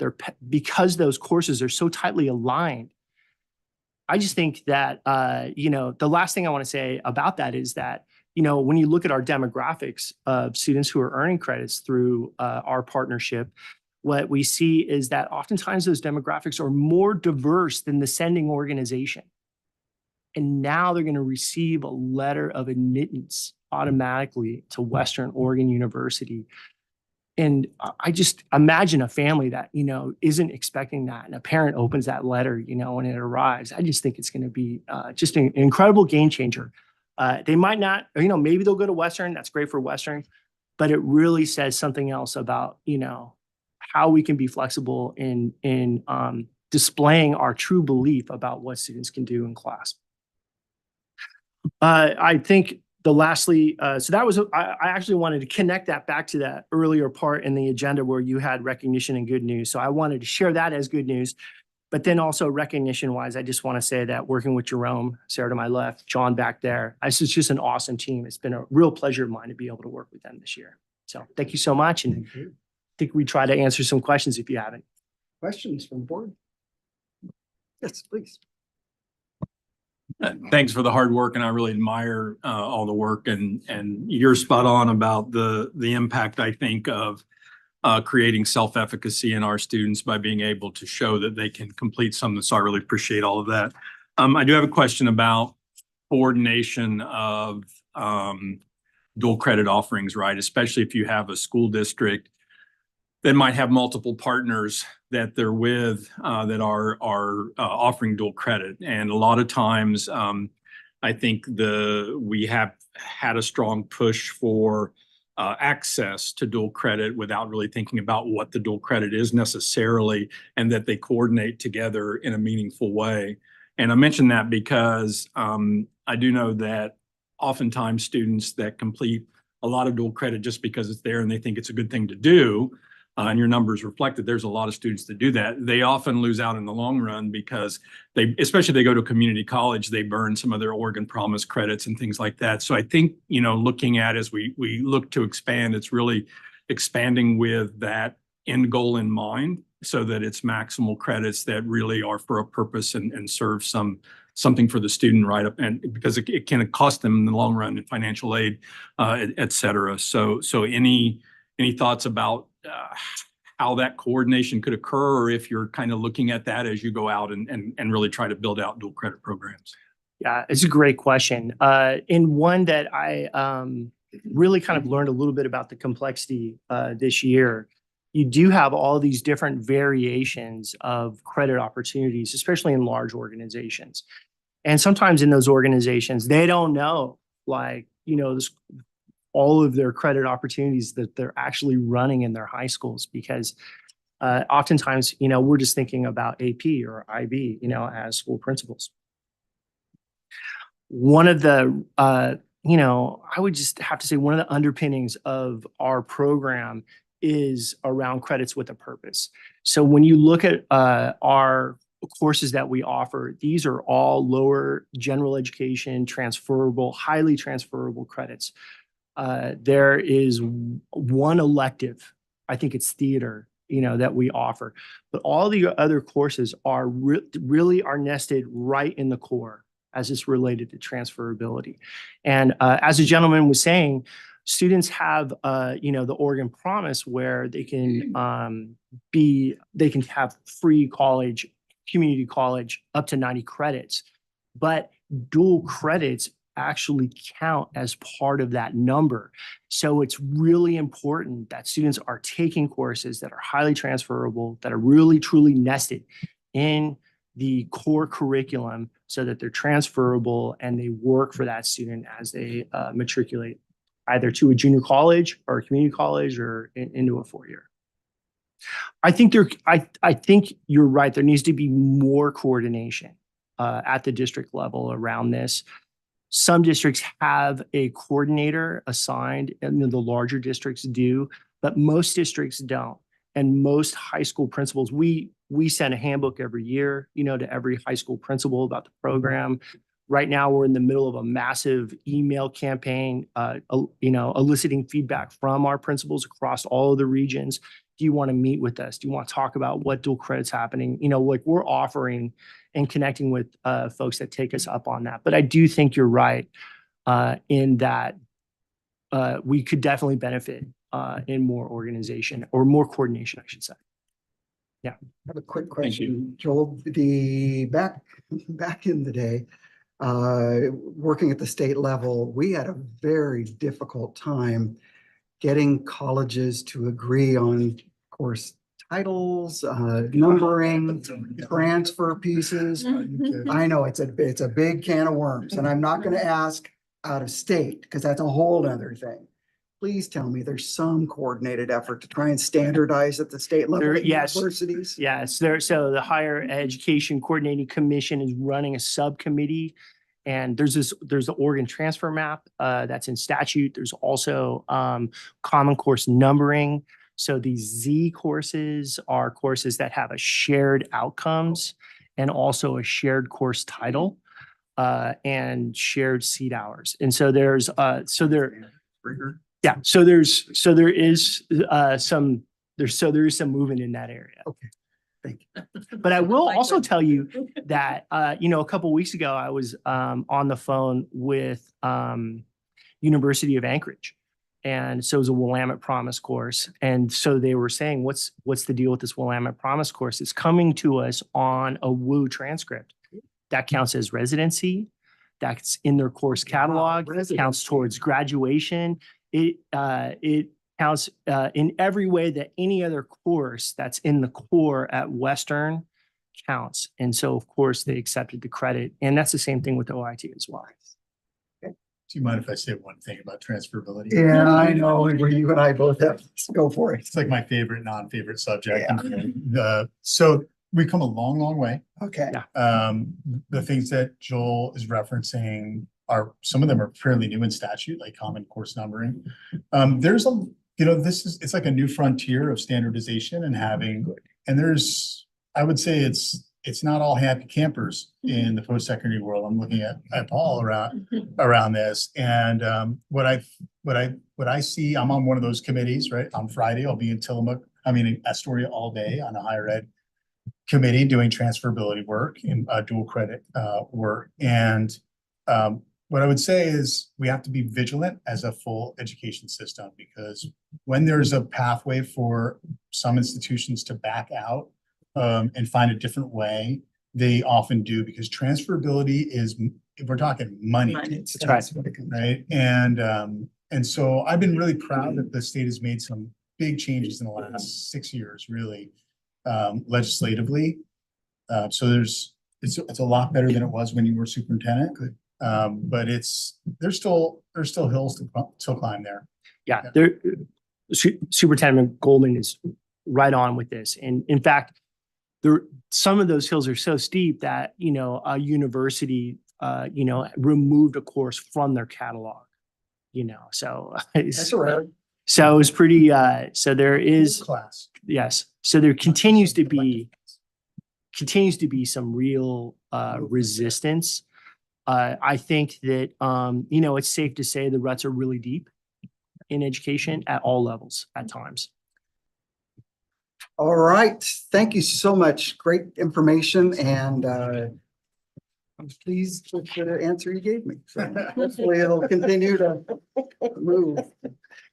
Because those courses are so tightly aligned. I just think that, the last thing I want to say about that is that, when you look at our demographics of students who are earning credits through our partnership, what we see is that oftentimes those demographics are more diverse than the sending organization. And now they're going to receive a letter of admittance automatically to Western Oregon University. And I just imagine a family that, isn't expecting that, and a parent opens that letter, when it arrives. I just think it's going to be just an incredible game changer. They might not, maybe they'll go to Western. That's great for Western, but it really says something else about, how we can be flexible in displaying our true belief about what students can do in class. I think lastly, so that was, I actually wanted to connect that back to that earlier part in the agenda where you had recognition and good news. So I wanted to share that as good news, but then also recognition wise, I just want to say that working with Jerome, Sarah to my left, John back there, this is just an awesome team. It's been a real pleasure of mine to be able to work with them this year. So thank you so much. And I think we try to answer some questions if you haven't. Questions from the board? Yes, please. Thanks for the hard work, and I really admire all the work, and you're spot on about the impact, I think, of creating self-efficacy in our students by being able to show that they can complete something. So I really appreciate all of that. I do have a question about coordination of dual credit offerings, right? Especially if you have a school district that might have multiple partners that they're with that are offering dual credit. And a lot of times, I think we have had a strong push for access to dual credit without really thinking about what the dual credit is necessarily, and that they coordinate together in a meaningful way. And I mention that because I do know that oftentimes students that complete a lot of dual credit just because it's there and they think it's a good thing to do, and your numbers reflect that there's a lot of students that do that. They often lose out in the long run because especially if they go to a community college, they burn some of their Oregon Promise credits and things like that. So I think, looking at as we look to expand, it's really expanding with that end goal in mind so that it's maximal credits that really are for a purpose and serve something for the student right up, and because it can cost them in the long run in financial aid, et cetera. So any thoughts about how that coordination could occur, or if you're kind of looking at that as you go out and really try to build out dual credit programs? Yeah, it's a great question. And one that I really kind of learned a little bit about the complexity this year. You do have all these different variations of credit opportunities, especially in large organizations. And sometimes in those organizations, they don't know, like, all of their credit opportunities that they're actually running in their high schools, because oftentimes, we're just thinking about AP or IB, as school principals. One of the, I would just have to say one of the underpinnings of our program is around credits with a purpose. So when you look at our courses that we offer, these are all lower general education, transferable, highly transferable credits. There is one elective, I think it's theater, that we offer, but all the other courses are really are nested right in the core as it's related to transferability. And as a gentleman was saying, students have, the Oregon Promise, where they can have free college, community college, up to 90 credits, but dual credits actually count as part of that number. So it's really important that students are taking courses that are highly transferable, that are really truly nested in the core curriculum, so that they're transferable and they work for that student as they matriculate either to a junior college or a community college or into a four-year. I think you're right. There needs to be more coordination at the district level around this. Some districts have a coordinator assigned, and the larger districts do, but most districts don't. And most high school principals, we send a handbook every year, to every high school principal about the program. Right now, we're in the middle of a massive email campaign, eliciting feedback from our principals across all of the regions. Do you want to meet with us? Do you want to talk about what dual credit's happening? Like we're offering and connecting with folks that take us up on that. But I do think you're right in that we could definitely benefit in more organization or more coordination, I should say. Yeah. I have a quick question, Joel. Back in the day, working at the state level, we had a very difficult time getting colleges to agree on course titles, numbering, transfer pieces. I know it's a big can of worms, and I'm not going to ask out of state because that's a whole other thing. Please tell me there's some coordinated effort to try and standardize at the state level at universities. Yes, so the Higher Education Coordinating Commission is running a subcommittee, and there's the Oregon transfer map that's in statute. There's also common course numbering. So these Z courses are courses that have a shared outcomes and also a shared course title and shared seat hours. And so there is some movement in that area. Okay. Thank you. But I will also tell you that, a couple of weeks ago, I was on the phone with University of Anchorage. And so it was a Willamette Promise course. And so they were saying, what's the deal with this Willamette Promise course? It's coming to us on a WU transcript. That counts as residency. That's in their course catalog. It counts towards graduation. It counts in every way that any other course that's in the core at Western counts. And so, of course, they accepted the credit. And that's the same thing with OIT as well. Do you mind if I say one thing about transferability? Yeah, I know. Where you and I both have to go for it. It's like my favorite non-favorite subject. Yeah. So we've come a long, long way. Okay. The things that Joel is referencing some of them are fairly new in statute, like common course numbering. There's it's like a new frontier of standardization and I would say it's it's not all happy campers in the post-secondary world. I'm looking at Paul around this. And what I see, I'm on one of those committees, right? On Friday, I'll be in in Astoria all day on a higher ed committee doing transferability work and dual credit work. And what I would say is we have to be vigilant as a full education system, because when there's a pathway for some institutions to back out and find a different way, they often do, because transferability is, we're talking money. That's right. Right. And so I've been really proud that the state has made some big changes in the last 6 years, really, legislatively. So it's a lot better than it was when you were superintendent. But there's still hills to climb there. Yeah, Superintendent Goldman is right on with this. And in fact, some of those hills are so steep that, a university, removed a course from their catalog, so. That's rare. So it's pretty, so there is. Class. Yes. So there continues to be some real resistance. I think that, it's safe to say the ruts are really deep in education at all levels at times. All right. Thank you so much. Great information. And I'm pleased with the answer you gave me. So hopefully it'll continue to move.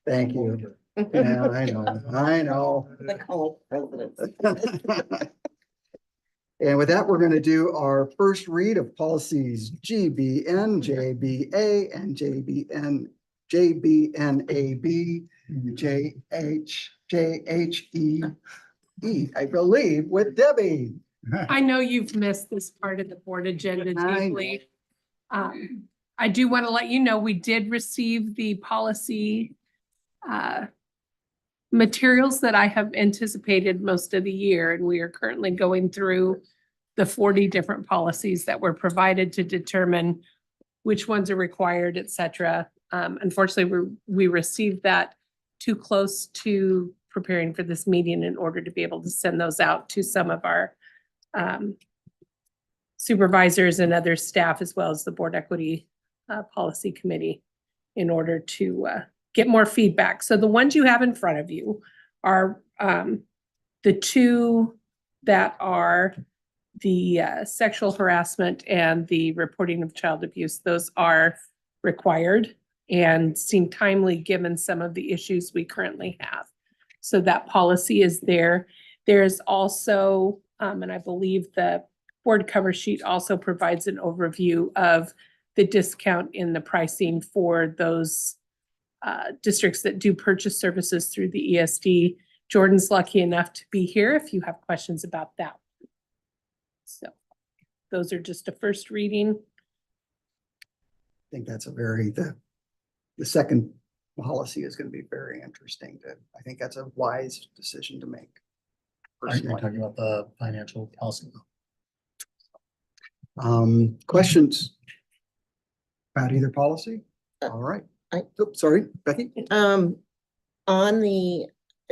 Thank you. Yeah, I know. And with that, we're going to do our first read of policies GBN, JBA, and JBNAB, JHE, I believe, with Debbie. I know you've missed this part of the board agenda deeply. I do want to let you know, we did receive the policy materials that I have anticipated most of the year, and we are currently going through the 40 different policies that were provided to determine which ones are required, et cetera. Unfortunately, we received that too close to preparing for this meeting in order to be able to send those out to some of our supervisors and other staff, as well as the Board Equity Policy Committee, in order to get more feedback. So the ones you have in front of you are the two that are the sexual harassment and the reporting of child abuse. Those are required and seem timely given some of the issues we currently have. So that policy is there. There's also, and I believe the board cover sheet also provides an overview of the discount in the pricing for those districts that do purchase services through the ESD. Jordan's lucky enough to be here if you have questions about that. So those are just a first reading. I think that's the second policy is going to be very interesting. I think that's a wise decision to make. Are you talking about the financial policy? Questions about either policy? All right. Sorry, Becky. On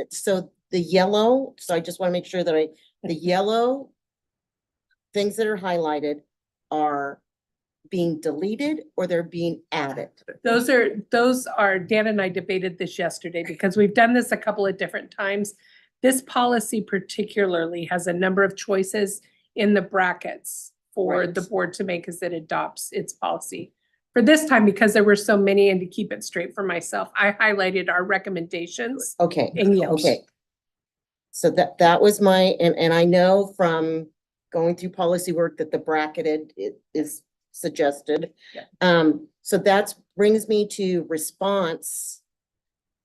so the yellow, so I just want to make sure that the yellow things that are highlighted are being deleted or they're being added. Those are, Dan and I debated this yesterday because we've done this a couple of different times. This policy particularly has a number of choices in the brackets for the board to make as it adopts its policy. For this time, because there were so many, and to keep it straight for myself, I highlighted our recommendations. Okay. In yellow. Okay. So that was my, and I know from going through policy work that the bracketed is suggested. Yeah. So that brings me to response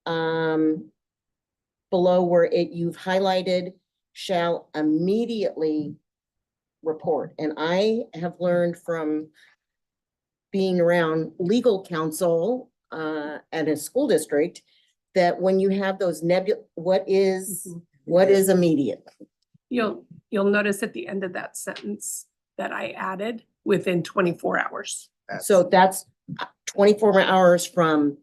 below where you've highlighted shall immediately report. And I have learned from being around legal counsel at a school district that when you have those what is immediate? You'll notice at the end of that sentence that I added within 24 hours. So that's 24 hours from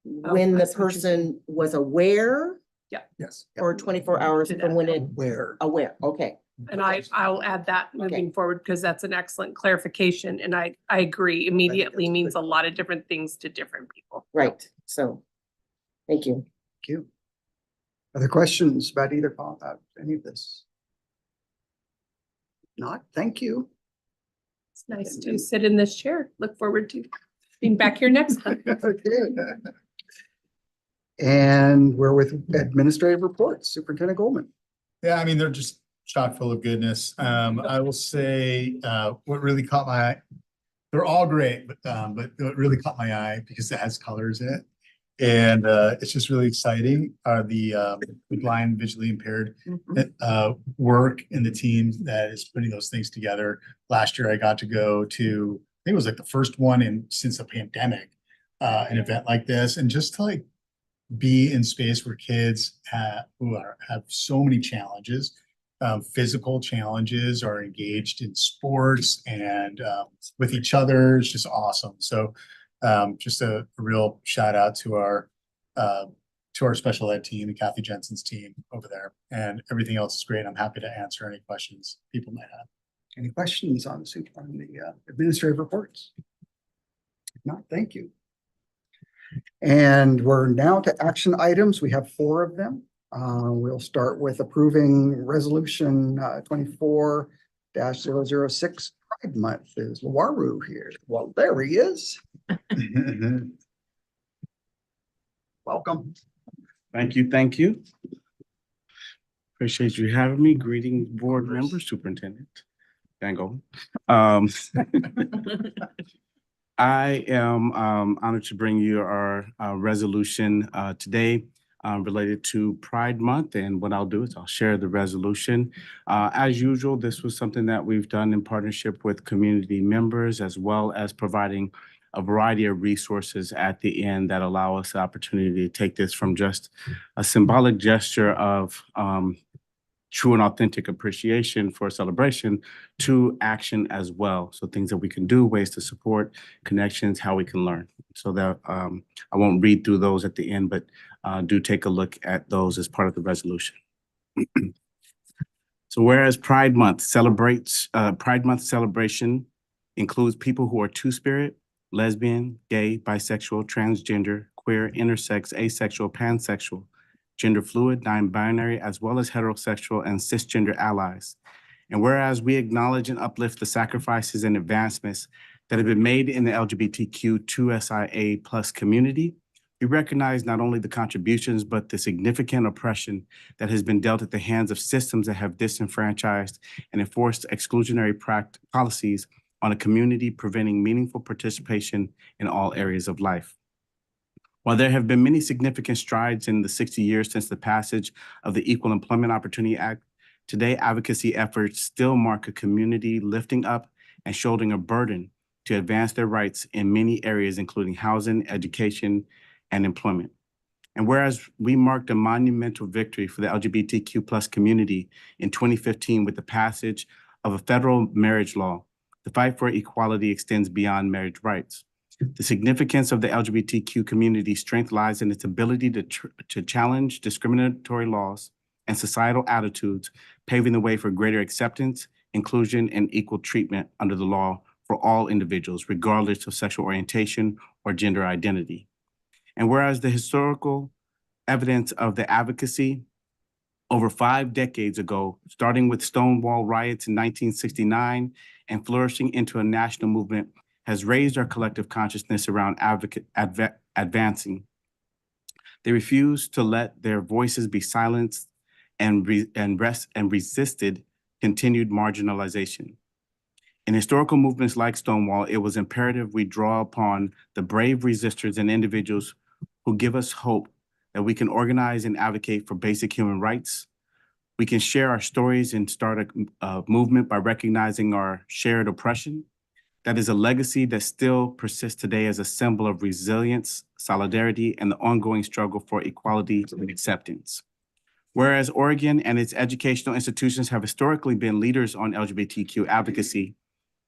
when the person was aware? Yeah. Yes. Or 24 hours from when it aware. Aware. Okay. And I'll add that moving forward because that's an excellent clarification. And I agree, immediately means a lot of different things to different people. Right, so, thank you. Thank you. Other questions about any of this? Not, thank you. It's nice to sit in this chair. Look forward to being back here next time. Okay. And we're with administrative reports, Superintendent Goldman. Yeah, I mean, they're just chock full of goodness. I will say, what really caught my eye, they're all great, but what really caught my eye because it has colors in it. And it's just really exciting are the blind, visually impaired work in the team that is putting those things together. Last year, I got to go to, I think it was like the first one since the pandemic, an event like this, and just to like be in space where kids have so many challenges, physical challenges, are engaged in sports and with each other. It's just awesome. So just a real shout out to our special ed team and Kathy Jensen's team over there, and everything else is great. I'm happy to answer any questions people might have. Any questions on the administrative reports? If not, thank you. And we're now to action items. We have 4 of them. We'll start with approving resolution 24-006 Pride Month. Is Lawaru here? Well, there he is. Welcome. Thank you. Thank you. Appreciate you having me. Greetings, board members, superintendent. Dango. I am honored to bring you our resolution today related to Pride Month. And what I'll do is I'll share the resolution. As usual, this was something that we've done in partnership with community members, as well as providing a variety of resources at the end that allow us the opportunity to take this from just a symbolic gesture of true and authentic appreciation for a celebration to action as well. So things that we can do, ways to support, connections, how we can learn. So that I won't read through those at the end, but do take a look at those as part of the resolution. So whereas Pride Month celebration includes people who are two-spirit, lesbian, gay, bisexual, transgender, queer, intersex, asexual, pansexual, gender fluid, non-binary, as well as heterosexual and cisgender allies. And whereas we acknowledge and uplift the sacrifices and advancements that have been made in the LGBTQ2SIA+ community, we recognize not only the contributions, but the significant oppression that has been dealt at the hands of systems that have disenfranchised and enforced exclusionary policies on a community, preventing meaningful participation in all areas of life. While there have been many significant strides in the 60 years since the passage of the Equal Employment Opportunity Act, today advocacy efforts still mark a community lifting up and shouldering a burden to advance their rights in many areas, including housing, education, and employment. And whereas we marked a monumental victory for the LGBTQ+ community in 2015 with the passage of a federal marriage law, the fight for equality extends beyond marriage rights. The significance of the LGBTQ community's strength lies in its ability to challenge discriminatory laws and societal attitudes, paving the way for greater acceptance, inclusion, and equal treatment under the law for all individuals, regardless of sexual orientation or gender identity. And whereas the historical evidence of the advocacy over 5 decades ago, starting with Stonewall riots in 1969 and flourishing into a national movement, has raised our collective consciousness around advancing. They refuse to let their voices be silenced and resisted continued marginalization. In historical movements like Stonewall, it was imperative we draw upon the brave resistors and individuals who give us hope that we can organize and advocate for basic human rights. We can share our stories and start a movement by recognizing our shared oppression. That is a legacy that still persists today as a symbol of resilience, solidarity, and the ongoing struggle for equality and acceptance. Whereas Oregon and its educational institutions have historically been leaders on LGBTQ advocacy,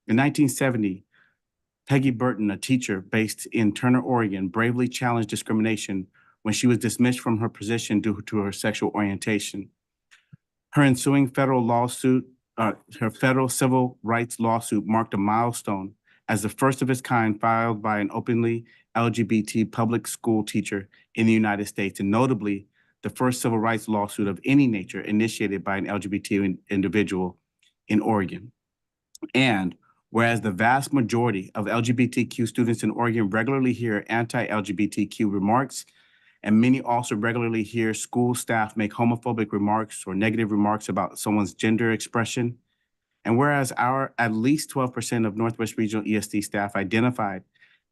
in 1970, Peggy Burton, a teacher based in Turner, Oregon, bravely challenged discrimination when she was dismissed from her position due to her sexual orientation. Her ensuing federal lawsuit her federal civil rights lawsuit marked a milestone as the first of its kind filed by an openly LGBT public school teacher in the United States, and notably the first civil rights lawsuit of any nature initiated by an LGBT individual in Oregon. And whereas the vast majority of LGBTQ students in Oregon regularly hear anti-LGBTQ remarks, and many also regularly hear school staff make homophobic remarks or negative remarks about someone's gender expression, and whereas at least 12% of Northwest Regional ESD staff identified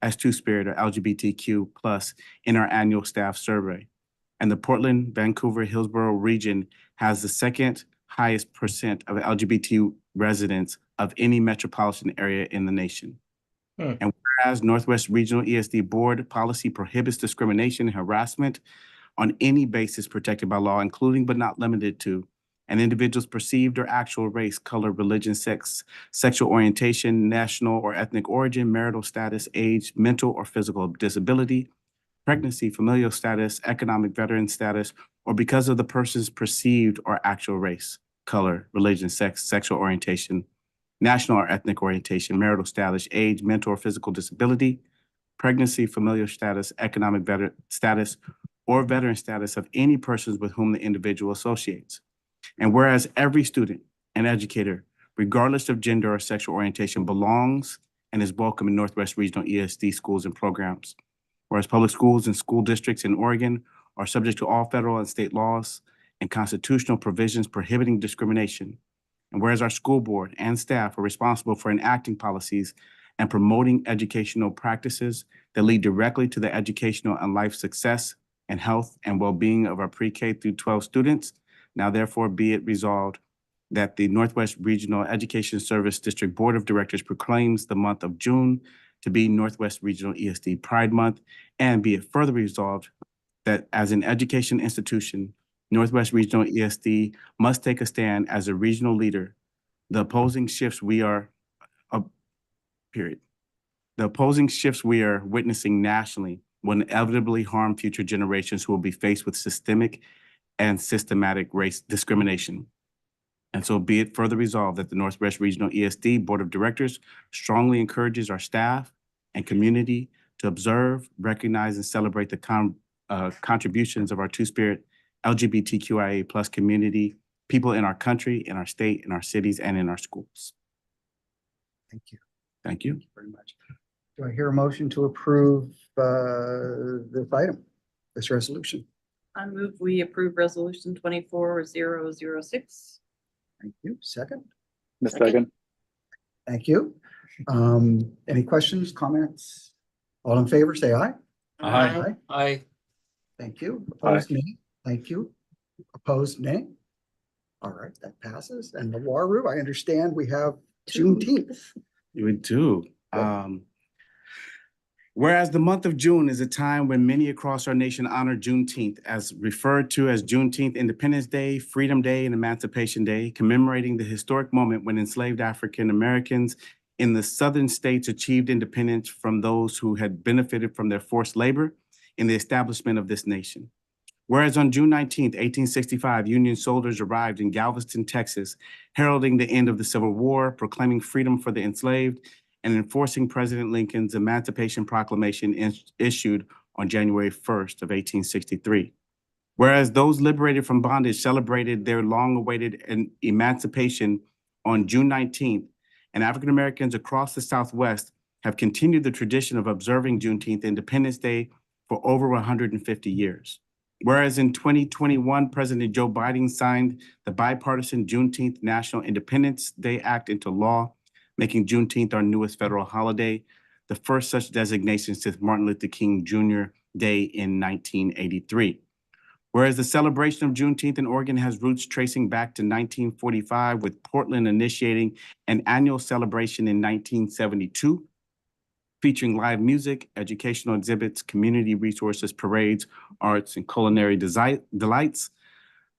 as Two-Spirit or LGBTQ plus in our annual staff survey, and the Portland, Vancouver, Hillsborough region has the second highest percent of LGBT residents of any metropolitan area in the nation. And whereas Northwest Regional ESD Board policy prohibits discrimination and harassment on any basis protected by law, including but not limited to an individual's perceived or actual race, color, religion, sex, sexual orientation, national or ethnic origin, marital status, age, mental or physical disability, pregnancy, familial status, economic veteran status, or because of the person's perceived or actual race, color, religion, sex, sexual orientation, national or ethnic orientation, marital status, age, mental or physical disability, pregnancy, familial status, economic veteran status, or veteran status of any persons with whom the individual associates. And whereas every student and educator, regardless of gender or sexual orientation, belongs and is welcome in Northwest Regional ESD schools and programs. Whereas public schools and school districts in Oregon are subject to all federal and state laws and constitutional provisions prohibiting discrimination. And whereas our school board and staff are responsible for enacting policies and promoting educational practices that lead directly to the educational and life success and health and well-being of our pre-K through 12 students, now therefore be it resolved that the Northwest Regional Education Service District Board of Directors proclaims the month of June to be Northwest Regional ESD Pride Month, and be it further resolved that as an education institution, Northwest Regional ESD must take a stand as a regional leader. The opposing shifts we are witnessing nationally will inevitably harm future generations who will be faced with systemic and systematic race discrimination. And so be it further resolved that the Northwest Regional ESD Board of Directors strongly encourages our staff and community to observe, recognize, and celebrate the contributions of our Two-Spirit LGBTQIA plus community, people in our country, in our state, in our cities, and in our schools. Thank you. Thank you. Very much. Do I hear a motion to approve this item, this resolution? I move we approve resolution 24-006. Thank you. Second? A second. Thank you. Any questions, comments? All in favor, say aye. Aye. Aye. Thank you. Opposed, nay. Thank you. Opposed, nay. All right, that passes. And the Waru, I understand we have Juneteenth. We do. Whereas the month of June is a time when many across our nation honor Juneteenth, as referred to as Juneteenth Independence Day, Freedom Day, and Emancipation Day, commemorating the historic moment when enslaved African Americans in the southern states achieved independence from those who had benefited from their forced labor in the establishment of this nation. Whereas on June 19th, 1865, Union soldiers arrived in Galveston, Texas, heralding the end of the Civil War, proclaiming freedom for the enslaved, and enforcing President Lincoln's Emancipation Proclamation issued on January 1st of 1863. Whereas those liberated from bondage celebrated their long-awaited emancipation on June 19th, and African Americans across the Southwest have continued the tradition of observing Juneteenth Independence Day for over 150 years. Whereas in 2021, President Joe Biden signed the bipartisan Juneteenth National Independence Day Act into law, making Juneteenth our newest federal holiday, the first such designation since Martin Luther King Jr. Day in 1983. Whereas the celebration of Juneteenth in Oregon has roots tracing back to 1945, with Portland initiating an annual celebration in 1972, featuring live music, educational exhibits, community resources, parades, arts, and culinary delights.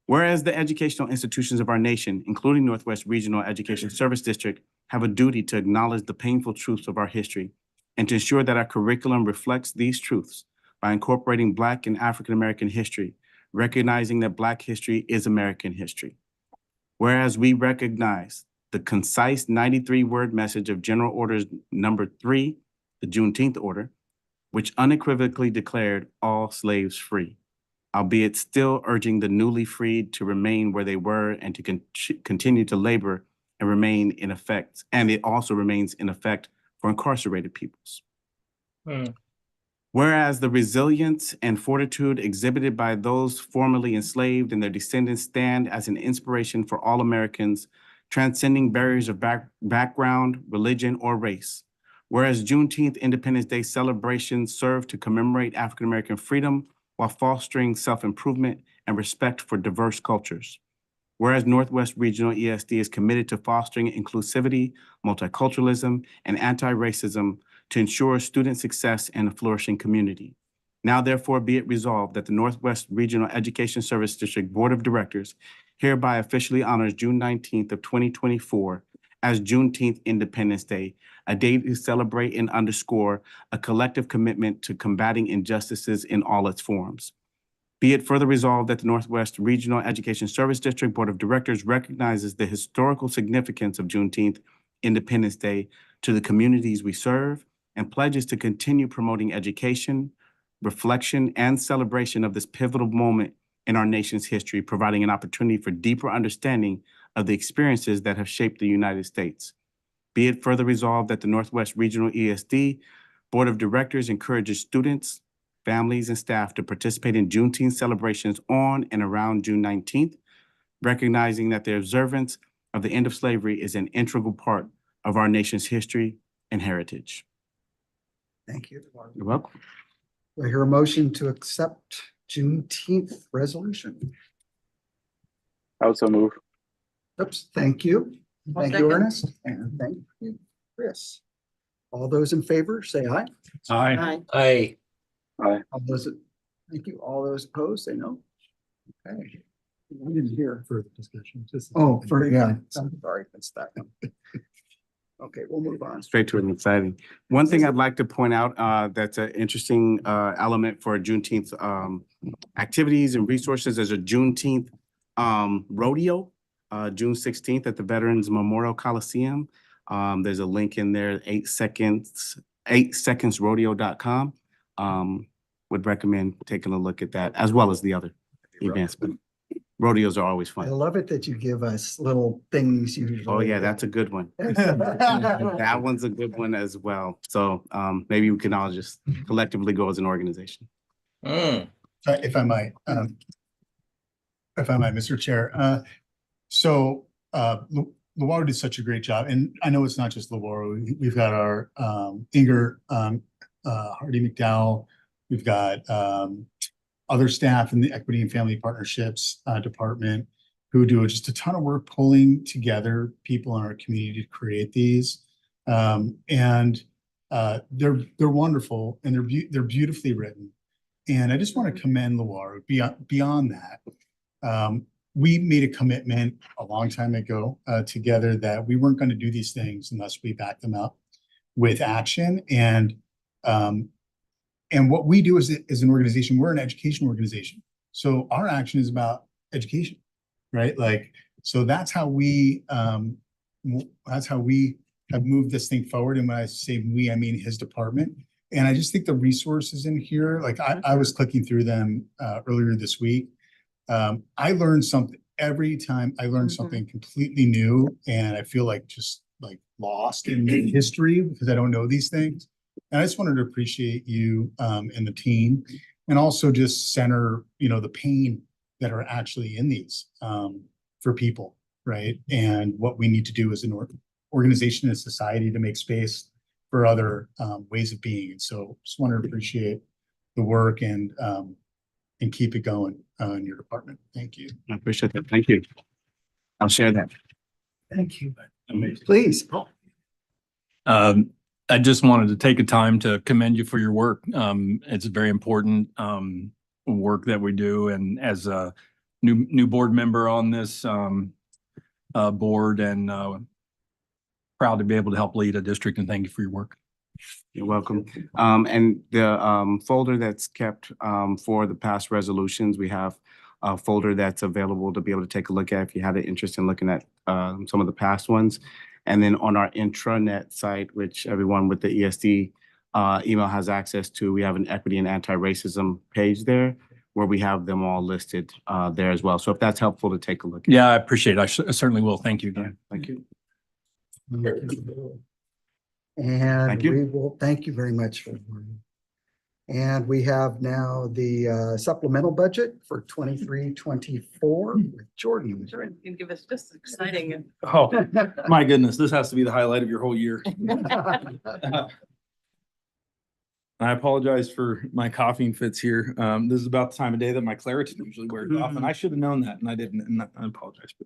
Whereas the educational institutions of our nation, including Northwest Regional Education Service District, have a duty to acknowledge the painful truths of our history and to ensure that our curriculum reflects these truths by incorporating Black and African American history, recognizing that Black history is American history. Whereas we recognize the concise 93-word message of General Orders Number 3, the Juneteenth Order, which unequivocally declared all slaves free, albeit still urging the newly freed to remain where they were and to continue to labor and remain in effect. And it also remains in effect for incarcerated peoples. Whereas the resilience and fortitude exhibited by those formerly enslaved and their descendants stand as an inspiration for all Americans, transcending barriers of background, religion, or race. Whereas Juneteenth Independence Day celebrations serve to commemorate African-American freedom while fostering self-improvement and respect for diverse cultures. Whereas Northwest Regional ESD is committed to fostering inclusivity, multiculturalism, and anti-racism to ensure student success and a flourishing community. Now therefore be it resolved that the Northwest Regional Education Service District Board of Directors hereby officially honors June 19th of 2024 as Juneteenth Independence Day, a day to celebrate and underscore a collective commitment to combating injustices in all its forms. Be it further resolved that the Northwest Regional Education Service District Board of Directors recognizes the historical significance of Juneteenth Independence Day to the communities we serve and pledges to continue promoting education, reflection, and celebration of this pivotal moment in our nation's history, providing an opportunity for deeper understanding of the experiences that have shaped the United States. Be it further resolved that the Northwest Regional ESD Board of Directors encourages students, families, and staff to participate in Juneteenth celebrations on and around June 19th, recognizing that the observance of the end of slavery is an integral part of our nation's history and heritage. Thank you. You're welcome. Do I hear a motion to accept Juneteenth resolution? I also move. Oops, thank you. I'll Thank you, second. Ernest, and thank you, Chris. All those in favor, say aye. Aye. Aye. Aye. All those, thank you. All those opposed, say no. Okay. We didn't hear. For discussion. Oh, yeah. Sorry, that's that. Okay, we'll move on. Straight to an exciting. One thing I'd like to point out that's an interesting element for Juneteenth activities and resources. There's a Juneteenth rodeo, June 16th at the Veterans Memorial Coliseum. There's a link in there, 8secondsrodeo.com. Would recommend taking a look at that as well as the other events. But rodeos are always I fun. love it that you give us little things usually. Oh yeah, that's a good one. That one's a good one as well. So maybe we can all just collectively go as an organization. If I might, Mr. Chair. So Laura did such a great job, and I know it's not just Laura. We've got our Inger Hardy McDowell. We've got other staff in the Equity and Family Partnerships Department who do just a ton of work pulling together people in our community to create these. And they're wonderful and they're beautifully written. And I just want to commend Laura beyond that. We made a commitment a long time ago together that we weren't going to do these things unless we back them up with action. And what we do as an organization, we're an education organization. So our action is about education, right? Like, so that's how we have moved this thing forward. And when I say we, I mean his department. And I just think the resources in here, like I was clicking through them earlier this week. I learned something every time. I learned something completely new, and I feel like just like lost in history because I don't know these things. And I just wanted to appreciate you and the team, and also just center, the pain that are actually in these for people, right? And what we need to do as an organization and society to make space for other ways of being. And so just wanted to appreciate the work and keep it going in your department. Thank you. I appreciate that. Thank you. I'll share that. Thank you. Please. I just wanted to take a time to commend you for your work. It's a very important work that we do, and as a new board member on this board, and proud to be able to help lead a district. And thank you for your work. You're welcome. And the folder that's kept for the past resolutions, we have a folder that's available to be able to take a look at if you had an interest in looking at some of the past ones. And then on our intranet site, which everyone with the ESD email has access to, we have an equity and anti-racism page there where we have them all listed there as well. So if that's helpful to take a look at. Yeah, I appreciate it. I certainly will. Thank you again. Thank you. And Thank you. we will, thank you very much. And we have now the supplemental budget for 23-24 with Jordan. Sure, you can give us just exciting. Oh, my goodness, this has to be the highlight of your whole year. I apologize for my coughing fits here. This is about the time of day that my Claritin usually wears off, and I should have known that, and I didn't, and I apologize for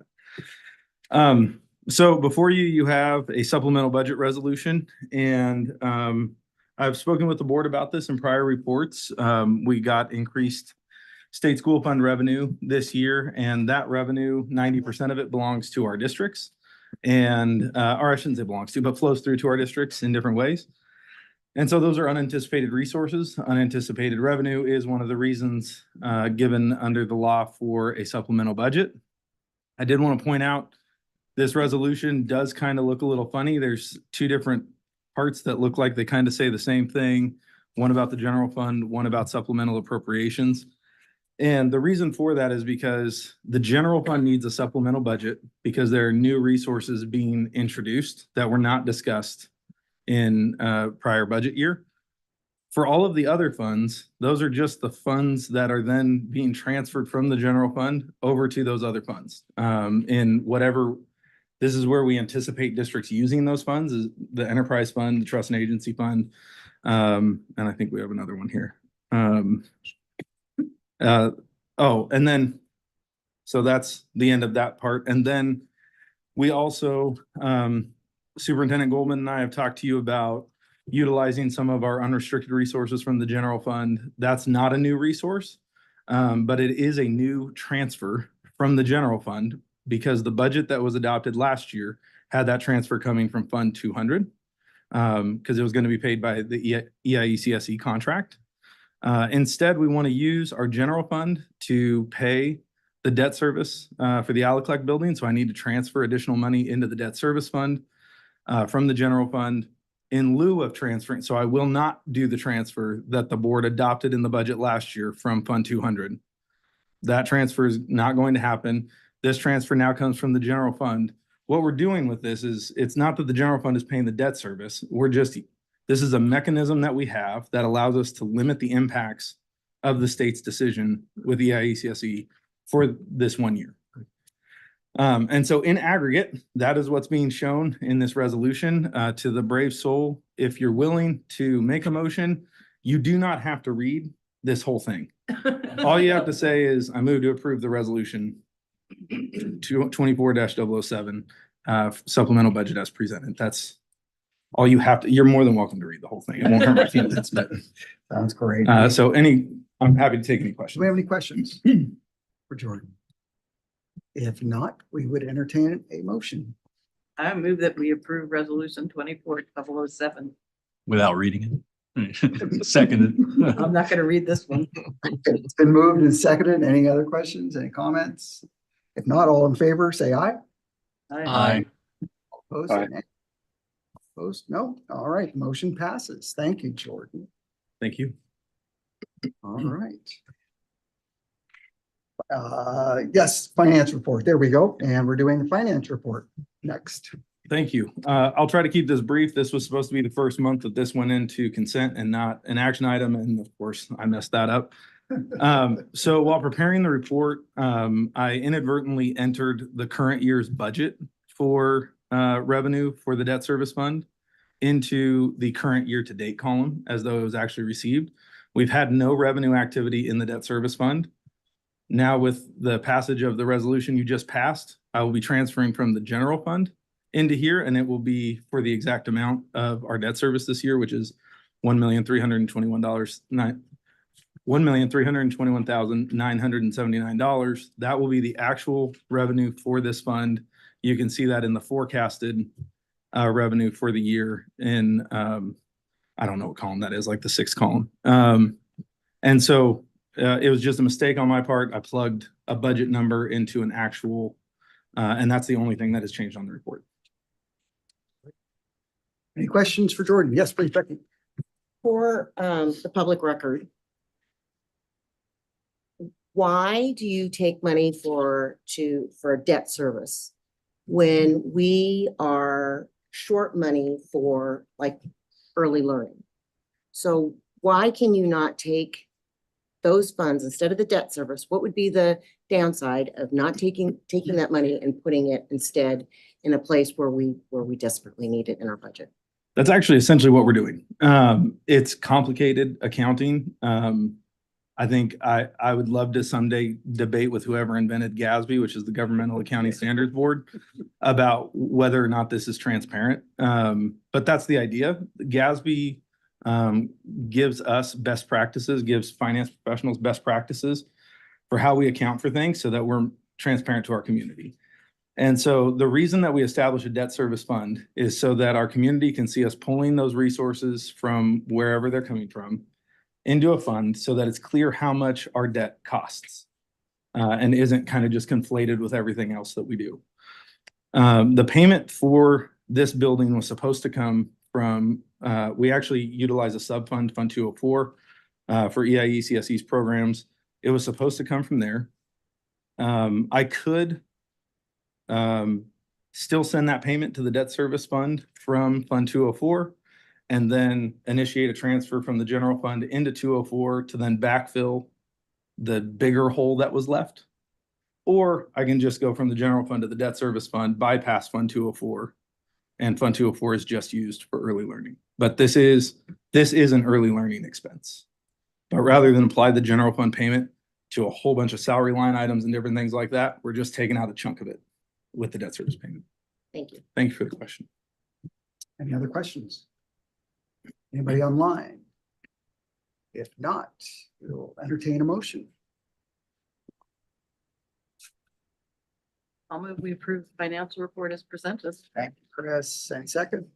that. So before you, you have a supplemental budget resolution, and I've spoken with the board about this in prior reports. We got increased state school fund revenue this year, and that revenue, 90% of it belongs to our districts, and or I shouldn't say belongs to, but flows through to our districts in different ways. And so those are unanticipated resources. Unanticipated revenue is one of the reasons given under the law for a supplemental budget. I did want to point out this resolution does kind of look a little funny. There's two different parts that look like they kind of say the same thing. One about the general fund, one about supplemental appropriations. And the reason for that is because the general fund needs a supplemental budget because there are new resources being introduced that were not discussed in prior budget year. For all of the other funds, those are just the funds that are then being transferred from the general fund over to those other funds. In whatever, this is where we anticipate districts using those funds, is the enterprise fund, the trust and agency fund. And I think we have another one here. Oh, and then, so that's the end of that part. And then we also, Superintendent Goldman and I have talked to you about utilizing some of our unrestricted resources from the general fund. That's not a new resource, but it is a new transfer from the general fund because the budget that was adopted last year had that transfer coming from Fund 200 because it was going to be paid by the EIECSE contract. Instead, we want to use our general fund to pay the debt service for the Alaclec building. So I need to transfer additional money into the debt service fund from the general fund in lieu of transferring. So I will not do the transfer that the board adopted in the budget last year from Fund 200. That transfer is not going to happen. This transfer now comes from the general fund. What we're doing with this is it's not that the general fund is paying the debt service. This is a mechanism that we have that allows us to limit the impacts of the state's decision with EIECSE for this 1 year. And so in aggregate, that is what's being shown in this resolution. To the brave soul, if you're willing to make a motion, you do not have to read this whole thing. All you have to say is, I move to approve the resolution 24-007 supplemental budget as presented. That's all you have to, you're more than welcome to read the whole thing. It won't hurt my feelings, but. Sounds great. I'm happy to take any Do questions. we have any questions for Jordan? If not, we would entertain a motion. I move that we approve resolution 24-007. Without reading it. Seconded. I'm not gonna read this one. It's been moved and seconded. Any other questions, any comments? If not, all in favor, say aye. Aye. Opposed? Aye. Nay? Opposed? No. All right, motion passes. Thank you, Jordan. Thank you. All right. Yes, finance report. There we go. And we're doing the finance report next. Thank you. I'll try to keep this brief. This was supposed to be the first month that this went into consent and not an action item. And of course, I messed that up. So while preparing the report, I inadvertently entered the current year's budget for revenue for the debt service fund into the current year to date column as though it was actually received. We've had no revenue activity in the debt service fund. Now with the passage of the resolution you just passed, I will be transferring from the general fund into here, and it will be for the exact amount of our debt service this year, which is $1,321,979. That will be the actual revenue for this fund. You can see that in the forecasted revenue for the year in, I don't know what column that is, like the sixth column. And so it was just a mistake on my part. I plugged a budget number into an actual And that's the only thing that has changed on the report. Any questions for Jordan? Yes, please, Becky. For the public record, why do you take money for debt service when we are short money for like early learning? So why can you not take those funds instead of the debt service? What would be the downside of not taking that money and putting it instead in a place where we desperately need it in our budget? That's actually essentially what we're doing. It's complicated accounting. I think I would love to someday debate with whoever invented GASB, which is the Governmental Accounting Standards Board, about whether or not this is transparent. But that's the idea. GASB gives us best practices, gives finance professionals best practices for how we account for things so that we're transparent to our community. And so the reason that we establish a debt service fund is so that our community can see us pulling those resources from wherever they're coming from into a fund so that it's clear how much our debt costs and isn't kind of just conflated with everything else that we do. The payment for this building was supposed to come from, we actually utilize a sub-fund, Fund 204, for EIE CSE's programs. It was supposed to come from there. I could still send that payment to the debt service fund from Fund 204 and then initiate a transfer from the general fund into 204 to then backfill the bigger hole that was left. Or I can just go from the general fund to the debt service fund, bypass Fund 204, and Fund 204 is just used for early learning. But this is an early learning expense. But rather than apply the general fund payment to a whole bunch of salary line items and different things like that, we're just taking out a chunk of it with the debt service payment. Thank you. Thank you for the question. Any other questions? Anybody online? If not, we'll entertain a motion. I'll move we approve the financial report as presented. Thank you, Chris. Any second?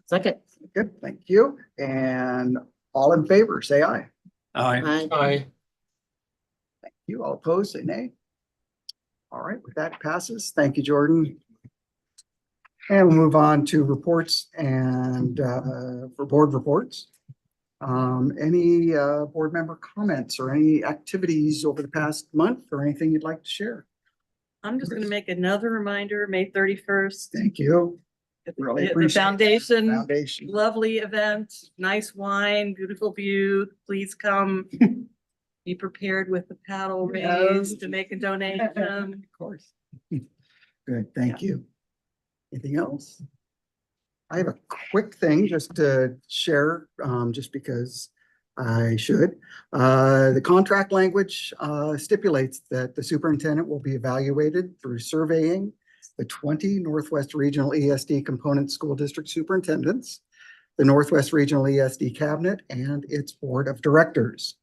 Second. Good, thank you. And all in favor, say aye. Aye. Aye. Thank you. All opposed, say nay. All right, with that passes. Thank you, Jordan. And we'll move on to reports and for board reports. Any board member comments or any activities over the past month or anything you'd like to share? I'm just going to make another reminder, May 31st. Thank you. Really The appreciate it. foundation, lovely event, nice wine, beautiful view. Please come. Be prepared with the paddle raised to make a donation. Of course. Good, thank you. Anything else? I have a quick thing just to share, just because I should. The contract language stipulates that the superintendent will be evaluated through surveying the 20 Northwest Regional ESD component school district superintendents, the Northwest Regional ESD cabinet, and its board of directors.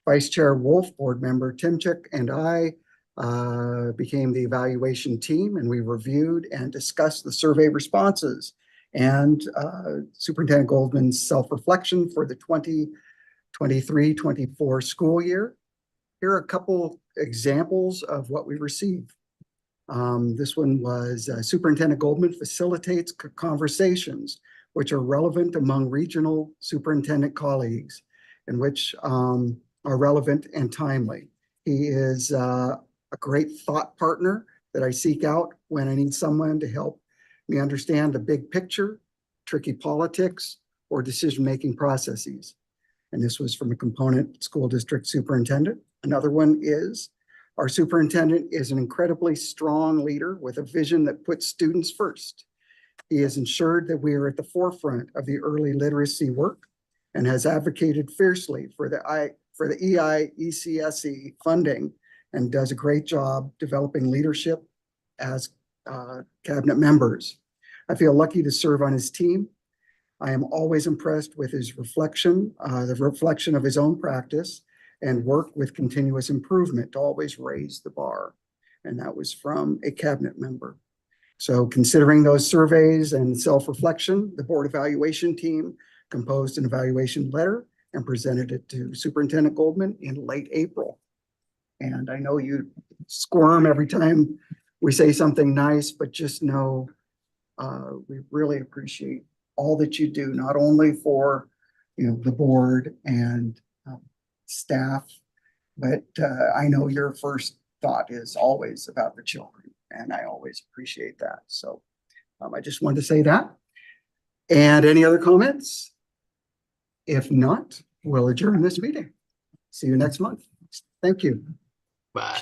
Vice Chair Wolf, board member Timchik, and I became the evaluation team, and we reviewed and discussed the survey responses and Superintendent Goldman's self-reflection for the 2023-24 school year. Here are a couple examples of what we received. This one was Superintendent Goldman facilitates conversations which are relevant among regional superintendent colleagues and which are relevant and timely. He is a great thought partner that I seek out when I need someone to help me understand the big picture, tricky politics, or decision-making processes. And this was from a component school district superintendent. Another one is, our superintendent is an incredibly strong leader with a vision that puts students first. He has ensured that we are at the forefront of the early literacy work and has advocated fiercely for the EIECSE funding and does a great job developing leadership as cabinet members. I feel lucky to serve on his team. I am always impressed with his reflection, the reflection of his own practice, and work with continuous improvement to always raise the bar. And that was from a cabinet member. So considering those surveys and self-reflection, the board evaluation team composed an evaluation letter and presented it to Superintendent Goldman in late April. And I know you squirm every time we say something nice, but just know we really appreciate all that you do, not only for, the board and staff, but I know your first thought is always about the children, and I always appreciate that. So I just wanted to say that. And any other comments? If not, we'll adjourn this meeting. See you next month. Thank you. Bye.